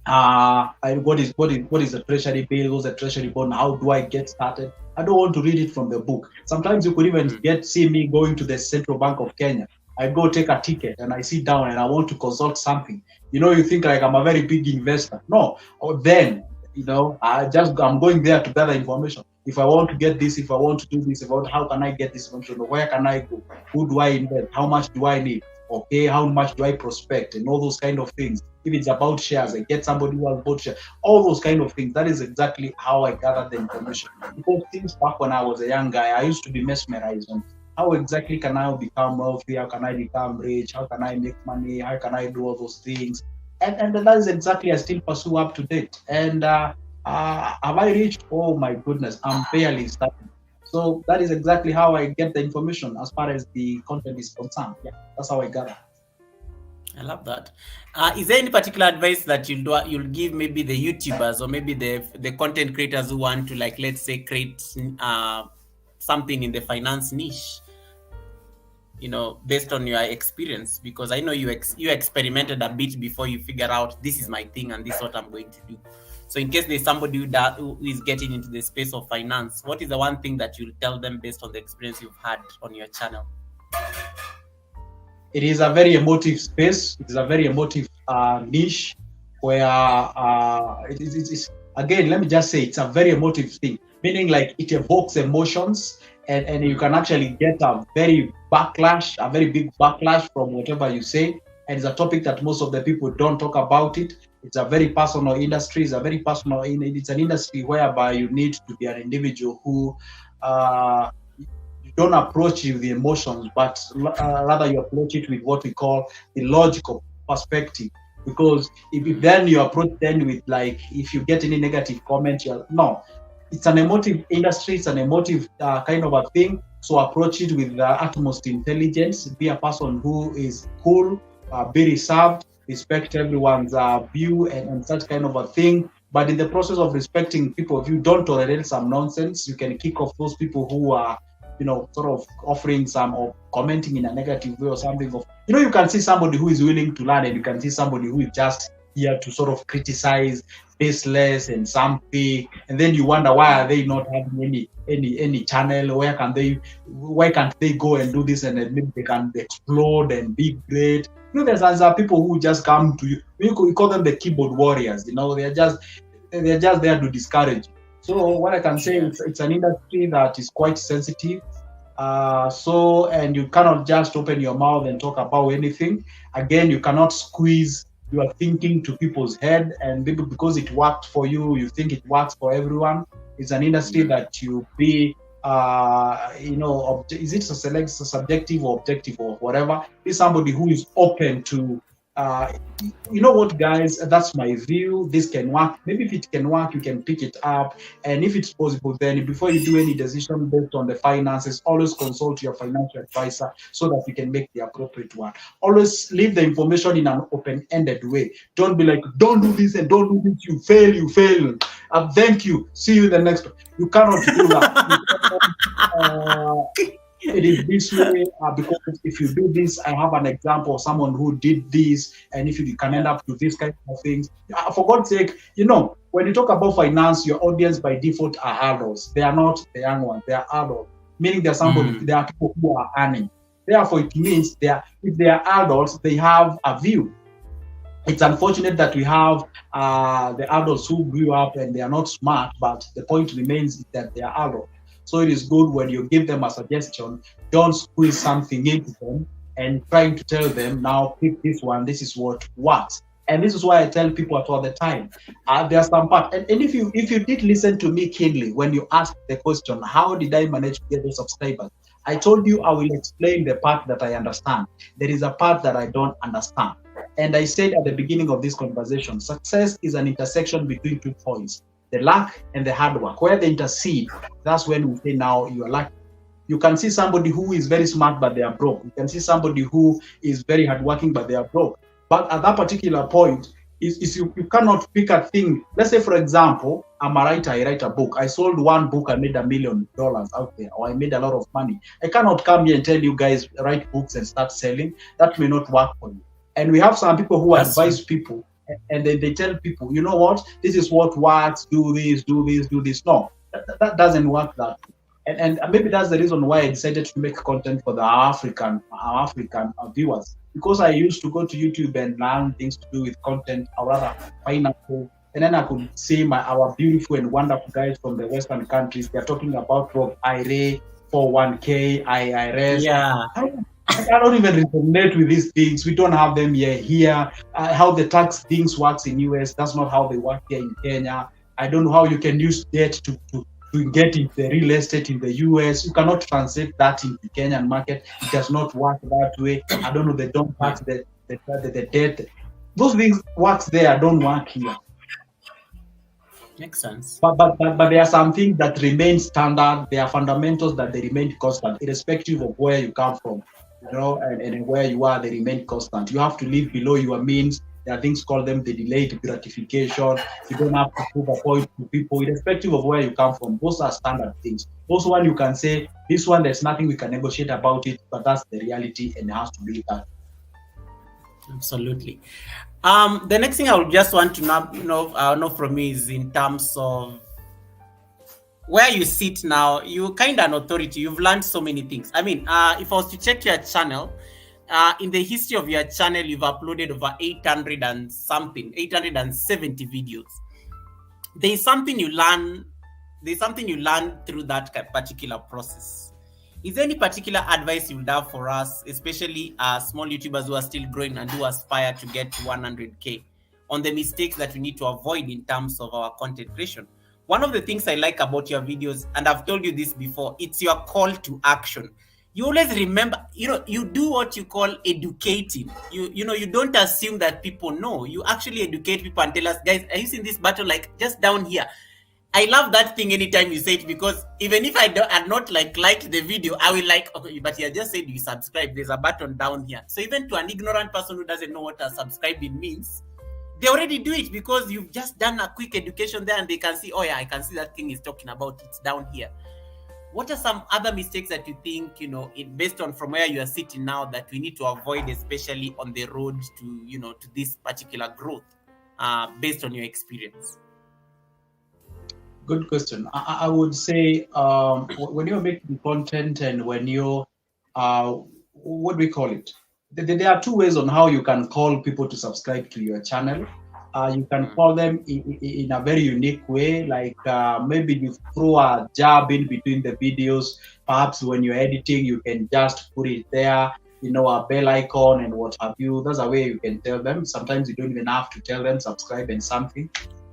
what is a treasury bill, what's a treasury bond, how do I get started? I don't want to read it from the book. Sometimes you could even Mm. see me going to the Central Bank of Kenya. I go take a ticket and I sit down and I want to consult something. You think like I'm a very big investor. No, or then I'm going there to gather information. If I want to get this, if I want to do this, about how can I get this information, where can I go, who do I invest, how much do I need, okay, how much do I prospect, and all those kind of things. If it's about shares, I get somebody who has bought shares, all those kind of things. That is exactly how I gather the information. Because things back when I was a young guy, I used to be mesmerized on how exactly can I become wealthy, how can I become rich, how can I make money, how can I do all those things. And that is exactly I still pursue up to date. And have I reached? Oh my goodness, I'm barely starting. So that is exactly how I get the information as far as the content is concerned. Yeah, that's how I gather. I love that. Is there any particular advice that you'll give maybe the YouTubers or maybe the content creators who want to, like, let's say, create something in the finance niche? Based on your experience, because I know you experimented a bit before you figure out this is my thing and this is what I'm going to do. So in case there's somebody who is getting into the space of finance, what is the one thing that you'll tell them based on the experience you've had on your channel? It is a very emotive space. It is a very emotive niche where it's again, let me just say, it's a very emotive thing, meaning like it evokes emotions, and you can actually get a very big backlash from whatever you say. And it's a topic that most of the people don't talk about it. It's a very personal industry. It's an industry whereby you need to be an individual who you don't approach it with the emotions, but rather you approach it with what we call the logical perspective. Because if then you approach then with, like, if you get any negative comment, no, it's an emotive industry, it's an emotive kind of a thing. So approach it with the utmost intelligence. Be a person who is cool, be reserved, respect everyone's view and such kind of a thing. But in the process of respecting people, if you don't tolerate some nonsense, you can kick off those people who are sort of offering some or commenting in a negative way or something. You can see somebody who is willing to learn, and you can see somebody who is just here to sort of criticize, baseless and something. And then you wonder, why are they not having any channel? Why can't they go and do this, and then maybe they can explode and be great? There's people who just come to you. We call them the keyboard warriors. They're just there to discourage. So what I can say is it's an industry that is quite sensitive. And you cannot just open your mouth and talk about anything. Again, you cannot squeeze your thinking to people's head, and maybe because it worked for you, you think it works for everyone. It's an industry that you be, is it a subjective or objective or whatever? Be somebody who is open to, what, guys, that's my view. This can work. Maybe if it can work, you can pick it up. And if it's possible, then before you do any decision based on the finances, always consult your financial advisor so that you can make the appropriate one. Always leave the information in an open-ended way. Don't be like, don't do this and don't do this. You fail. Thank you. See you in the next one. You cannot do that. It is this way because if you do this, I have an example of someone who did this, and if you can end up to this kind of things. For God's sake, when you talk about finance, your audience by default are adults. They are not the young ones. They are adults, meaning there are people who are earning. Therefore, it means if they are adults, they have a view. It's unfortunate that we have the adults who grew up and they are not smart, but the point remains that they are adults. So it is good when you give them a suggestion, don't squeeze something into them and trying to tell them, now pick this one, this is what works. And this is why I tell people at all the time, there's some part. And if you did listen to me keenly when you asked the question, how did I manage to get those subscribers? I told you I will explain the part that I understand. There is a part that I don't understand. And I said at the beginning of this conversation, success is an intersection between 2 points. The luck and the hard work. Where they intercede, that's when we say, now you are lucky. You can see somebody who is very smart, but they are broke. You can see somebody who is very hardworking, but they are broke. But at that particular point, is you cannot pick a thing. Let's say, for example, I'm a writer, I write a book. I sold one book, I made $1 million out there, or I made a lot of money. I cannot come here and tell you guys write books and start selling. That may not work for you. And we have some people who That's true. advise people, and then they tell people, you know what, this is what works, do this, do this, do this. No, that doesn't work that way. And maybe that's the reason why I decided to make content for the African viewers, because I used to go to YouTube and learn things to do with content, or rather pineapple, and then I could see our beautiful and wonderful guys from the Western countries. They're talking about Roth IRA, 401k, IRS. Yeah. I don't even resonate with these things. We don't have them here. How the tax things works in US, that's not how they work here in Kenya. I don't know how you can use debt to get into the real estate in the US. You cannot translate that into Kenyan market. It does not work that way. I don't know. They don't tax the debt. Those things works there, don't work here. Makes sense. But there are some things that remain standard. There are fundamentals that they remain constant, irrespective of where you come from, and where you are. They remain constant. You have to live below your means. There are things called them the delayed gratification. You don't have to prove a point to people, irrespective of where you come from. Those are standard things. Those one you can say, this one there's nothing we can negotiate about it, but that's the reality, and it has to be that. Absolutely. The next thing I would just want to know from you is in terms of where you sit now. You're kind of an authority. You've learned so many things. I mean, if I was to check your channel, in the history of your channel, you've uploaded over 870 videos. There's something you learn through that particular process. Is there any particular advice you would have for us, especially small YouTubers who are still growing and who aspire to get to 100K, on the mistakes that we need to avoid in terms of our content creation? One of the things I like about your videos, and I've told you this before, it's your call to action. You always remember, you do what you call educating. You don't assume that people know. You actually educate people and tell us, guys, are you seeing this button, like just down here? I love that thing anytime you say it, because even if I had not liked the video, I will okay, but you just said you subscribe. There's a button down here. So even to an ignorant person who doesn't know what a subscribing means, they already do it because you've just done a quick education there, and they can see, oh yeah, I can see that thing is talking about it's down here. What are some other mistakes that you think, based on from where you are sitting now, that we need to avoid, especially on the road to, to this particular growth, based on your experience? Good question. I would say when you're making content and when you, what do we call it? There are two ways on how you can call people to subscribe to your channel. You can call them in a very unique way, like maybe you throw a jab in between the videos. Perhaps when you're editing, you can just put it there, a bell icon and what have you. That's a way you can tell them. Sometimes you don't even have to tell them subscribe and something.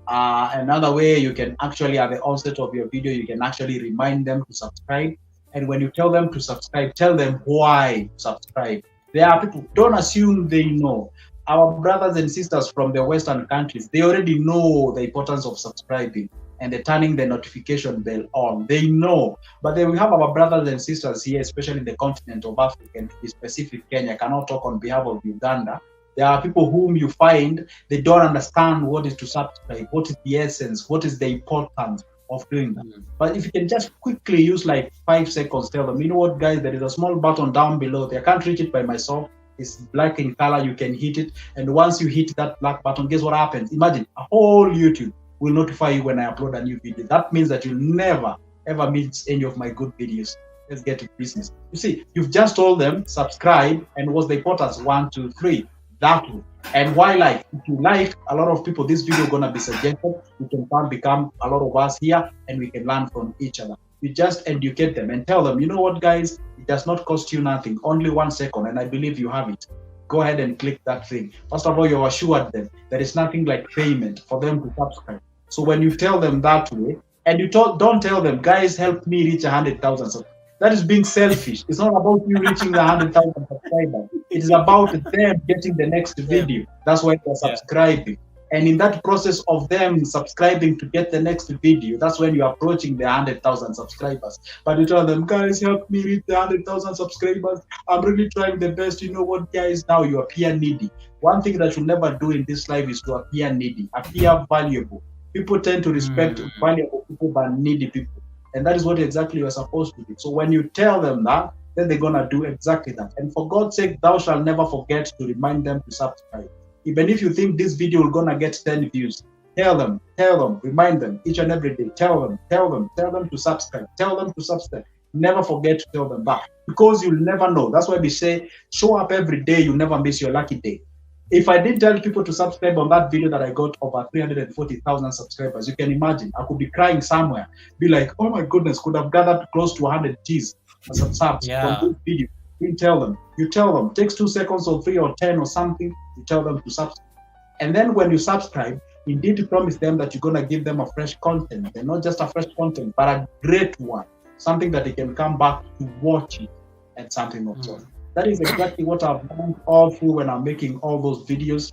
Another way, you can actually, at the onset of your video, you can actually remind them to subscribe. And when you tell them to subscribe, tell them why subscribe. There are people, don't assume they know. Our brothers and sisters from the Western countries, they already know the importance of subscribing and the turning the notification bell on. They know. But then we have our brothers and sisters here, especially in the continent of Africa, and to be specific, Kenya. I cannot talk on behalf of Uganda. There are people whom you find, they don't understand what is to subscribe, what is the essence, what is the importance of doing that. But if you can just quickly use 5 seconds, tell them, you know what, guys, there is a small button down below there. I can't reach it by myself. It's black in color. You can hit it. And once you hit that black button, guess what happens? Imagine a whole YouTube will notify you when I upload a new video. That means that you'll never, ever miss any of my good videos. Let's get to business. You see, you've just told them, subscribe, and what's the importance? 1, 2, 3. That way. And why like? If you like a lot of people, this video gonna be suggested. We can become a lot of us here, and we can learn from each other. You just educate them and tell them, you know what, guys, it does not cost you nothing, only 1 second, and I believe you have it. Go ahead and click that thing. First of all, you assured them there is nothing like payment for them to subscribe. So when you tell them that way, and you don't tell them, guys, help me reach 100,000 subscribers. That is being selfish. It's not about you reaching the 100,000 subscribers. It is about them getting the next video. That's why they're subscribing. And in that process of them subscribing to get the next video, that's when you're approaching the 100,000 subscribers. But you tell them, guys, help me reach the 100,000 subscribers. I'm really trying the best. You know what, guys? Now you appear needy. One thing that you never do in this life is to appear needy, appear valuable. People tend to respect valuable people but needy people. And that is what exactly you're supposed to do. So when you tell them that, then they're going to do exactly that. And for God's sake, thou shalt never forget to remind them to subscribe. Even if you think this video is going to get 10 views, tell them, remind them each and every day. Tell them to subscribe. Tell them to subscribe. Never forget to tell them back, because you'll never know. That's why we say, show up every day. You'll never miss your lucky day. If I didn't tell people to subscribe on that video that I got over 340,000 subscribers, you can imagine, I could be crying somewhere, be like, oh my goodness, could have gathered close to 100 G's or subs from this video. You tell them, it takes 2 seconds or 3 or 10 or something, you tell them to subscribe. And then when you subscribe, indeed promise them that you're going to give them a fresh content, and not just a fresh content, but a great one, something that they can come back to watch it, and something of sort. That is exactly what I've learned all through when I'm making all those videos.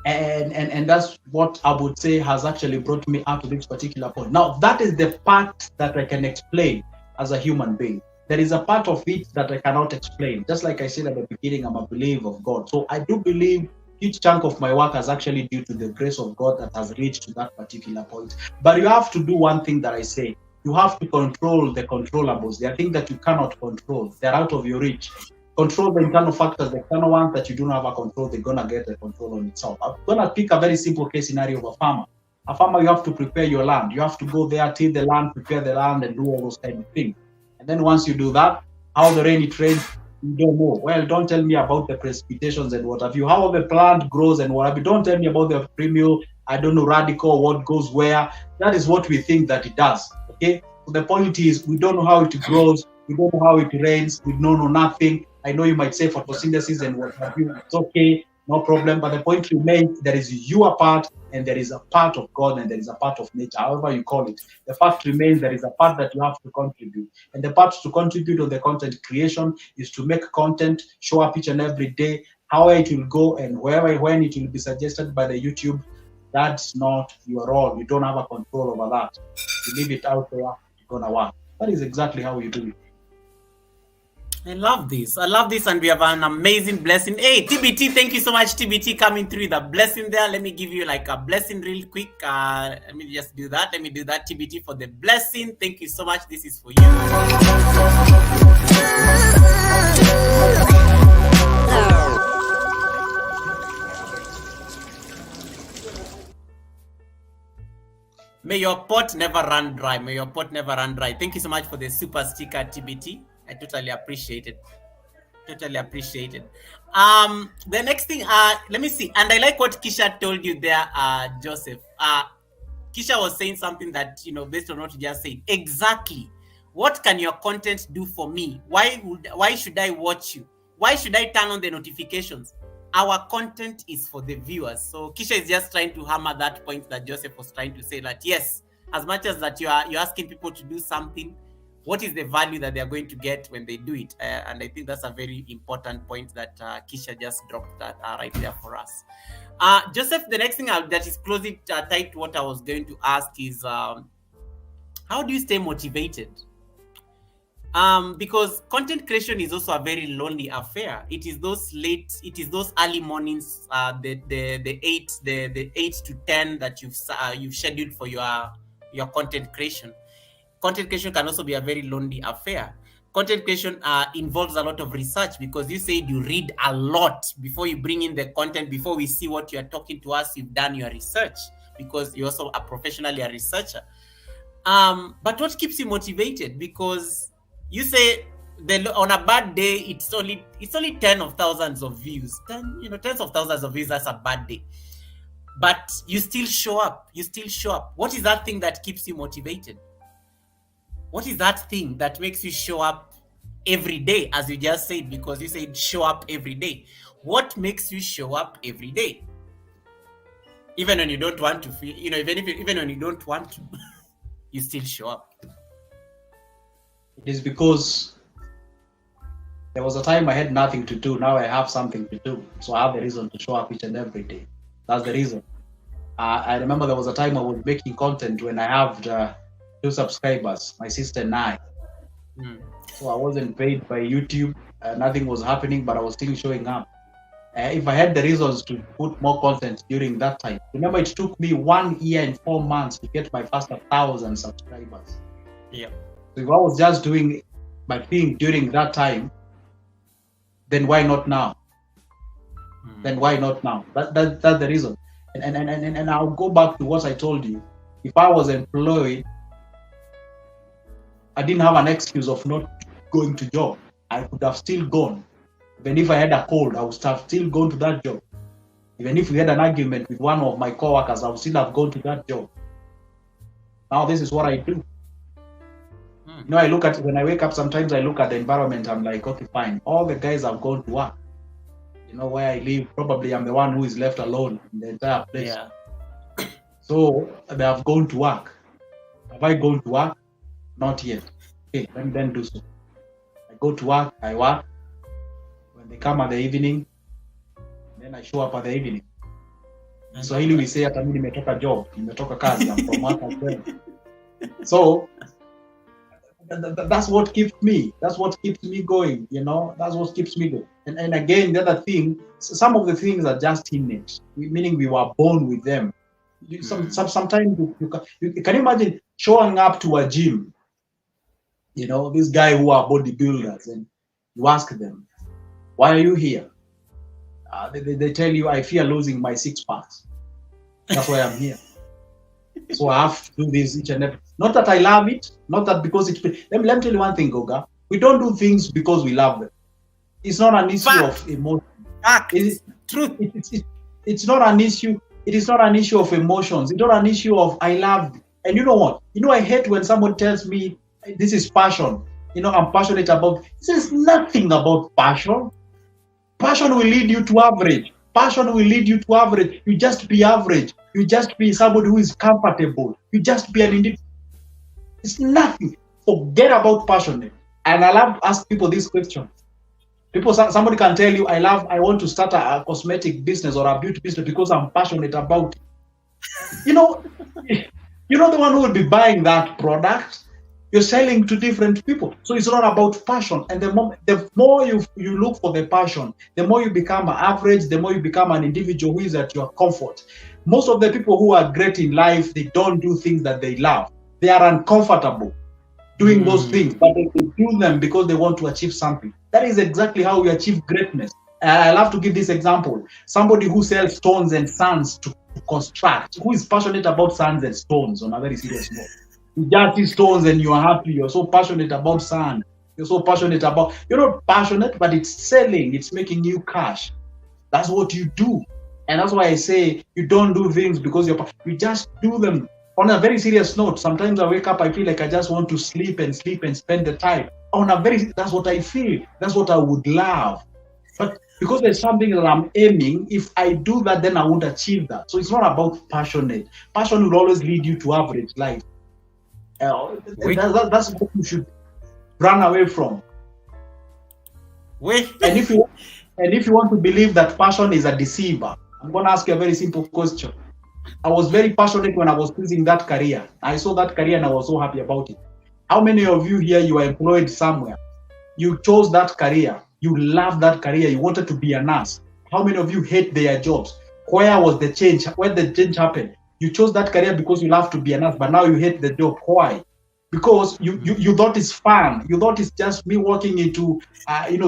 And that's what I would say has actually brought me up to this particular point. Now, that is the part that I can explain as a human being. There is a part of it that I cannot explain. Just like I said at the beginning, I'm a believer of God. So I do believe each chunk of my work is actually due to the grace of God that has reached to that particular point. But you have to do one thing that I say. You have to control the controllables. There are things that you cannot control. They're out of your reach. Control the internal factors, the external ones that you don't have a control, they're going to get the control on itself. I'm going to pick a very simple case scenario of a farmer. A farmer, you have to prepare your land. You have to go there, till the land, prepare the land, and do all those kind of things. And then once you do that, how the rain it rains, you don't know. Well, don't tell me about the precipitations and what have you. How the plant grows and what have you. Don't tell me about the premium, I don't know, radical, what goes where. That is what we think that it does. Okay? So the point is, we don't know how it grows. We don't know how it rains. We don't know nothing. I know you might say photosynthesis and what have you. It's okay, no problem. But the point remains, there is your part, and there is a part of God, and there is a part of nature, however you call it. The fact remains, there is a part that you have to contribute. And the part to contribute on the content creation is to make content, show up each and every day, how it will go and wherever, when it will be suggested by the YouTube. That's not your role. You don't have a control over that. You leave it out there, it's gonna work. That is exactly how you do it. I love this, and we have an amazing blessing. Hey, TBT, thank you so much, TBT, coming through the blessing there. Let me give you like a blessing real quick. Let me just do that. Let me do that, TBT, for the blessing. Thank you so much. This is for you. May your pot never run dry. May your pot never run dry. Thank you so much for the super sticker, TBT. I totally appreciate it. Totally appreciate it. The next thing, let me see. And I like what Kisha told you there, Joseph. Kisha was saying something that, you know, based on what you just said. Exactly. What can your content do for me? Why should I watch you? Why should I turn on the notifications? Our content is for the viewers. So Kisha is just trying to hammer that point that Joseph was trying to say, that yes, as much as that you're asking people to do something, what is the value that they're going to get when they do it? And I think that's a very important point that Kisha just dropped that right there for us. Joseph, the next thing that is closely tied to what I was going to ask is, how do you stay motivated? Because content creation is also a very lonely affair. It is those early mornings, the 8 to 10 that you've scheduled for your content creation. Content creation can also be a very lonely affair. Content creation involves a lot of research, because you said you read a lot before you bring in the content. Before we see what you're talking to us, you've done your research, because you're also professionally a researcher. But what keeps you motivated? Because you say on a bad day, it's only tens of thousands of views. Tens of thousands of views, that's a bad day. But you still show up. What is that thing that keeps you motivated? What is that thing that makes you show up every day, as you just said, because you said show up every day? What makes you show up every day? Even when you don't want to feel, even when you don't want to, you still show up. It is because there was a time I had nothing to do. Now I have something to do. So I have the reason to show up each and every day. That's the reason. I remember there was a time I was making content when I have 2 subscribers, my sister and I. Mm. So I wasn't paid by YouTube. Nothing was happening, but I was still showing up. If I had the reasons to put more content during that time, remember it took me 1 year and 4 months to get my first 1,000 subscribers. Yeah. So if I was just doing my thing during that time, then why not now? Then why not now? That's the reason. And I'll go back to what I told you. If I was employed, I didn't have an excuse of not going to job. I could have still gone. Even if I had a cold, I would have still gone to that job. Even if we had an argument with one of my coworkers, I would still have gone to that job. Now this is what I do. You know, I look at, when I wake up, sometimes I look at the environment, I'm like, okay, fine. All the guys have gone to work. You know, where I live, probably I'm the one who is left alone in the entire place. Yeah. So they have gone to work. Have I gone to work? Not yet. Okay, let me then do so. I go to work, I work. When they come at the evening, then I show up at the evening. So Swahili we say hata mimi nimetoka job, nimetoka kazi, I'm from work as well. So that's what keeps me. That's what keeps me going. You know, that's what keeps me going. And again, the other thing, some of the things are just innate, meaning we were born with them. Sometimes you can imagine showing up to a gym. You know, this guy who are bodybuilders, and you ask them, "Why are you here?" They tell you, "I fear losing my 6 packs. That's why I'm here." So I have to do this each and every. Not that I love it, not that because it's. Let me tell you one thing, Goga. We don't do things because we love them. It's not an issue of emotion. Truth. It's not an issue. It is not an issue of emotions. It's not an issue of I love. And you know what? You know, I hate when someone tells me this is passion. You know, I'm passionate about. This is nothing about passion. Passion will lead you to average. Passion will lead you to average. You just be average. You just be somebody who is comfortable. You just be an individual. It's nothing. Forget about passion. And I love to ask people this question. Somebody can tell you, I want to start a cosmetic business or a beauty business because I'm passionate about it. You know, the one who will be buying that product. You're selling to different people. So it's not about passion. And the more you look for the passion, the more you become average, the more you become an individual who is at your comfort. Most of the people who are great in life, they don't do things that they love. They are uncomfortable doing those things, but they do them because they want to achieve something. That is exactly how we achieve greatness. I love to give this example. Somebody who sells stones and sands to construct, who is passionate about sands and stones on a very serious note. You just see stones and you are happy. You're so passionate about sand. You're so passionate about, you're not passionate, but it's selling. It's making you cash. That's what you do. And that's why I say you don't do things because you just do them. On a very serious note, sometimes I wake up, I feel like I just want to sleep and spend the time. That's what I feel. That's what I would love. But because there's something that I'm aiming, if I do that, then I won't achieve that. So it's not about passionate. Passion will always lead you to average life. That's what you should run away from. And if you want to believe that passion is a deceiver, I'm going to ask you a very simple question. I was very passionate when I was choosing that career. I saw that career and I was so happy about it. How many of you here, you are employed somewhere? You chose that career. You love that career. You wanted to be a nurse. How many of you hate their jobs? Where was the change? Where the change happened? You chose that career because you love to be a nurse, but now you hate the job. Why? Because you thought it's fun. You thought it's just me walking into,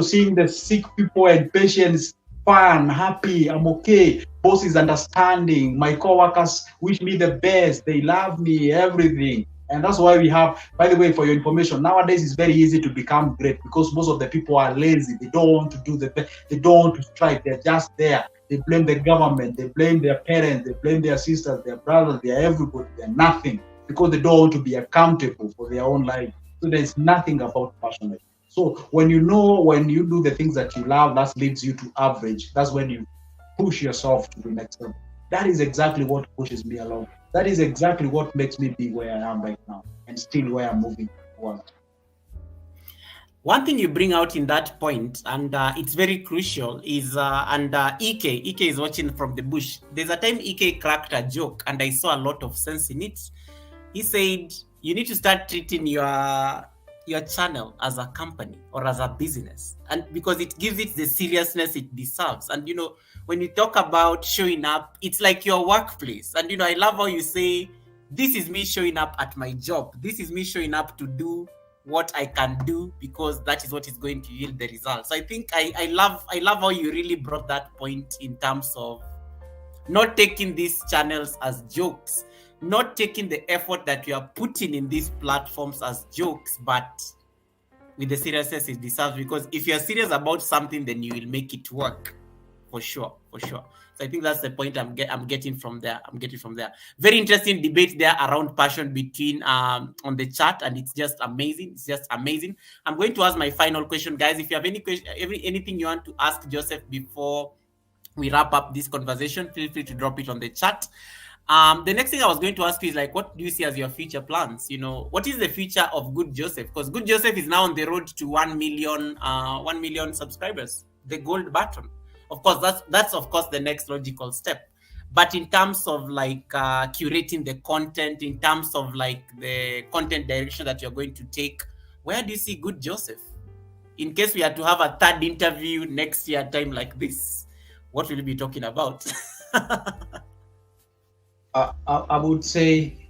seeing the sick people and patients, fun, happy, I'm okay. Boss is understanding. My coworkers wish me the best. They love me, everything. And that's why we have, by the way, for your information, nowadays it's very easy to become great because most of the people are lazy. They don't want to do they don't want to strive. They're just there. They blame the government. They blame their parents. They blame their sisters, their brothers, they're everybody. They're nothing because they don't want to be accountable for their own life. So there's nothing about passionate. So when you do the things that you love, that leads you to average. That's when you push yourself to the next level. That is exactly what pushes me along. That is exactly what makes me be where I am right now and still where I'm moving forward. One thing you bring out in that point, and it's very crucial, is and Ek is watching from the bush. There's a time Ek cracked a joke, and I saw a lot of sense in it. He said you need to start treating your channel as a company or as a business, and because it gives it the seriousness it deserves. And when you talk about showing up, it's like your workplace. And I love how you say, this is me showing up at my job, this is me showing up to do what I can do, because that is what is going to yield the results. I think I love how you really brought that point in terms of not taking these channels as jokes, not taking the effort that you are putting in these platforms as jokes, but with the seriousness it deserves. Because if you're serious about something, then you will make it work, for sure, for sure. So I think that's the point I'm getting from there. Very interesting debate there around passion between on the chat, and it's just amazing. I'm going to ask my final question, guys. If you have any question, anything you want to ask Joseph before we wrap up this conversation, feel free to drop it on the chat. The next thing I was going to ask you is, like, what do you see as your future plans? What is the future of Good Joseph? Because Good Joseph is now on the road to 1 million subscribers, the gold button. Of course, that's of course the next logical step. But in terms of like curating the content, in terms of like the content direction that you're going to take, where do you see Good Joseph? In case we are to have a third interview next year time like this, what will you be talking about? I would say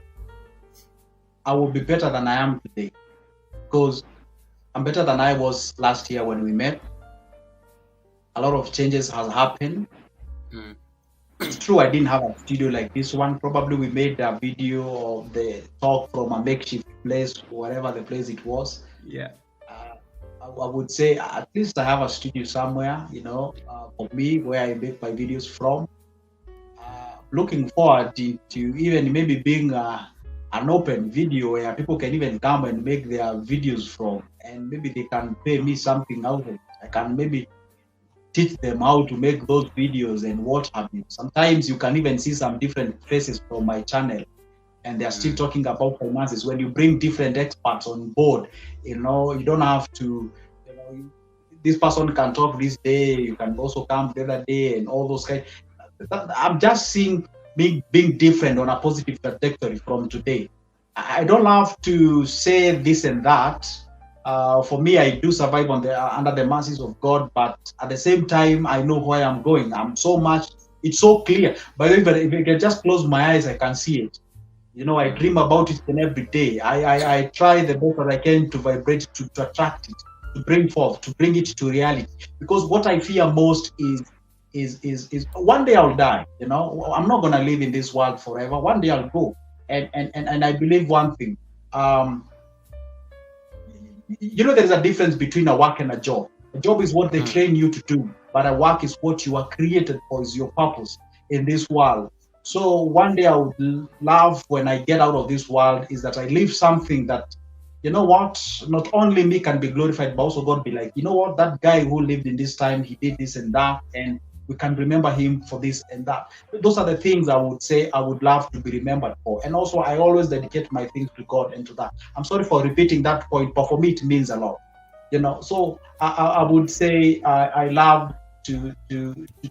I will be better than I am today, because I'm better than I was last year when we met. A lot of changes has happened. It's true I didn't have a studio like this one. Probably we made a video of the talk from a makeshift place, whatever the place it was. Yeah. I would say at least I have a studio somewhere, for me, where I make my videos from. Looking forward to even maybe being an open video where people can even come and make their videos from, and maybe they can pay me something out of it. I can maybe teach them how to make those videos and what have you. Sometimes you can even see some different faces from my channel, and they're still talking about finances. When you bring different experts on board, you don't have to, this person can talk this day, you can also come the other day, and all those kind. I'm just seeing being different on a positive trajectory from today. I don't have to say this and that. For me, I do survive under the mercies of God, but at the same time, I know where I'm going. It's so clear. But if I can just close my eyes, I can see it. I dream about it every day. I try the best that I can to vibrate, to attract it, to bring forth, to bring it to reality. Because what I fear most is one day I'll die. I'm not gonna live in this world forever. One day I'll go. And I believe one thing. There's a difference between a work and a job. A job is what they train you to do, but a work is what you are created for, is your purpose in this world. So one day I would love, when I get out of this world, is that I leave something that, not only me can be glorified, but also God be like, that guy who lived in this time, he did this and that, and we can remember him for this and that. Those are the things I would say I would love to be remembered for. And also, I always dedicate my things to God and to that. I'm sorry for repeating that point, but for me, it means a lot. So I would say I love to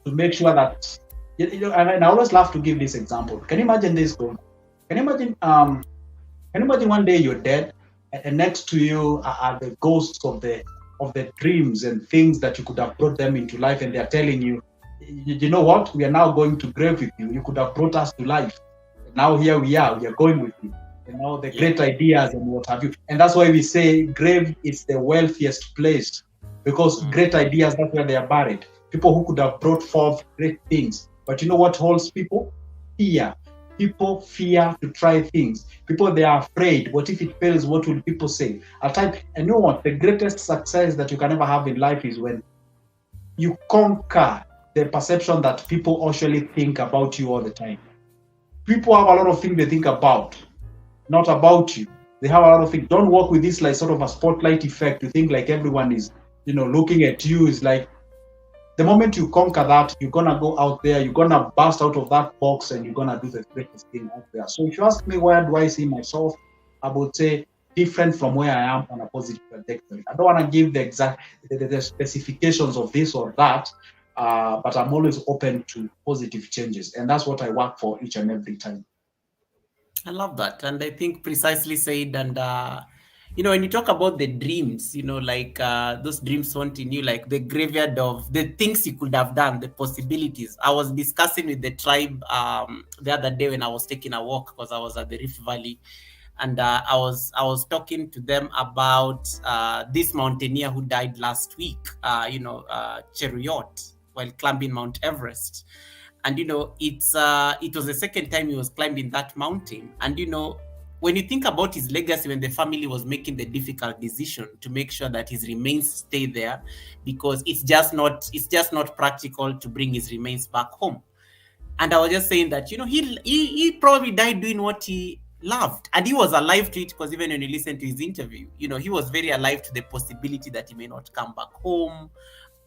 make sure that, and I always love to give this example. Can you imagine this? Can you imagine one day you're dead, and next to you are the ghosts of the dreams and things that you could have brought them into life, and they're telling you, you know what, we are now going to grave with you. You could have brought us to life. Now here we are going with you. The great ideas and what have you. And that's why we say grave is the wealthiest place, because great ideas, that's where they are buried. People who could have brought forth great things. But you know what holds people? Fear. People fear to try things. People, they are afraid. What if it fails? What will people say? And you know what? The greatest success that you can ever have in life is when you conquer the perception that people actually think about you all the time. People have a lot of things they think about, not about you. They have a lot of things. Don't work with this like sort of a spotlight effect. You think like everyone is, looking at you. Is like, the moment you conquer that, you're gonna go out there, you're gonna burst out of that box, and you're gonna do the greatest thing out there. So if you ask me, where do I see myself, I would say different from where I am on a positive trajectory. I don't want to give the exact the specifications of this or that, but I'm always open to positive changes, and that's what I work for each and every time. I love that. And I think precisely said. And, when you talk about the dreams, like those dreams haunting you, like the graveyard of the things you could have done, the possibilities. I was discussing with the tribe the other day when I was taking a walk because I was at the Rift Valley. And I was talking to them about this mountaineer who died last week, Cheruiyot, while climbing Mount Everest. And it was the second time he was climbing that mountain. And when you think about his legacy, when the family was making the difficult decision to make sure that his remains stay there, because it's just not practical to bring his remains back home. And I was just saying that he probably died doing what he loved, and he was alive to it, because even when you listen to his interview, he was very alive to the possibility that he may not come back home.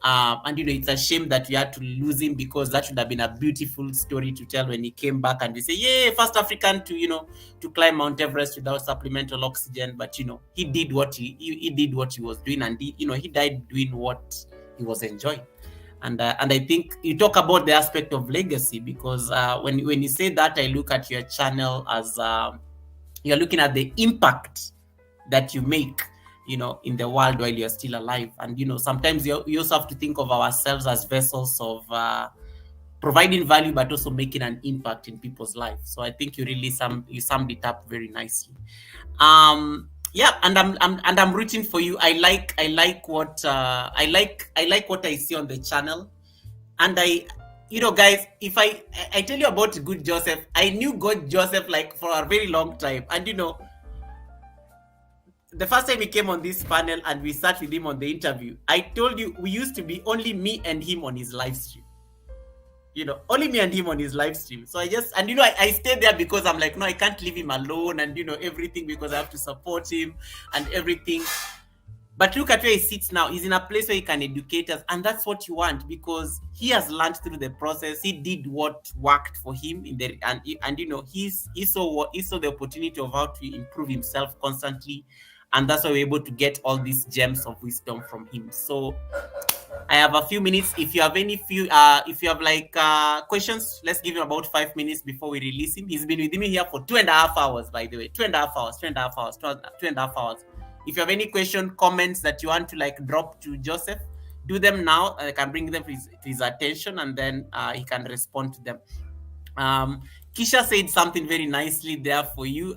And it's a shame that we had to lose him, because that should have been a beautiful story to tell when he came back and we say, yeah, first African to climb Mount Everest without supplemental oxygen. But he did what he did what he was doing, and he died doing what he was enjoying. And I think you talk about the aspect of legacy, because when you say that, I look at your channel as you're looking at the impact that you make in the world while you're still alive. And sometimes you also have to think of ourselves as vessels of providing value, but also making an impact in people's lives. So I think you summed it up very nicely. Yeah, and I'm rooting for you. I like what I see on the channel. And guys, if I tell you about Good Joseph, I knew God Joseph like for a very long time. And the first time he came on this panel and we sat with him on the interview, I told you we used to be only me and him on his live stream. Only me and him on his live stream. So I stayed there because I'm like, no, I can't leave him alone, and everything, because I have to support him and everything. But look at where he sits now. He's in a place where he can educate us, and that's what you want, because he has learned through the process. He did what worked for him and he saw the opportunity of how to improve himself constantly, and that's why we're able to get all these gems of wisdom from him. So I have a few minutes. If you have questions, let's give him about 5 minutes before we release him. He's been with me here for 2.5 hours, by the way. 2.5 hours. If you have any comments that you want to drop to Joseph, do them now. I can bring them to his attention, and then he can respond to them. Kisha said something very nicely there for you.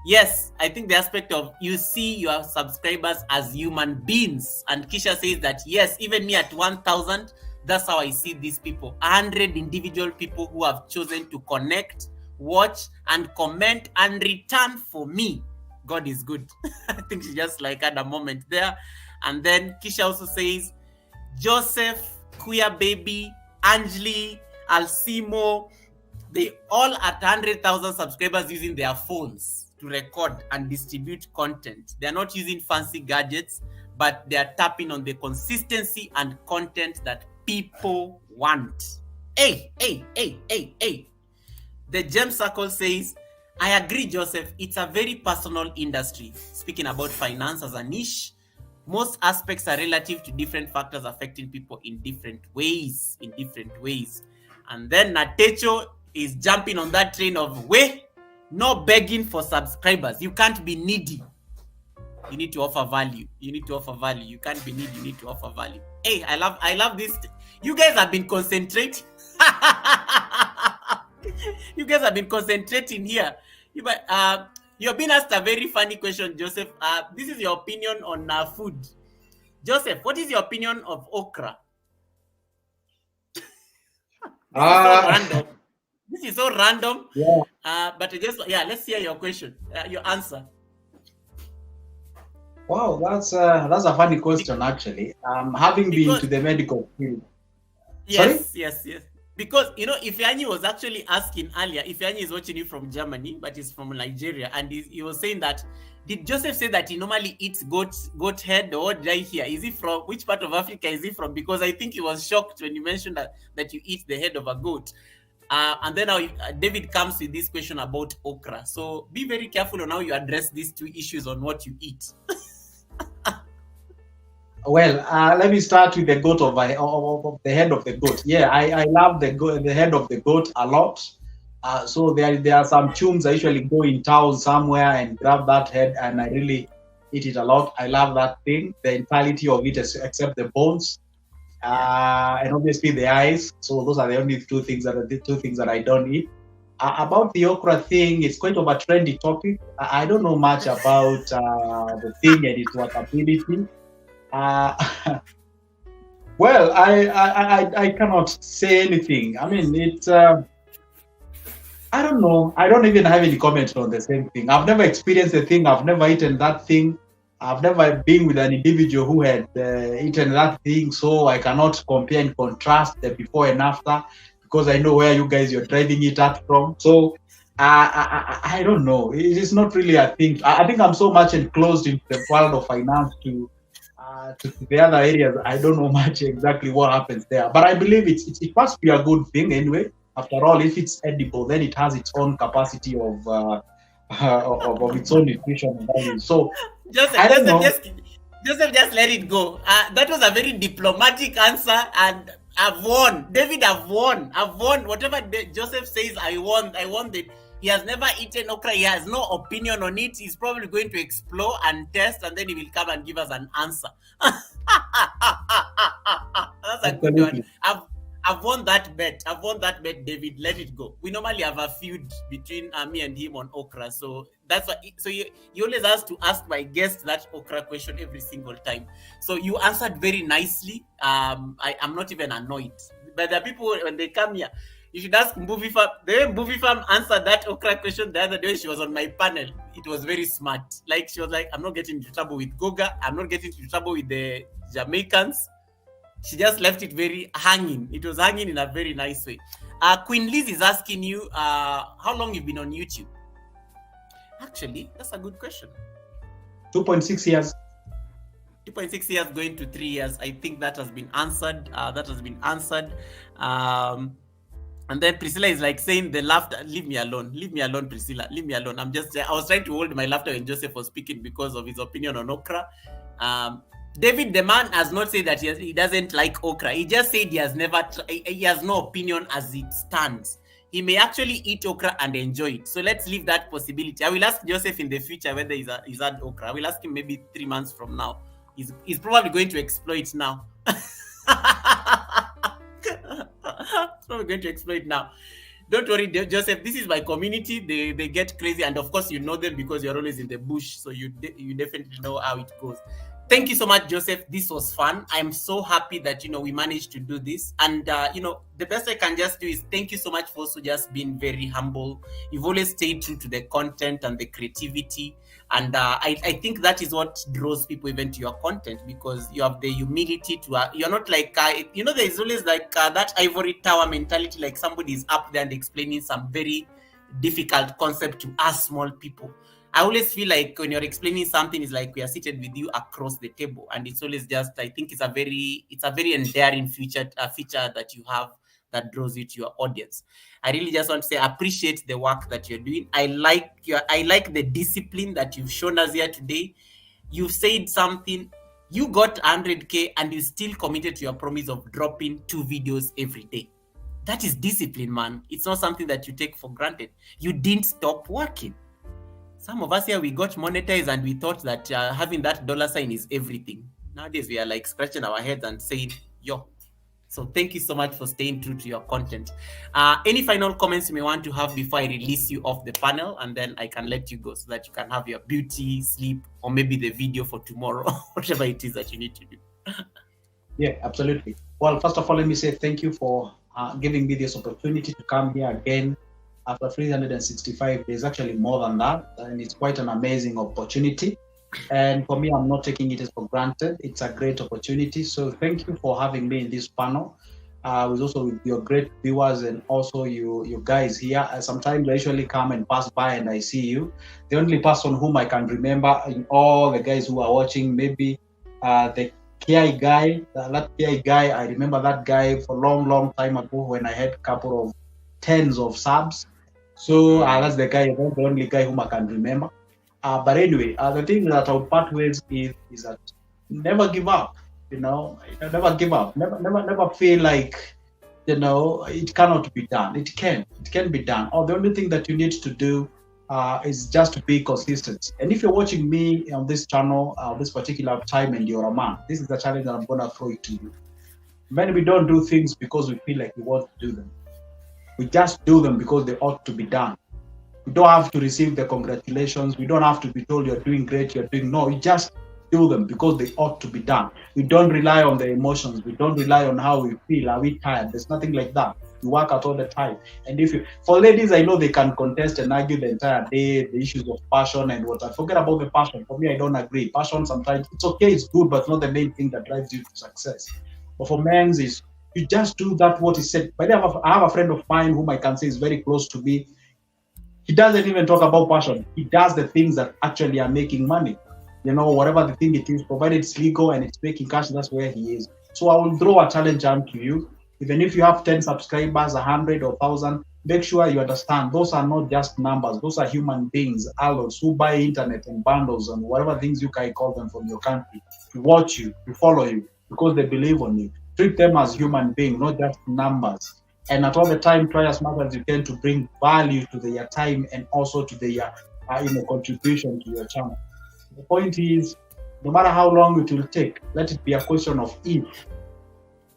Yes, I think the aspect of you see your subscribers as human beings. And Kisha says that, yes, even me at 1,000, that's how I see these people. 100 individual people who have chosen to connect, watch, and comment and return for me. God is good. I think she just had a moment there. And then Kisha also says, Joseph, Queer Baby, Angeli, Alcimo, they all at 100,000 subscribers using their phones to record and distribute content. They're not using fancy gadgets, but they're tapping on the consistency and content that people want. Hey. The Gem Circle says, I agree, Joseph. It's a very personal industry. Speaking about finance as a niche, most aspects are relative to different factors affecting people in different ways. And then Natecho is jumping on that train of no begging for subscribers. You can't be needy. You need to offer value. You can't be needy. You need to offer value. Hey, I love this. You guys have been concentrating. You guys have been concentrating here. You're being asked a very funny question, Joseph. This is your opinion on food. Joseph, what is your opinion of okra? This is so random. This is so random. Yeah. But let's hear your question, your answer. Wow, that's a funny question, actually. Having been to the medical field. Yes. Because Ifeanyi was actually asking earlier. Ifeanyi is watching you from Germany, but he's from Nigeria, and he was saying that, did Joseph say that he normally eats goat head, or did I hear? Is he from which part of Africa is he from? Because I think he was shocked when you mentioned that you eat the head of a goat. And then now David comes with this question about okra. So be very careful on how you address these two issues on what you eat. Well, let me start with the goat of the head of the goat. Yeah, I love the head of the goat a lot. So there are some tunes I usually go in town somewhere and grab that head, and I really eat it a lot. I love that thing, the entirety of it, except the bones, Yeah. and obviously the eyes. So those are the only two things that I don't eat. About the okra thing, it's quite of a trendy topic. I don't know much about the thing and its workability. Uh, well, I cannot say anything. I mean, it's I don't know. I don't even have any comment on the same thing. I've never experienced the thing. I've never eaten that thing. I've never been with an individual who had eaten that thing, so I cannot compare and contrast the before and after because I know where you guys you're driving it at from. So I don't know. It is not really a thing. I think I'm so much enclosed in the world of finance to the other areas. I don't know much exactly what happens there, but I believe it must be a good thing anyway. After all, if it's edible, then it has its own capacity of its own nutrition value. So Joseph, I don't Joseph, know. just Joseph, just let it go. That was a very diplomatic answer, and I've won. David, I've won. I've won. Whatever Joseph says, I won. I won that. He has never eaten okra. He has no opinion on it. He's probably going to explore and test, and then he will come and give us an answer. That's a good one. Absolutely. I've won that bet. I've won that bet, David. Let it go. We normally have a feud between me and him on okra, so that's why. So you always have to ask my guest that okra question every single time. So you answered very nicely. I'm not even annoyed. But the people when they come here, you should ask Mbuvi Farm. The way Mbuvi Farm answered that okra question the other day, she was on my panel. It was very smart. Like she was like, "I'm not getting into trouble with Goga. I'm not getting into trouble with the Jamaicans." She just left it very hanging. It was hanging in a very nice way. Queen Liz is asking you how long you've been on YouTube. Actually, that's a good question. 2.6 years. 2.6 years going to 3 years. I think that has been answered. And then Priscilla is like saying the laughter, leave me alone, Priscilla, leave me alone. I was trying to hold my laughter when Joseph was speaking because of his opinion on okra. David, the man, has not said that he doesn't like okra. He just said he has no opinion as it stands. He may actually eat okra and enjoy it. So let's leave that possibility. I will ask Joseph in the future whether he's had okra. I will ask him maybe 3 months from now. He's probably going to exploit now. Probably going to exploit now. Don't worry, Joseph. This is my community. They get crazy, and of course, you know them because you're always in the bush, so you definitely know how it goes. Thank you so much, Joseph. This was fun. I'm so happy that we managed to do this, and the best I can just do is thank you so much for also just being very humble. You've always stayed true to the content and the creativity, and I think that is what draws people even to your content because you have the humility to. You're not like there's always like that ivory tower mentality, like somebody is up there and explaining some very difficult concept to us small people. I always feel like when you're explaining something, it's like we are seated with you across the table, and it's always just. I think it's a very endearing feature that you have that draws you to your audience. I really just want to say I appreciate the work that you're doing. I like the discipline that you've shown us here today. You've said something. You got 100K and you still committed to your promise of dropping 2 videos every day. That is discipline, man. It's not something that you take for granted. You didn't stop working. Some of us here, we got monetized and we thought that having that dollar sign is everything. Nowadays, we are like scratching our heads and saying, yo. So thank you so much for staying true to your content. Any final comments you may want to have before I release you off the panel, and then I can let you go so that you can have your beauty, sleep, or maybe the video for tomorrow, whatever it is that you need to do. Yeah, absolutely. Well, first of all, let me say thank you for giving me this opportunity to come here again after 365 days, actually more than that, and it's quite an amazing opportunity. And for me, I'm not taking it as for granted. It's a great opportunity. So thank you for having me in this panel. With also with your great viewers and also you guys here. Sometimes I usually come and pass by and I see you. The only person whom I can remember in all the guys who are watching, maybe the KI guy, that KI guy, I remember that guy for a long time ago when I had a couple of tens of subs. So that's the guy, that's the only guy whom I can remember. But anyway, the thing that I would part ways is that never give up. Never give up. Never feel like it cannot be done. It can be done. Or the only thing that you need to do is just to be consistent. And if you're watching me on this channel, this particular time, and you're a man, this is the challenge that I'm gonna throw it to you. Many we don't do things because we feel like we want to do them. We just do them because they ought to be done. We don't have to receive the congratulations. We don't have to be told you're doing great, you're doing no. You just do them because they ought to be done. We don't rely on the emotions. We don't rely on how we feel. Are we tired? There's nothing like that. You work out all the time. And for ladies, I know they can contest and argue the entire day, the issues of passion and what. I forget about the passion. For me, I don't agree. Passion sometimes, it's okay, it's good, but it's not the main thing that drives you to success. But for men, is you just do that what is said. But I have a friend of mine whom I can say is very close to me. He doesn't even talk about passion. He does the things that actually are making money. Whatever the thing it is, provided it's legal and it's making cash, that's where he is. So I will throw a challenge out to you. Even if you have 10 subscribers, 100 or 1,000, make sure you understand those are not just numbers. Those are human beings, adults who buy internet and bundles and whatever things you can call them from your country to watch you, to follow you, because they believe on you. Treat them as human beings, not just numbers. And at all the time, try as much as you can to bring value to their time and also to their contribution to your channel. The point is, no matter how long it will take, let it be a question of if,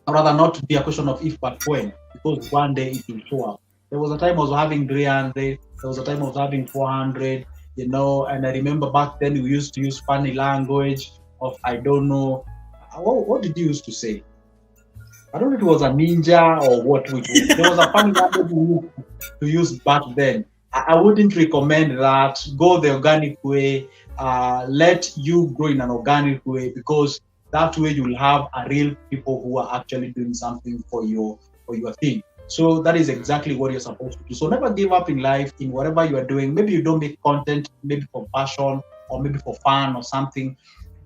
or rather not be a question of if but when, because one day it will show up. There was a time I was having 300, there was a time I was having 400, and I remember back then we used to use funny language of, I don't know, what did you used to say? I don't know if it was a ninja or what. There was a funny language we used to use back then. I wouldn't recommend that. Go the organic way. Let you grow in an organic way, because that way you'll have a real people who are actually doing something for your thing. So that is exactly what you're supposed to do. So never give up in life, in whatever you are doing. Maybe you don't make content, maybe for passion or maybe for fun or something.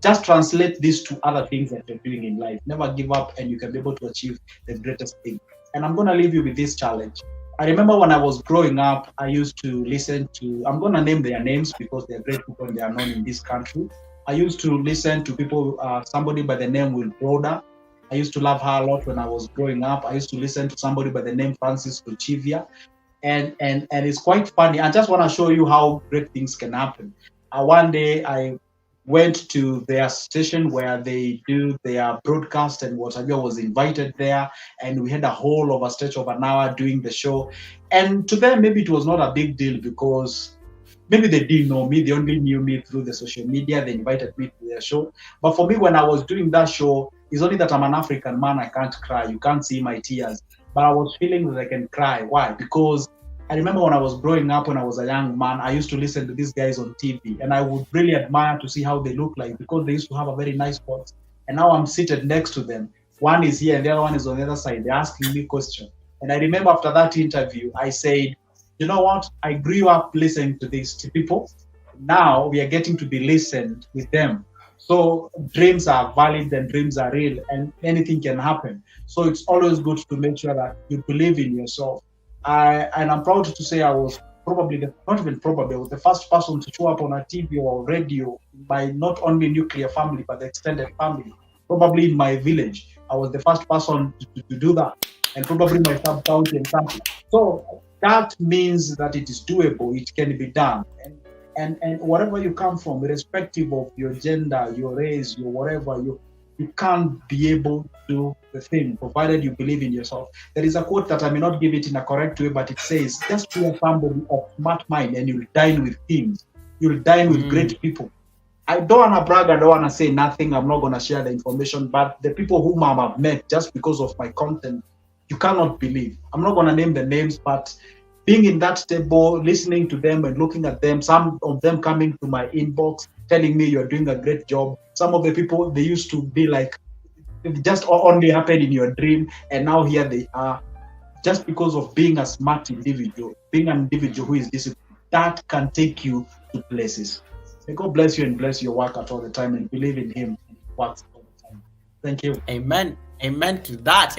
Just translate this to other things that you're doing in life. Never give up, and you can be able to achieve the greatest thing. And I'm going to leave you with this challenge. I remember when I was growing up, I used to listen to, I'm going to name their names because they're great people and they are known in this country. I used to listen to people, somebody by the name Will Broda. I used to love her a lot when I was growing up. I used to listen to somebody by the name Francis Luchivia. And it's quite funny. I just want to show you how great things can happen. One day I went to their station where they do their broadcast and whatever. I was invited there, and we had a whole of a stretch of an hour doing the show. And to them, maybe it was not a big deal because maybe they didn't know me. They only knew me through the social media. They invited me to their show. But for me, when I was doing that show, it's only that I'm an African man. I can't cry. You can't see my tears. But I was feeling that I can cry. Why? Because I remember when I was growing up, when I was a young man, I used to listen to these guys on TV, and I would really admire to see how they look like, because they used to have a very nice voice. And now I'm seated next to them. One is here and the other one is on the other side. They're asking me questions. And I remember after that interview, I said, you know what? I grew up listening to these people. Now we are getting to be listened with them. So dreams are valid and dreams are real, and anything can happen. So it's always good to make sure that you believe in yourself. And I'm proud to say I was probably not even probably, I was the first person to show up on a TV or radio by not only nuclear family, but the extended family. Probably in my village, I was the first person to do that, and probably my sub-county and something. So that means that it is doable, it can be done. And wherever you come from, irrespective of your gender, your race, your whatever, you can't be able to do the thing, provided you believe in yourself. There is a quote that I may not give it in a correct way, but it says, just be somebody of smart mind and you'll dine with kings. You'll dine with great people. I don't want to brag, I don't want to say nothing, I'm not going to share the information, but the people whom I have met just because of my content, you cannot believe. I'm not going to name the names, but being in that table, listening to them and looking at them, some of them coming to my inbox, telling me you're doing a great job. Some of the people, they used to be like, it just only happened in your dream, and now here they are, just because of being a smart individual, being an individual who is disciplined. That can take you to places. May God bless you and bless your work at all the time, and believe in Him and it works all the time. Thank you. Amen. Amen to that.